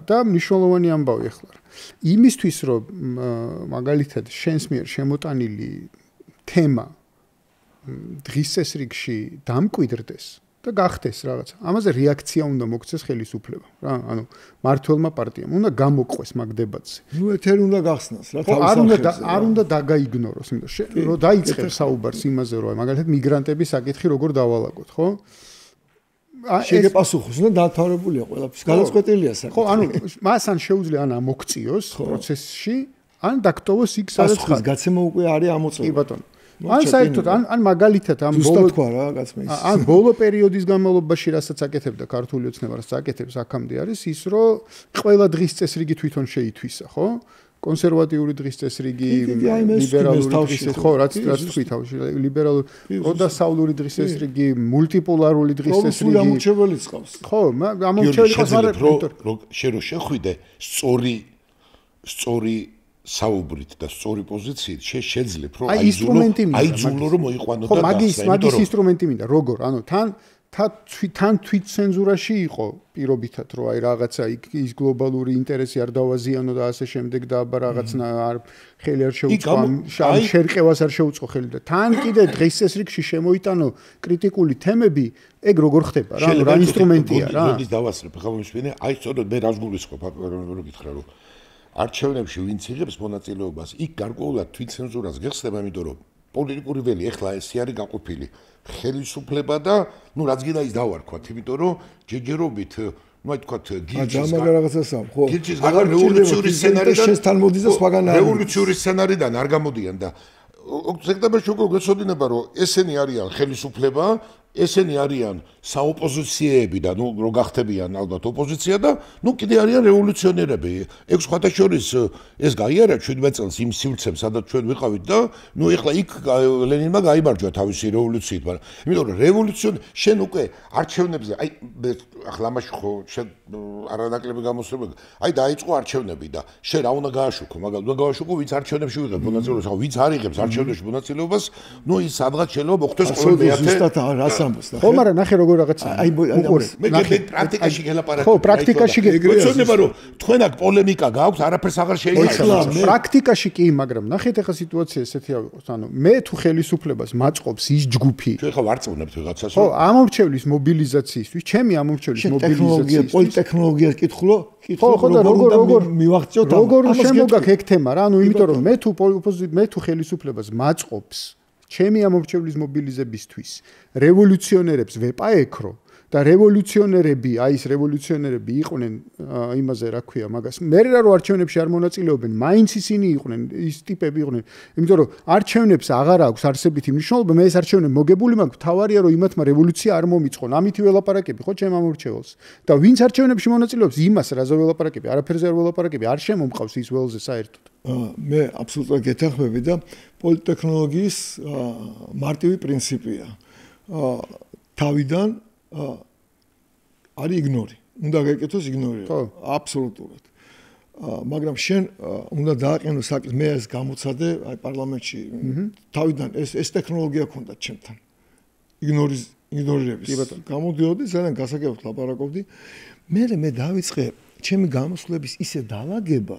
S1: და მნიშვნელოვანი ამბავი ახლა იმისთვის რომ მაგალითად შენს მიერ შემოტანილი თემა დღის წესრიგში დამკვიდრდეს და გახდეს რაღაცა. ამაზე რეაქცია უნდა მოქცეს ხელისუფლება, რა, ანუ მართლმა პარტიამ უნდა გამოყვეს მაგ დებატზე.
S2: ნუ ეთერი უნდა გახსნას, რა
S1: არ უნდა დაგაიგნოროს, იმიტომ რომ დაიწყებს საუბარს იმაზე, რომ მაგალითად მიგრანტების საკითხი როგორ დავალაგოთ, ხო?
S2: შეგეპასუხოს, უნდა დათავრებულია ყველაფერს, გადაწყვეტილია საკითხი.
S1: ხო, ანუ მას ან შეუძლია ან ამოქციოს პროცესში, ან დაკტოვოს იქ სადაც
S2: ხარ. გაცემა უკვე არის ამოწეული.
S1: კი ბატონო. ან საერთოდ ან მაგალითად ან ბოლო პერიოდის განმავლობაში რასაც აკეთებდა ქართული ოცნება, რაც აკეთებს აქამდე არის ის, რომ ყველა დღის წესრიგი თვითონ შეითვისა, ხო? კონსერვატიული დღის წესრიგი, ლიბერალური დღის წესრიგი, ხო, რაც თქვი თავში, ლიბერალური, პროდასავლური დღის წესრიგი, მულტიპოლარული დღის წესრიგი.
S2: პროფესიული ამორჩეველი წყავს.
S1: ხო, ამორჩეველი ყავს,
S3: მაგრამ შენ რო შეხვიდე სწორი საუბრით და სწორი პოზიციით შეძლებ რომ აიძულო რომ მოიყვანო და
S1: მაგის ინსტრუმენტი მინდა როგორ ანუ თან თვით ცენზურაში იყო პირობითად რომ აი რაღაცა ის გლობალური ინტერესი არ დავაზიანო და ასე შემდეგ და აბა რაღაცნა არ ხელი არ შეუწყო შერყევას არ შეუწყო ხელი და თან კიდე დღის წესრიგში შემოიტანო კრიტიკული თემები ეგ როგორ ხდება რა რა ინსტრუმენტია რა
S3: როდის დავასწრებ ხა მომშვენე აი სწორედ მე რას გულისხმობ რო გითხრა რომ არჩევნებში ვინც იღებს მონაწილეობას იქ გარკვეულად თვითცენზურას გეხსნება იმიტომ რომ პოლიტიკური ველი ეხლა ეს არის გაყოფილი ხელისუფლება და ნუ რაც გინდა ის დავარქვათ იმიტომ რომ ჯეჯერობით ну აი თქვათ
S2: გილჩის რაღაცასამ ხო
S3: გილჩის რევოლუციური სცენარიდან
S2: შესთან მოდის და სხვაგან
S3: რევოლუციური სცენარიდან არ გამოდიან და სექტემბერში უკვე გვეცოდინება რომ ესენი არიან ხელისუფლება ესენი არიან საოპოზიციეები და ნუ რო გახდებიან ალბათ ოპოზიცია და ნუ კიდე არიან რევოლუციონერები. ეგ სხვათა შორის ეს გაიარა 17 წელს იმ სივრცემს სადაც ჩვენ ვიყავით და ნუ ეხლა იქ ლენინმა გაიმარჯვა თავისი რევოლუციით, მაგრამ იმიტომ რომ რევოლუციონ შენ უკვე არჩევნებზე აი ახლა ამაში ხო შენ არანაკლები გამოსვლები აი დაიწყო არჩევნები და შენ რა უნდა გააშუქო, მაგრამ უნდა გააშუქო ვინც არჩევნებში ვიღებ მონაწილეობას, ხო ვინც არ იღებს არჩევნებში მონაწილეობას, ნუ ის სადღაც შეიძლება მოხდეს ყოველ მეათე
S1: ხო, მაგრამ ნახე როგორ რაღაცა. აი,
S3: მე პრაქტიკაში გელაპარაკე.
S1: ხო, პრაქტიკაში
S3: გეცოდება რომ თქვენ აქ პოლემიკა გააქვს, არაფერს აღარ შეიძლება.
S1: პრაქტიკაში კი, მაგრამ ნახეთ ახლა სიტუაცია ესეთი ავიღოთ. ანუ მე თუ ხელისუფლებას მაწყობს ის ჯგუფი.
S3: ჩვენ ხა ვარწმუნებთ ვიღაცას.
S1: ხო, ამორჩევლის მობილიზაციისთვის, ჩემი ამორჩევლის მობილიზაციისთვის.
S2: პოლიტექნოლოგიას კითხულო,
S1: ხო, და როგორ
S2: მივახციოთ
S1: ამ. როგორ შემოგაქვს ეგ თემა რა? ანუ იმიტომ რომ მე თუ ხელისუფლებას მაწყობს ჩემი ამორჩევლის მობილიზებისთვის რევოლუციონერებს ვეპაექრო და რევოლუციონერები, აი ეს რევოლუციონერები იყვნენ იმაზე რა ქვია მაგას. მე რა რო არჩევნებში არ მონაწილეობენ, მაინც ისინი იყვნენ, ის ტიპები იყვნენ. იმიტომ რომ არჩევნებს აღარ აქვს არსებითი მნიშვნელობა, მე ეს არჩევნები მოგებული მაქვს, თავარია რომ იმათმა რევოლუცია არ მომიწყონ. ამითი ველაპარაკები ხო ჩემ ამორჩეველს. და ვინც არჩევნებში მონაწილეობს, იმას რაზე ველაპარაკები, არაფერზე არ ველაპარაკები, არ შემომყავს ის ველზე საერთოდ.
S2: მე აბსოლუტურად გეთანხმები და პოლიტექნოლოგიის მარტივი პრინციპია. თავიდან არის იგნორი. უნდა გაიკეთოს იგნორირება. აბსოლუტურად. მაგრამ შენ უნდა დააყენო საკითხი, მე ეს გამოცადე აი პარლამენტში თავიდან ეს ტექნოლოგია ქონდა ჩემთან. იგნორირების. გამოდიოდი, ძალიან გასაგებად ლაპარაკობდი. მე დავიწყე ჩემი გამოსვლების ისე დაალაგება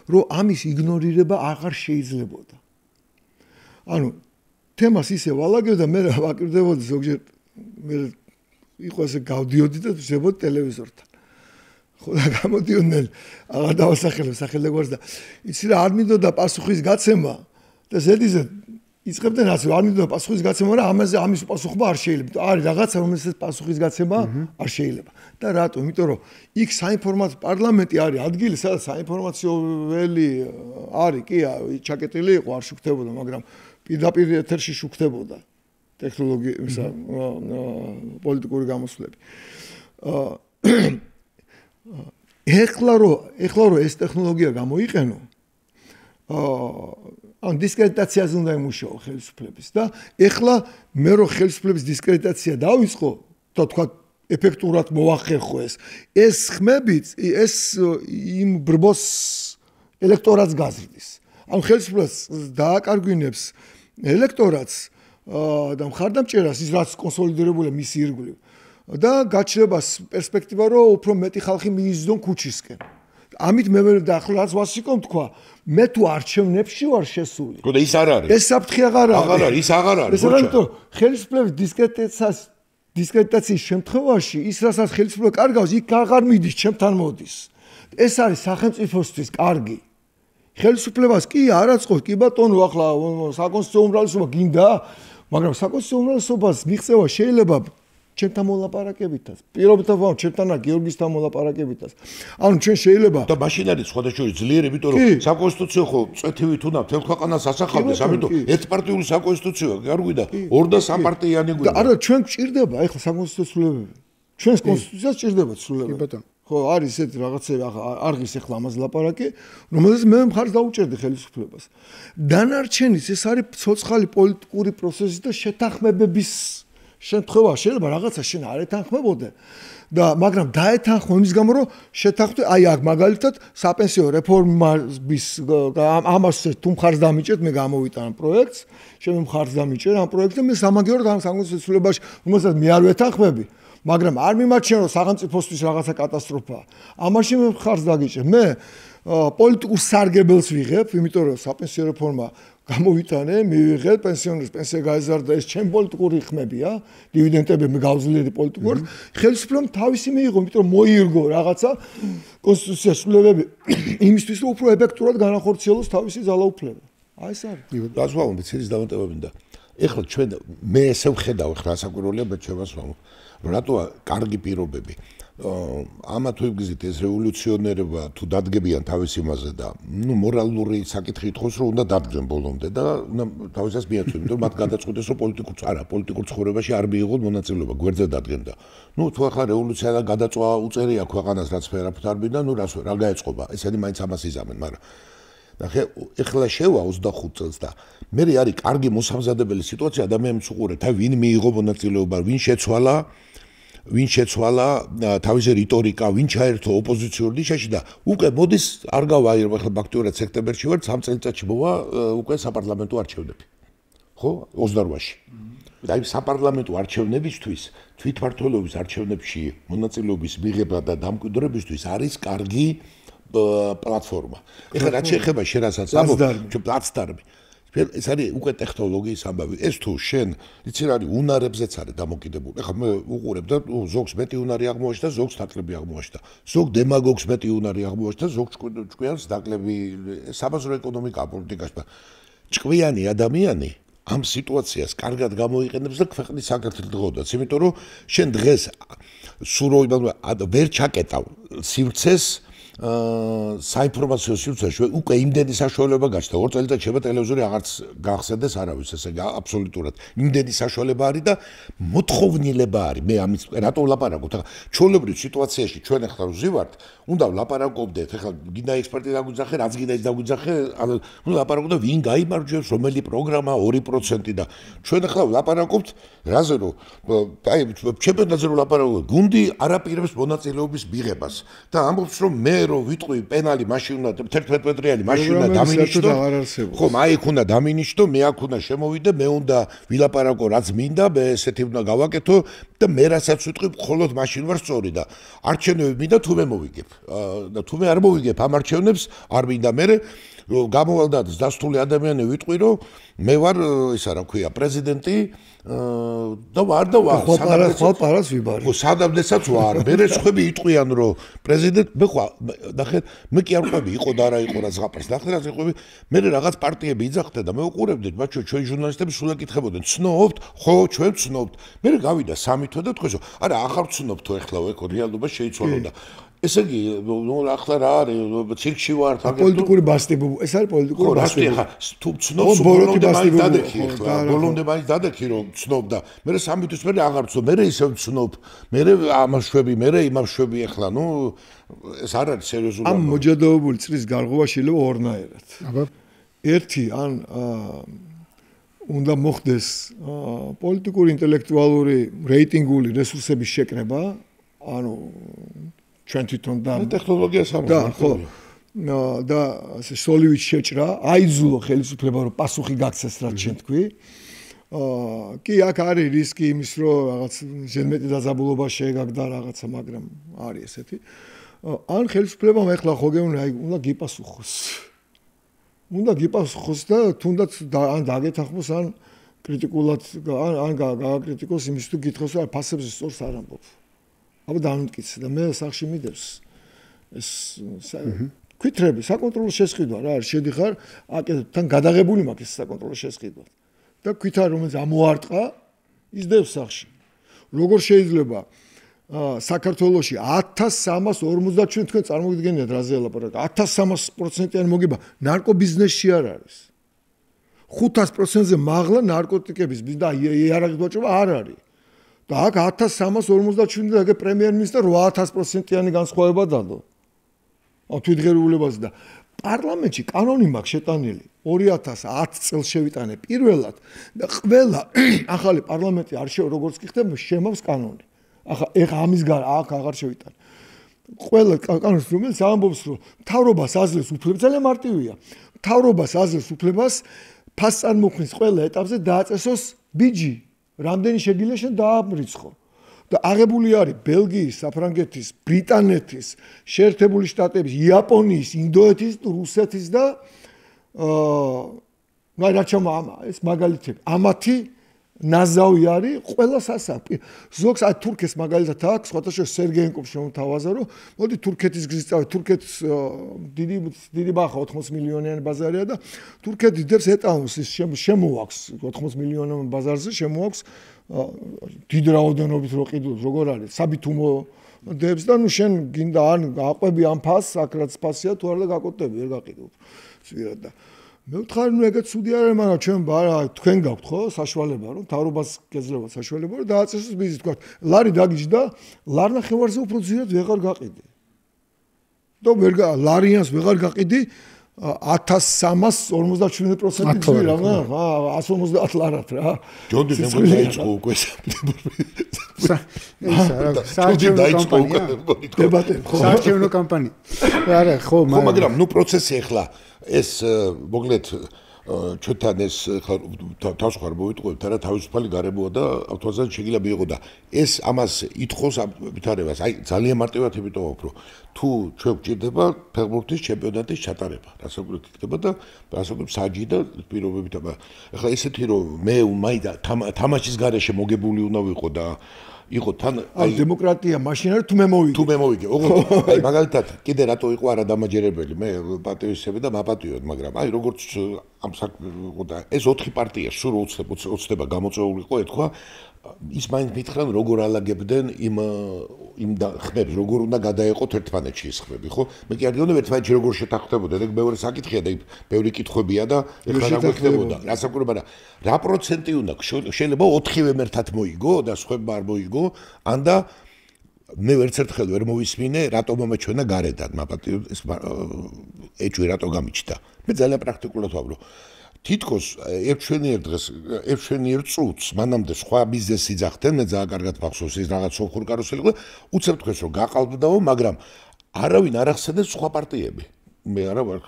S2: რომ ამის იგნორირება აღარ შეიძლებოდა. ანუ თემას ისე ვალაგებ და მე ვაკრდებოდი ზოგჯერ მე იყო ესე გავდიოდი და ვზებოდი ტელევიზორთან. ხო და გამოდიოდნენ აღარ დავასახელებ სახელგვარს და იცი რა არ მინდოდა პასუხის გაცემა და ზედიზედ იწყებდნენ ასე არ მინდოდა პასუხის გაცემა რა ამის პასუხობა არ შეიძლება. არის რაღაცა რომელსაც პასუხის გაცემა არ შეიძლება. და რატო? იმიტომ რომ იქ საინფორმაციო პარლამენტი არის ადგილი სადაც საინფორმაციო ველი არის კი ჩაკეტილი იყო არ შუქდებოდა მაგრამ პირდაპირ ეთერში შუქდებოდა ტექნოლოგიისა პოლიტიკური გამოსვლები. ეხლა რომ ეს ტექნოლოგია გამოიყენო ან დისკრედიტაციაზე უნდა იმუშაო ხელისუფლების და ეხლა მე რო ხელისუფლების დისკრედიტაცია დავიწყო და თქვა ეფექტურად მოახერხო ეს ხმებით ეს იმ ბრბოს ელექტორატს გაზრდის. ან ხელისუფლებას დააკარგვინებს ელექტორატს და მხარდამჭერას ის რაც კონსოლიდირებულია მისი ირგვლივ და გაჩნდება პერსპექტივა რომ უფრო მეტი ხალხი მიიზრდონ ქუჩისკენ. ამით მე ვერ და ახლა რაც ვასიკომ თქვა, მე თუ არჩევნებში ვარ შესული.
S3: ხო და ის არ არის.
S2: ეს საფრთხე აღარ არის.
S3: აღარ არის, ის აღარ არის.
S2: ეს რატო ხელისუფლების დისკრედიტაციის შემთხვევაში ის რასაც ხელისუფლება კარგავს, იქ აღარ მიდის, ჩემთან მოდის. ეს არის სახელმწიფოსთვის კარგი. ხელისუფლებას კი არაწყობს, კი ბატონო, ახლა საკონსტიტუციო უმრავლესობა გინდა, მაგრამ საკონსტიტუციო უმრავლესობას მიღწევა შეიძლება ჩემთან მოლაპარაკებითაც. პირობითად ვარ ჩემთან და გიორგისთან მოლაპარაკებითაც. ანუ ჩვენ შეიძლება
S3: და მაშინ არის სხვადასხვა ძლიერი, იმიტომ რომ საკონსტიტუციო ხო წვეთივით უნდა მთელ ქვეყანას ასახავდეს, ამიტომ ერთპარტიული საკონსტიტუციოა, არ გვიდა 2 და 3 პარტიიანი გვიდა.
S2: არა, ჩვენ გჭირდება ეხლა საკონსტიტუციო ცვლილებები. ჩვენს კონსტიტუციას გჭირდება ცვლილებები.
S1: კი ბატონო.
S2: ხო, არის ესეთი რაღაცები, არ ღირს ეხლა ამაზე ლაპარაკი, რომელზეც მე მხარს დაუჭერდი ხელისუფლებას. დანარჩენის ეს არის ცოცხალი პოლიტიკური პროცესი და შეთანხმებების შემთხვევა. შეიძლება რაღაცა შენ არ ეთანხმებოდე და მაგრამ დაეთანხმო იმის გამო რომ შეთანხმდე, აი აქ მაგალითად საპენსიო რეფორმის ამას თუ მხარს დამიჭერთ, მე გამოვიტან პროექტს, შენ მხარს დამიჭერ ამ პროექტს და მე სამაგიეროდ ამ საკონსტიტუციო ცვლილებაში, რომელსაც მე არ ვეთანხმები. მაგრამ არ მიმაჩნია რომ სახელმწიფოსთვის რაღაცა კატასტროფაა. ამაში მე მხარს დაგიჭერ. მე პოლიტიკურ სარგებელს ვიღებ, იმიტომ რომ საპენსიო რეფორმა გამოვიტანე, მივიღე პენსიონერს პენსია გაეზარდა, ეს ჩემ პოლიტიკური ხმებია, დივიდენდები მე გავძლიერდი პოლიტიკურად. ხელისუფლებამ თავისი მიიღო, იმიტომ რომ მოირგო რაღაცა კონსტიტუციის ცვლილებები იმისთვის რომ უფრო ეფექტურად განახორციელოს თავისი ძალაუფლება. აი ეს არის.
S3: გასვავდი ცირის დამატებებიდან. ეხლა ჩვენ მე ესე ვხედავ ეხლა ასაკვირველია მე ჩემს ვამბობ. რატოა კარგი პირობები ამა თუ იგზით ეს რევოლუციონერება თუ დადგებიან თავის იმაზე და ნუ მორალური საკითხი ითხოვს რომ უნდა დადგენ ბოლომდე და თავისას მიაწვენ რომ მათ გადაწყვეტეს რომ პოლიტიკურ ცხოვრებაში არ მიიღონ მონაწილეობა გვერდზე დადგენდა ნუ თუ ახლა რევოლუცია გადაწვა უწერია ქვეყანას რაც ვერაფერ არ მინდა ნუ რა გაეწყობა ესენი მაინც ამას იზამენ მაგრამ ნახე ეხლა შევა 25 წელს და მე არის კარგი მოსამზადებელი სიტუაცია ადამიანს უყურეთ აი ვინ მიიღო მონაწილეობა ვინ შეცვალა თავისი რიტორიკა, ვინ ჩაერთო ოპოზიციურ ნიშაში და უკვე მოდის არ გავაიერო ახლა ფაქტურად სექტემბერში ვარ 3 წელიწადში მოვა უკვე საპარლამენტო არჩევნები. ხო? 28-ში. აი საპარლამენტო არჩევნებისთვის თვითმმართველობის არჩევნებში მონაწილეობის მიღება და დამკვიდრებისთვის არის კარგი პლატფორმა. ეხლა რაც შეეხება შენ რასაც ამბობ, პლატფორმი ეს არის უკვე ტექნოლოგიის ამბავი. ეს თუ შენ იცი რა არის უნარებზეც არის დამოკიდებული. ეხლა მე უყურებ და ზოგს მეტი უნარი აღმოაჩნდა, ზოგს ნაკლები აღმოაჩნდა. ზოგ დემაგოგს მეტი უნარი აღმოაჩნდა, ზოგ ჭკვიანს ნაკლები საბაზრო ეკონომიკა პოლიტიკაში. ჭკვიანი ადამიანი ამ სიტუაციას კარგად გამოიყენებს და ქვეყნის საქართველოს, იმიტომ რომ შენ დღეს სულ ვერ ჩაკეტავ სივრცეს საინფორმაციო სივრცეში უკვე იმდენი საშუალება გაჩნდა 2 წელიწად შეება ტელევიზორი აღარც გახსენდეს არავის ესე აბსოლუტურად იმდენი საშუალება არის და მოთხოვნილება არის მე ამის რატო ვლაპარაკობთ ახლა ჩვეულებრივ სიტუაციაში ჩვენ ახლა ვზივართ უნდა ვლაპარაკობდეთ ახლა გინდა ექსპერტი დაგვიძახე რაც გინდა ის დაგვიძახე უნდა ვლაპარაკობ და ვინ გაიმარჯვებს რომელი პროგრამა 2% და ჩვენ ახლა ვლაპარაკობთ რაზე რომ აი ჩემპიონატზე რომ ვლაპარაკობ გუნდი არაპირებს მონაწილეობის მიღებას და ამბობს რომ მე რომ ვიტყვი პენალი მაშინ უნდა 11 მეტრიანი მაშინ უნდა დამინიშტო ხო მაიქ უნდა დამინიშტო მე აქ უნდა შემოვიდე მე უნდა ვილაპარაკო რაც მინდა მე ესეთი უნდა გავაკეთო და მე რასაც ვიტყვი მხოლოდ მაშინ ვარ სწორი და არჩევნები მინდა თუ მე მოვიგებ და თუ მე არ მოვიგებ ამ არჩევნებს არ მინდა მე გამოვალ და დასთული ადამიანი ვიტყვი რომ მე ვარ ისა რა ქვია პრეზიდენტი და ვარ
S2: ხვალ-პარას ვიბარი.
S3: ხო, სადამდესაც ვარ. მე სხვები იტყვიან რომ პრეზიდენტ მე ხო ნახეთ მე კი არ ყვები იყო და არა იყო რა ზღაპარს. ნახეთ რა ყვები მე რაღაც პარტიები იძახდნენ და მე უყურებდით ბაჩო ჩვენ ჟურნალისტები სულ ეკითხებოდნენ ცნობთ? ხო, ჩვენ ვცნობთ. მე გავიდა 3 თვე და თქვენო არა ახარ ვცნობთ თუ ეხლა ვეკო რეალობა შეიცვალა და ესე იგი ნუ ახლა რა არის ცირკში ვარ
S2: პოლიტიკური ბასტი ეს არის პოლიტიკური ბასტი
S3: ხო თუ ცნობს ბოლომდე მაინც დადექი ახლა ბოლომდე მაინც დადექი რომ ცნობ და მე 3 თვის მე აღარ ვცნობ მე ისევ ვცნობ მე ამას შვები მე იმას შვები ახლა ნუ ეს არ არის სერიოზული
S2: ამ მოჯადოებული წრის გარღვევა შეიძლება ორნაირად
S1: აბა
S2: ერთი ან უნდა მოხდეს პოლიტიკური ინტელექტუალური რეიტინგული რესურსების შეკრება ანუ ჩვენ თვითონ და
S3: ტექნოლოგიას ამბობთ
S2: ხო და ასე სოლივით შეჭრა აიძულო ხელისუფლება რომ პასუხი გაქცეს რაც შენ თქვი კი აქ არის რისკი იმის რომ რაღაც ჟენმეტი დაძაბულობა შეეგაგდა რაღაცა მაგრამ არის ესეთი ან ხელისუფლებამ ეხლა ხო გეუბნა, აი უნდა გიპასუხოს. უნდა გიპასუხოს და თუნდაც ან დაგეთანხმოს ან კრიტიკულად ან გააკრიტიკოს იმის თუ გითხოს რა ფასებზე სწორს არ ამბობ. აბა დამტკიცე და მე სახში მიდევს ეს კითხვები საკონტროლო შესყიდვა რა არის შედიხარ აკეთებ თან გადაღებული მაქვს ეს საკონტროლო შესყიდვა და კითხვა რომელიც ამოარტყა ისდევს სახში. როგორ შეიძლება საქართველოში 1347 თქვენ წარმოგიდგენიათ რაზე ელაპარაკა 1300%-იანი მოგება ნარკობიზნესში არ არის. 500%-ზე მაღლა ნარკოტიკების და იარაღის ვაჭრობა არ არის. და აქ 1347 და პრემიერ-მინისტრ 8000%-იანი განსხვავება დადო. თვითღერულებაზე და პარლამენტში კანონი მაქვს შეტანილი 2010 წელს შევიტანე პირველად და ყველა ახალი პარლამენტი არ როგორც კი ხდება შემავს კანონი. ახლა ამის აქ აღარ შევიტანე. ყველა კანონს რომელიც ამბობს რომ მთავრობას აძლევს უფლებას ძალიან მარტივია. მთავრობას აძლევს უფლებას ფასწარმოქმნის ყველა ეტაპზე დააწესოს ბიჯი. რამდენი შეგიძლია შენ დაამრიცხო. და აღებული არის ბელგიის, საფრანგეთის, ბრიტანეთის, შეერთებული შტატების, იაპონიის, ინდოეთის, რუსეთის და ეს მაგალითები. ამათი ნაზავი არის ყველა სასაფი. ზოგს თურქეთს მაგალითად აქვს, სხვათა შორის სერგეენკოვ შემოთავაზა, რომ მოდი თურქეთის გზის წავი. თურქეთს დიდი ბახა 80 მილიონიანი ბაზარია და თურქეთი დებს ეტავნს ის შემოაქვს 80 მილიონიან ბაზარზე შემოაქვს დიდ რაოდენობით რო ყიდულობს როგორ არის საბითუმო დებს და ნუ შენ გინდა ან გაყვები ამ ფასს აქ რაც ფასია თუ არა და გაკოტები ვერ გაყიდულობ ზვირად და მე ვთხარი ნუ ეგეც ცუდი არ არის მაგრამ ჩვენ თქვენ გაქვთ ხო საშუალება რომ თავრობას გეძლევა საშუალება რომ დააწესოს ბიზნესი თქვა ლარი დაგიჯდა ლარნახევარზე უფრო ძირად ვეღარ გაყიდი და ლარიანს ვეღარ გაყიდი 1347% ძვირა რა 150 ლარად რა
S3: ჯონდი მე დაიწყო უკვე საარჩევნო კამპანია
S2: დებატები
S1: საარჩევნო კამპანია არა ხო
S3: მაგრამ ნუ პროცესი ახლა ეს მოგლეთ ჩვენთან ეს თავს ხარ მოვიტყუებთ რა თავისუფალი გარემოა და ავტომატურად შეიძლება მიიღო და ეს ამას ითხოვს ვითარებას აი ძალიან მარტივად იმიტომ რომ თუ ჩვენ გვჭირდება ფეხბურთის ჩემპიონატის ჩატარება რასაკვირველი იქნება და რასაკვირველი საჯი და პირობებით აბა ახლა ესეთი რომ მე მაინდა თამაშის გარეშე მოგებული უნდა ვიყო და იყო თან
S2: აი დემოკრატია მაშინ არის თუ მე
S3: მოვიგე ოღონდ აი მაგალითად კიდე რატო იყო არადამაჯერებელი მე პატივისცემი და მაპატიოდ მაგრამ აი როგორც ამ საქმე და ეს 4 პარტია სულ ოცნება გამოწვეულიყო ეთქვა ის მაინც მითხრან როგორ ალაგებდნენ იმ ხმებს როგორ უნდა გადაეყოთ ერთმანეთში ის ხმები ხო მე კი არ გეუბნები ერთმანეთში როგორ შეთანხმდებოდა და მეორე საკითხია და ბევრი კითხვებია და ეხლა რა გვექნებოდა რასაკვირველია მაგრამ რა პროცენტი უნდა შეიძლება 4-ვე მერთად მოიგო და სხვაებმა არ მოიგო ან და მე ვერც ერთხელ ვერ მოვისმინე რატომ მომეჩვენა გარედან მაპატიო ეს ეჭვი რატო გამიჩნდა მე ძალიან პრაქტიკულად ვაბრო თითქოს ერთშვენიერ დღეს ერთშვენიერ წუთს მანამდე სხვა ბიზნესი ძახდნენ მე ძალიან კარგად მახსოვს ის რაღაც სოფურ კარუსელი იყო უცებ თქვენს რომ გაყალბდაო მაგრამ არავინ არ ახსენებს სხვა პარტიები მე არა ვარ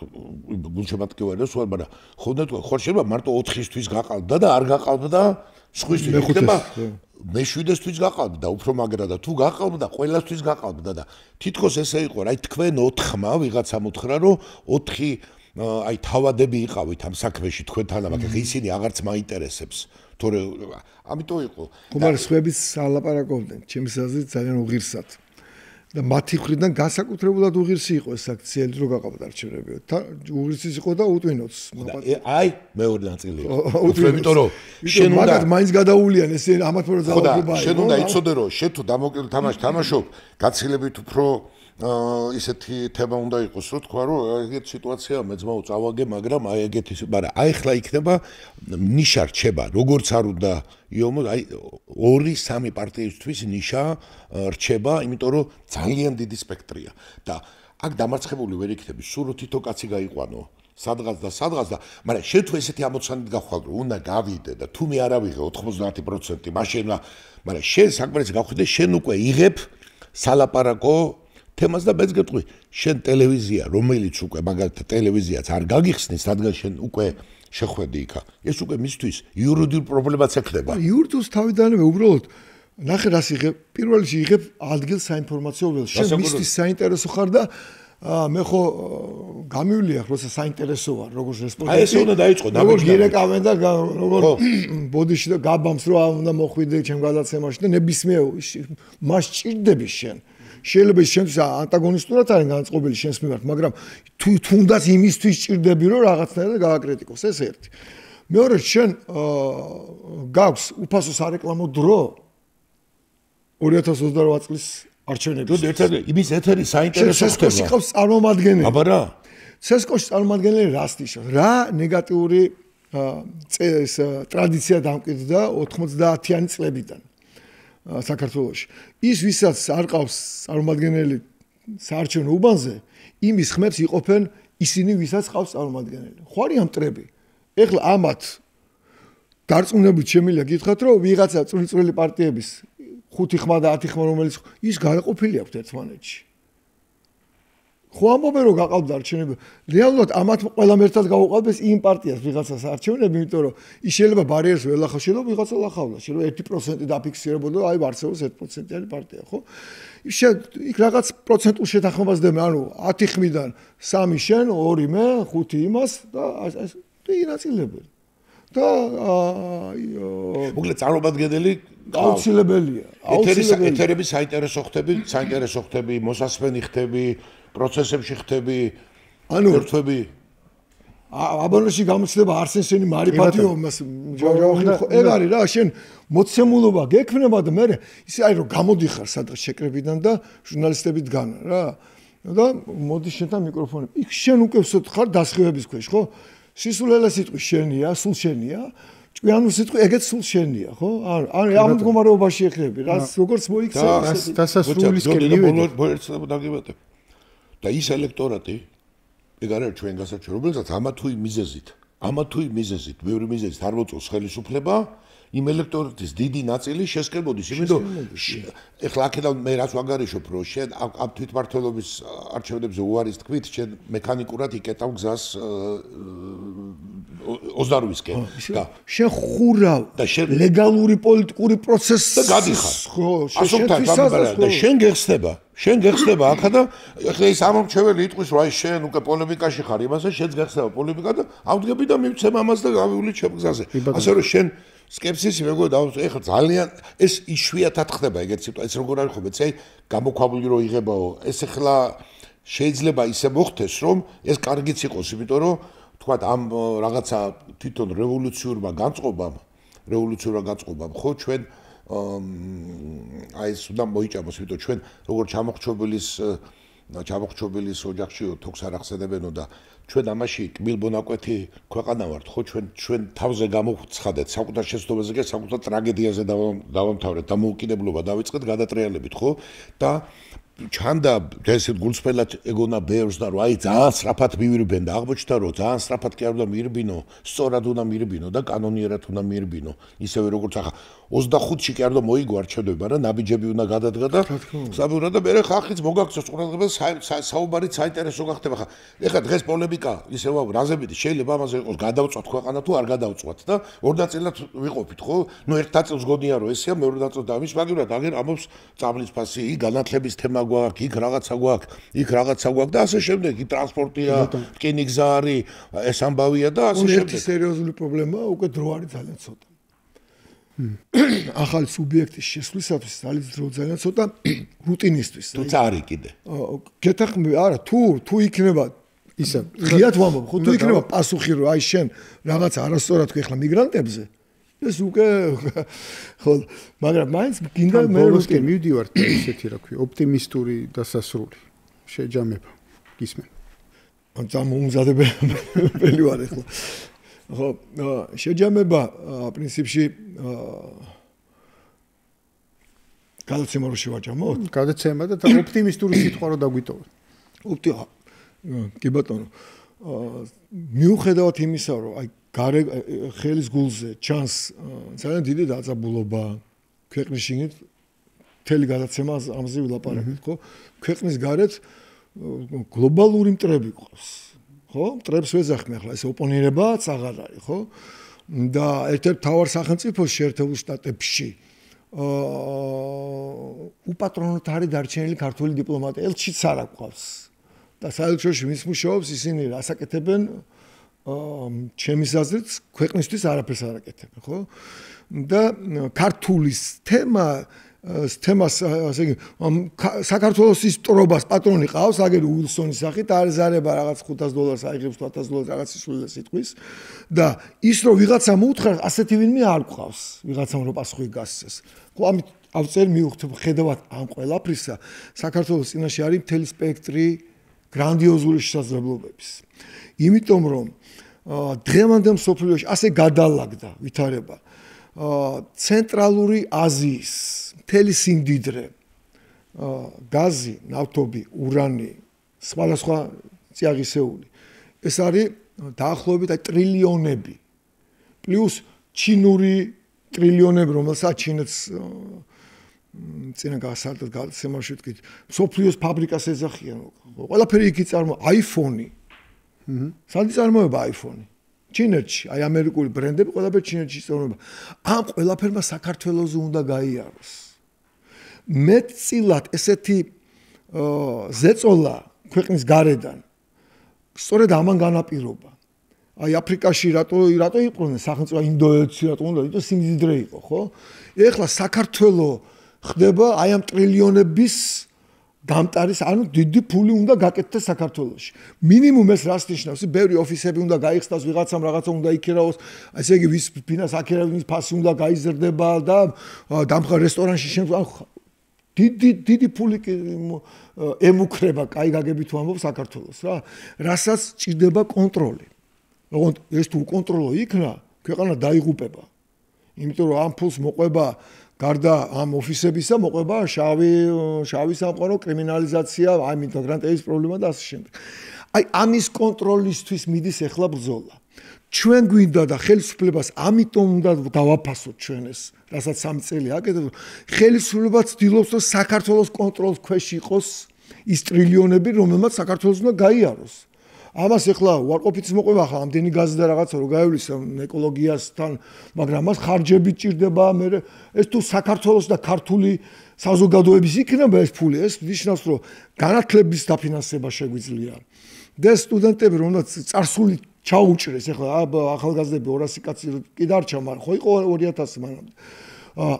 S3: გულშემატკივარი ვარ და სხვა მაგრამ ხონდა თქვა ხო შეიძლება მარტო 4-ისთვის გაყალბდა და არ გაყალბდა სხვისთვის ხდება მე 7-ისთვის გაყალბდა უფრო მაგრა და თუ გაყალბდა ყველასთვის გაყალბდა და თითქოს ესე იყო რა თქვენ 4-მა ვიღაცამ უთხრა რომ 4 აი თავადები იყავით ამ საქმეში თქვენთან მაგრამ ისინი აღარც მაინტერესებს თორე ამიტომ იყო
S2: ხომ სხვების ალაპარაკობდნენ ჩემს აზრით ძალიან უღირსად და მათი მხრიდან განსაკუთრებულად უღირსი იყო ეს აქციელი რო გაყავდა არჩევნები უღირსი იყო და უტვინოც
S3: აი მეორე ნაწილი იყო იმიტომ რომ შენ უნდა
S2: მაგათ მაინც გადაულიან ესე ამათ რო ძალაუფლება
S3: შენ უნდა იცოდე რომ შენ თუ დამოკლე თამაში თამაშობ გაცილებით უფრო ისეთი თემა უნდა იყოს რომ თქვა რომ ეგეთ სიტუაცია მეძმაო წავაგე მაგრამ აი ეგეთი მაგრამ აი ხლა იქნება ნიშა რჩება როგორც არ უნდა იომო აი 2-3 პარტიისთვის ნიშა რჩება იმიტომ რომ ძალიან დიდი სპექტრია და აქ დამარცხებული ვერ იქნები სულ თითო კაცი გაიყვანო სადღაც და მაგრამ შენ თუ ესეთი ამოცანით გახვალ რომ უნდა გავიდე და თუ მე არ ავიღე 90% მაშინ მაგრამ შენ საკმარისი გავხდე შენ უკვე იღებ სალაპარაკო თემას და მეც გეტყვი შენ ტელევიზია რომელიც უკვე მაგალითად ტელევიზიაც არ გაგიხსნის რადგან შენ უკვე შეხვედი იქა ეს უკვე მისთვის იურიდიულ პრობლემაც ექნება
S2: იურიდიულს თავიდანვე უბრალოდ ნახე რას იღებ, პირველ რიგში იღებ ადგილ საინფორმაციო ველს. შენ მისთვის საინტერესო ხარ და მე ხო გამივლია, როცა საინტერესო ვარ, როგორც რესპონდენტი.
S3: აი ეს უნდა დაიწყო და
S2: როგორ გირეკავენ და როგორ ბოდიში და გაბამს რო უნდა მოხვიდე ჩემ გადაცემაში და ნებისმიერ მას ჭირდები შენ. შეიძლება შენს ანტაგონისტურად არის განწყობილი შენს მიმართ, მაგრამ თუნდაც იმისთვის ჭირდები რომ რაღაცნაირად გააკრიტიკოს, ეს ერთი. მეორე შენ გაქვს უფასო სარეკლამო დრო 2028 წლის არჩევნებში.
S3: ერთად იმის ეთერი საინტერესო ხდება.
S2: ცესკოში ყავს წარმომადგენელი.
S3: აბა რა?
S2: ცესკოში წარმომადგენელი რას ნიშნავს? რა ნეგატიური ტრადიცია დამკვიდრდა 90-იანი წლებიდან საქართველოში. ის ვისაც არ ყავს წარმომადგენელი საარჩევნო უბანზე, იმის ხმებს იყოფენ ისინი, ვისაც ყავს წარმომადგენელი. ხო არის ამ მტრები. ეხლა ამათ დარწმუნებით შემიძლია გითხრათ, რომ ვიღაცა წვრილი პარტიების 5 ხმა და 10 ხმა რომელიც ის გააყოფილი აქვს ერთმანეთში. ხო ამბობენ რომ გაყავდა არჩევნები. რეალურად ამათ ყველამ ერთად გაუყალბეს იმ პარტიას ვიღაცას არჩევნები, იმიტომ რომ ის შეიძლება ბარიერს ვერ ლახავს, შეიძლება ვიღაცა ლახავდა, შეიძლება 1% დაფიქსირებოდა, აი არსებობს 1%-იანი პარტია, ხო? იქ რაღაც პროცენტულ შეთანხმებას დებენ, ანუ 10 ხმიდან 3 შენ, 2 მე, 5 იმას და ეს ინაწილებენ. და
S3: მოკლედ წარმომადგენელი
S2: აუცილებელია.
S3: ეთერების საინტერესო ხტები, მოსასმენი ხტები, პროცესებში ხტები, ანუ ერთვები.
S2: აბანოში გამოცდება არსენსენი მარიფატიო მას ეგ არის რა, შენ მოცემულობა გექმნება და მე ისე არის რომ გამოდიხარ სადღაც შეკრებიდან და ჟურნალისტები დგანან რა. და მოდი შენთან მიკროფონი. იქ შენ უკვე ხარ დასხივების ქვეშ, ხო? სისულელე სიტყვი შენია, სულ შენია. ჭკვიანო სიტყვი ეგეც სულ შენია, ხო? ანუ ამ მდგომარეობაში ექნები, რაც როგორც მოიქცე,
S1: დასასრულისკენ
S3: მივედი. და ის ელექტორატი ეგ არის ჩვენ გასაჩვენებელი, რომელსაც ამა თუ იმ მიზეზით, ბევრი მიზეზით არ მოწოს ხელისუფლება, იმ ელექტორატის დიდი ნაწილი შესკებოდის, იმიტომ ეხლა აქედან მე რაც ვანგარიშობ, რომ შენ ამ თვითმმართველობის არჩევნებზე უარის თქვით, შენ მექანიკურად იკეტავ გზას 28-ისკენ და
S2: შენ ხურავ და ლეგალური პოლიტიკური პროცესი
S3: და გადიხარ. ხო, და შენ გეხსდება ახლა და ეხლა ის ამორჩეველი იტყვის რომ აი შენ უკვე პოლემიკაში ხარ იმასე შენს გეხსდება პოლემიკა და ავდგები და მივცემ ამას და გავივლი ჩემ გზაზე. ასე რომ შენ სკეპსისი მეგონა ეხლა ძალიან ეს იშვიათად ხდება ეგეთ სიტუაცია როგორ არის ხო მეც აი გამოქვაბული რო იღებაო ეს ეხლა შეიძლება ისე მოხდეს რომ ეს კარგიც იყოს იმიტომ რომ თქვათ ამ რაღაცა თვითონ რევოლუციურმა განწყობამ ხო ჩვენ აი ეს უნდა მოიჭამოს იმიტომ ჩვენ როგორც ჩამოხრჩობილის ოჯახში თოქს არ ახსენებენო და ჩვენ ამაში კმილბონაკვეთი ქვეყანა ვართ ხო ჩვენ თავზე გამოვცხადეთ საკუთარ შეცდომაზე და საკუთარ ტრაგედიაზე დავამთავრეთ და მოუკიდებლობა დავიწყეთ გადატრიალებით ხო და ჩანდა ესეთ გულწრფელად ეგონა ბევრს და რომ აი ძალიან სწრაფად მივირბენ და აღმოჩნდა რომ ძალიან სწრაფად კი არ უნდა მირბინო, სწორად უნდა მირბინო და კანონიერად უნდა მირბინო. ისევე როგორც ახლა 25-ში კი არ უნდა მოიგო არჩევნები, მაგრამ ნაბიჯები უნდა გადადგა და საბურავად და მე ხალხიც მოგაქცევს ყურადღებას საუბარით საინტერესო გახდება ხა. ეხლა დღეს პოლემიკა ისევ რაზებით შეიძლება ამაზე იყოს გადავწვათ ქვეყანა თუ არ გადავწვათ და ორ ნაწილად ვიყოფით ხო? ნუ ერთ ნაწილს გონია რომ ესეა, მეორე ნაწილს და ამის მაგივრად აგერ ამობს წამლის ფასი, განათლების თემა გვაქვს, იქ რაღაცა გვაქვს და ასე შემდეგ, იქ ტრანსპორტია, რკინიგზა არის, ეს ამბავია და ასე შემდეგ.
S2: ერთი სერიოზული პრობლემაა, უკვე დრო არის ძალიან ცოტა. ახალი სუბიექტის შესვლისათვის არის დრო ძალიან ცოტა რუტინისთვის.
S3: თუმცა არის კიდე.
S2: გეთახმები, არა, თუ იქნება ისა, ღიად ვამბობ, ხო, თუ იქნება პასუხი, რომ აი შენ რაღაც არასწორად თქვი ახლა მიგრანტებზე ეს უკვე ხო მაგრამ მაინც გინდა მე
S1: რუსკენ მივდივარ ესეთი რა ქვია ოპტიმისტური დასასრული შეჯამება გისმენ
S2: დამოუმზადებელი ვარ ახლა ხო შეჯამება პრინციპში გადაცემა რო შევაჯამოთ
S1: გადაცემა და ოპტიმისტური სიტყვა რო დაგვიტოვოთ
S2: კი ბატონო მიუხედავად იმისა რომ აი გარე ხელის გულზე ჩანს ძალიან დიდი დაძაბულობა ქვეყნის შიგნით მთელი გადაცემა ამაზე ვილაპარაკეთ ხო ქვეყნის გარეთ გლობალური მტრები ყავს ხო მტრებს ვეძახმე ახლა ეს ოპონირებაც აღარ არის ხო და ერთ-ერთ მთავარ სახელმწიფოს შეერთებულ შტატებში უპატრონოთ არის დარჩენილი ქართული დიპლომატია. ელჩიც არ აქვს. და საელჩოში მის მუშაობს ისინი რასაკეთებენ ჩემის აზრით ქვეყნისთვის არაფერს არ აკეთებენ, ხო? და ქართულის თემას ასე იგი საქართველოს ისტორობას პატრონი ყავს, აგერ უილსონის სახით აზარება რაღაც $500 აიღებს $1000 რაღაც ისულე სიტყვის და ის რომ ვიღაცა მოუთხრა ასეთი ვინმე არ ყავს, ვიღაცამ რომ პასუხი გასცეს. ხო, ამით ავწერ მივხვდით ხედავთ ამ ყველაფრისა, საქართველოს წინაშე არის მთელი სპექტრი გრანდიოზული შესაძლებლობების. იმიტომ რომ დღევანდელ მსოფლიოში ასე გადალაგდა ვითარება ცენტრალური აზიის მთელი სიმდიდრე გაზი, ნავთობი, ურანი, სხვადასხვა წიაღისეული. ეს არის დაახლოებით ტრილიონები. პლუს ჩინური ტრილიონები, რომელსაც ჩინეთს წინა გასართად გადაცემაში ვთქვით, მსოფლიოს ფაბრიკას ეძახიან. ყველაფერი იქ iPhone-ი. სანდი წარმოება iPhone-ი? ჩინეთში, აი ამერიკული ბრენდები ყველაფერი ჩინეთში წარმოება. ამ ყველაფერმა საქართველოს უნდა გაიაროს. მეტწილად ესეთი ზეწოლა ქვეყნის გარედან სწორედ ამან განაპირობა. აი აფრიკაში რატო იყვნენ სახელმწიფო ინდოეთში რატო უნდა იმიტომ სიმდიდრე იყო, ხო? ეხლა საქართველოს ხდება აი ამ ტრილიონების გამტარის, ანუ დიდი ფული უნდა გაკეთდეს საქართველოში. მინიმუმ ეს რას ნიშნავს? ბევრი ოფისები უნდა გაიხსნას, ვიღაცამ რაღაცა უნდა იქერავოს, ესე იგი ვის ფინანს აქერავის ფასი უნდა გაიზრდება და დამხარ რესტორანში შემდგომ დიდი ფული ემუქრება, კაი გაგებით ვამბობ საქართველოს რა. რასაც ჭირდება კონტროლი. ოღონდ ეს თუ უკონტროლო იქნა, ქვეყანა დაიღუპება. იმიტომ რომ ამ ფულს მოყვება გარდა ამ ოფისებისა მოყვება შავი სამყარო, კრიმინალიზაცია, აი მიგრანტების პრობლემა და ასე შემდეგ. აი ამის კონტროლისთვის მიდის ახლა ბრძოლა. ჩვენ გვინდა და ხელისუფლებას ამიტომ უნდა დავაფასოთ ჩვენ ეს, რასაც 3 წელი აკეთებთ. ხელისუფლება ცდილობს რომ საქართველოს კონტროლის ქვეშ იყოს ის ტრილიონები, რომელმაც საქართველოს უნდა გაიაროს. ამას ახლა უარყოფითის მოყვება ახლა ამდენი გაზი და რაღაცა რო გაევლისა ეკოლოგიასთან, მაგრამ მას ხარჯები ჭირდება, მე ეს თუ საქართველოს და ქართული საზოგადოების იქნება ეს ფული, ეს ნიშნავს რომ განათლების დაფინანსება შეგვიძლია. და სტუდენტები რომელსაც წარსული ჩაუჭრეს, ახლა ახალგაზრდები 200 კაცი კი დარჩა, მაგრამ ხო იყო 2000 მანამდე.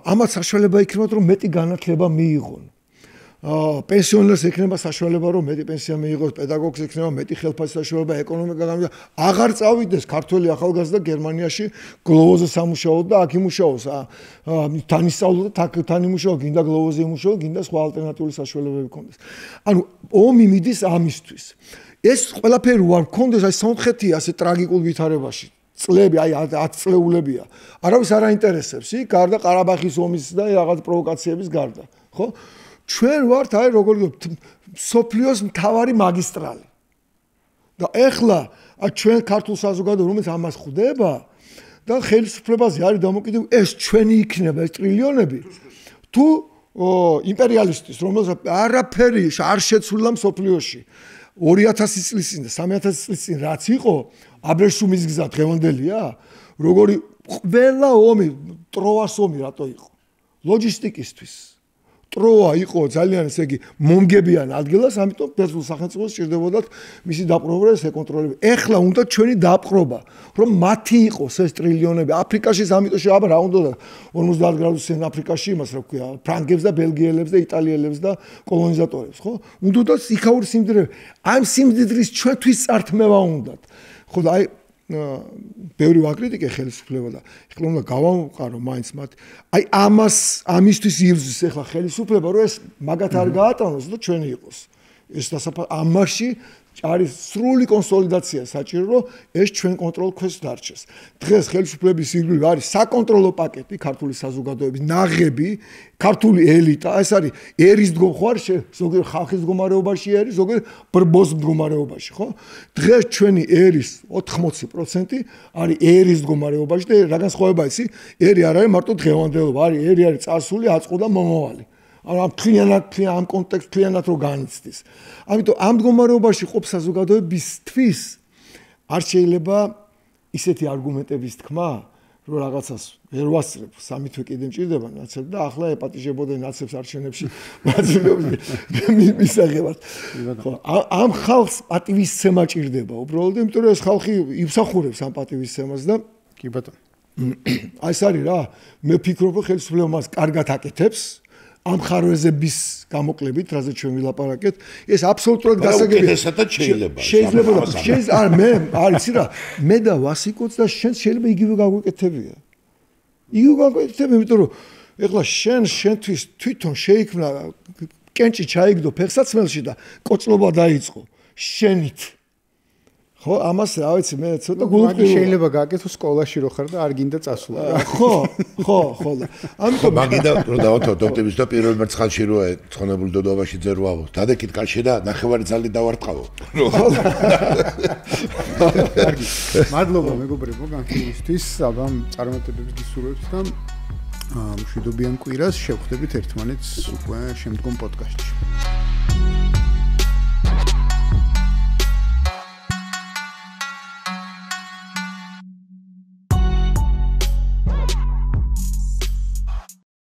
S2: ამათ საშუალება იქნება რომ მეტი განათლება მიიღონ. პენსიონერს ექნება საშუალება რომ მეტი პენსია მიიღოს, პედაგოგს ექნება მეტი ხელფასი საშუალება, ეკონომიკა გამიგა, აღარ წავიდეს ქართველი ახალგაზრდა გერმანიაში გლოვოზე სამუშაოდ და აქ იმუშაოს, თან ისწავლო და თან იმუშაო, გინდა გლოვოზე იმუშაო, გინდა სხვა ალტერნატიული საშუალებები ქონდეს. ანუ ომი მიდის ამისთვის. ეს ყველაფერი არ ქონდეს აი სამხრეთი ასე ტრაგიკულ ვითარებაში. წლები, აი 10 წლეულებია. არავის არ აინტერესებს, გარდა ყარაბაღის ომის და რაღაც პროვოკაციების გარდა, ხო? ჩვენ ვართ აი როგორ სოფლიოს მთავარი მაგისტრალი. და ეხლა ჩვენ ქართულ საზოგადოებას რომელიც ამას ხვდება და ხელისუფლებაზე არის დამოკიდებული ეს ჩვენი იქნება ეს ტრილიონები თუ იმპერიალისტის რომელსაც არაფერი არ შეცვლილა სოფლიოში 2000 წლის წინ და 3000 წლის წინ რაც იყო აბრეშუმის გზა დღევანდელია როგორი ყველა ომი ტროას ომი რატო იყო ლოჯისტიკისთვის ტროა იყო ძალიან ესე იგი მომგებიან ადგილას, ამიტომ ბერძნულ სახელმწიფოს სჭირდებოდათ მისი დაპყრობა და ეკონტროლება. ეხლა უნდა ჩვენი დაპყრობა, რომ მათი იყოს ეს ტრილიონები. აფრიკაში ამიტომში აბა რა უნდა 50 გრადუსიან აფრიკაში იმას რა ქვია, ფრანგებს და ბელგიელებს და იტალიელებს და კოლონიზატორებს, ხო? უნდა იქაური სიმდიდრე. ამ სიმდიდრის ჩვენთვის წართმევა უნდათ. ხო და აი ბევრი ვაკრიტიკე ხელისუფლება და ეხლა უნდა გავამყარო მაინც მათ აი ამისთვის იბრძვის ეხლა ხელისუფლება რომ ეს მაგათ არ გაატანოს და ჩვენი იყოს ეს ამაში არის სრული კონსოლიდაცია საჭირო რომ ეს ჩვენ კონტროლ ქვეშ დარჩეს დღეს ხელისუფლების ირგვლივ არის საკონტროლო პაკეტი ქართული საზოგადოების ნაღები ქართული ელიტა ეს არის ერის მდგომარეობაში ზოგიერთ ხალხის მდგომარეობაში არის ზოგიერთ ბრბოს მდგომარეობაში ხო დღეს ჩვენი ერის 80% არის ერის მდგომარეობაში და რა განსხვავება ისი ერი არ არის მარტო დღევანდელობა არის ერი არის წარსული აწყო და მომავალი ამ ამ კონტექსტლიანად რო განიცდის. ამიტომ ამ მდგომარეობაში ყოფ საზოგადოებისთვის არ შეიძლება ისეთი არგუმენტების თქმა, რომ რაღაცას ვერ ვასწრებ, სამი თვე კიდე მჭირდება ნაცებ და ახლა ეპატიჟებოდნენ ნაცებს არჩევნებში მაძლეობის მისაღებად. ხო, ამ ხალხს პატივისცემა ჭირდება უბრალოდ, იმიტომ რომ ეს ხალხი იმსახურებს ამ პატივისცემას და
S1: კი ბატონო.
S2: აი ეს არის რა, მე ვფიქრობ რომ ხელისუფლება მას კარგად აკეთებს ამ ხარვეზების გამოკლებით, რაზე ჩვენ ვილაპარაკეთ, ეს აბსოლუტურად გასაგებია. შეიძლება მე არის რა, მე და ვასიკოც და შენ შეიძლება იგივე გაგვეკეთებია. იგივე გაგვეკეთებია, იმიტომ რომ ეხლა შენთვის თვითონ შეიქმნა კენჭი ჩაიგდო ფეხსაცმელში და კოწლობა დაიწყო შენით. ხო, ამას რა ვიცი, მე ცოტა გულყივი
S1: შეიძლება გააკეთო სკოლაში რო ხარ და არ გინდა წასვლა.
S2: ხო. ამიტომ
S3: მაგიდა რომ დავათავ დოქტორის და პირველ მერცხალში რო ცხონებული დოდობაში ძერვავო. დადეკით კაცი და ნახევარი ძალით დავარტყავო.
S1: კარგი. მადლობა მეგობრებო განხილვისთვის, ამ წარმატებებს გისურვებთ და მშვიდობიან კვირას შევხვდებით ერთმანეთს უკვე შემდგომ პოდკასტში.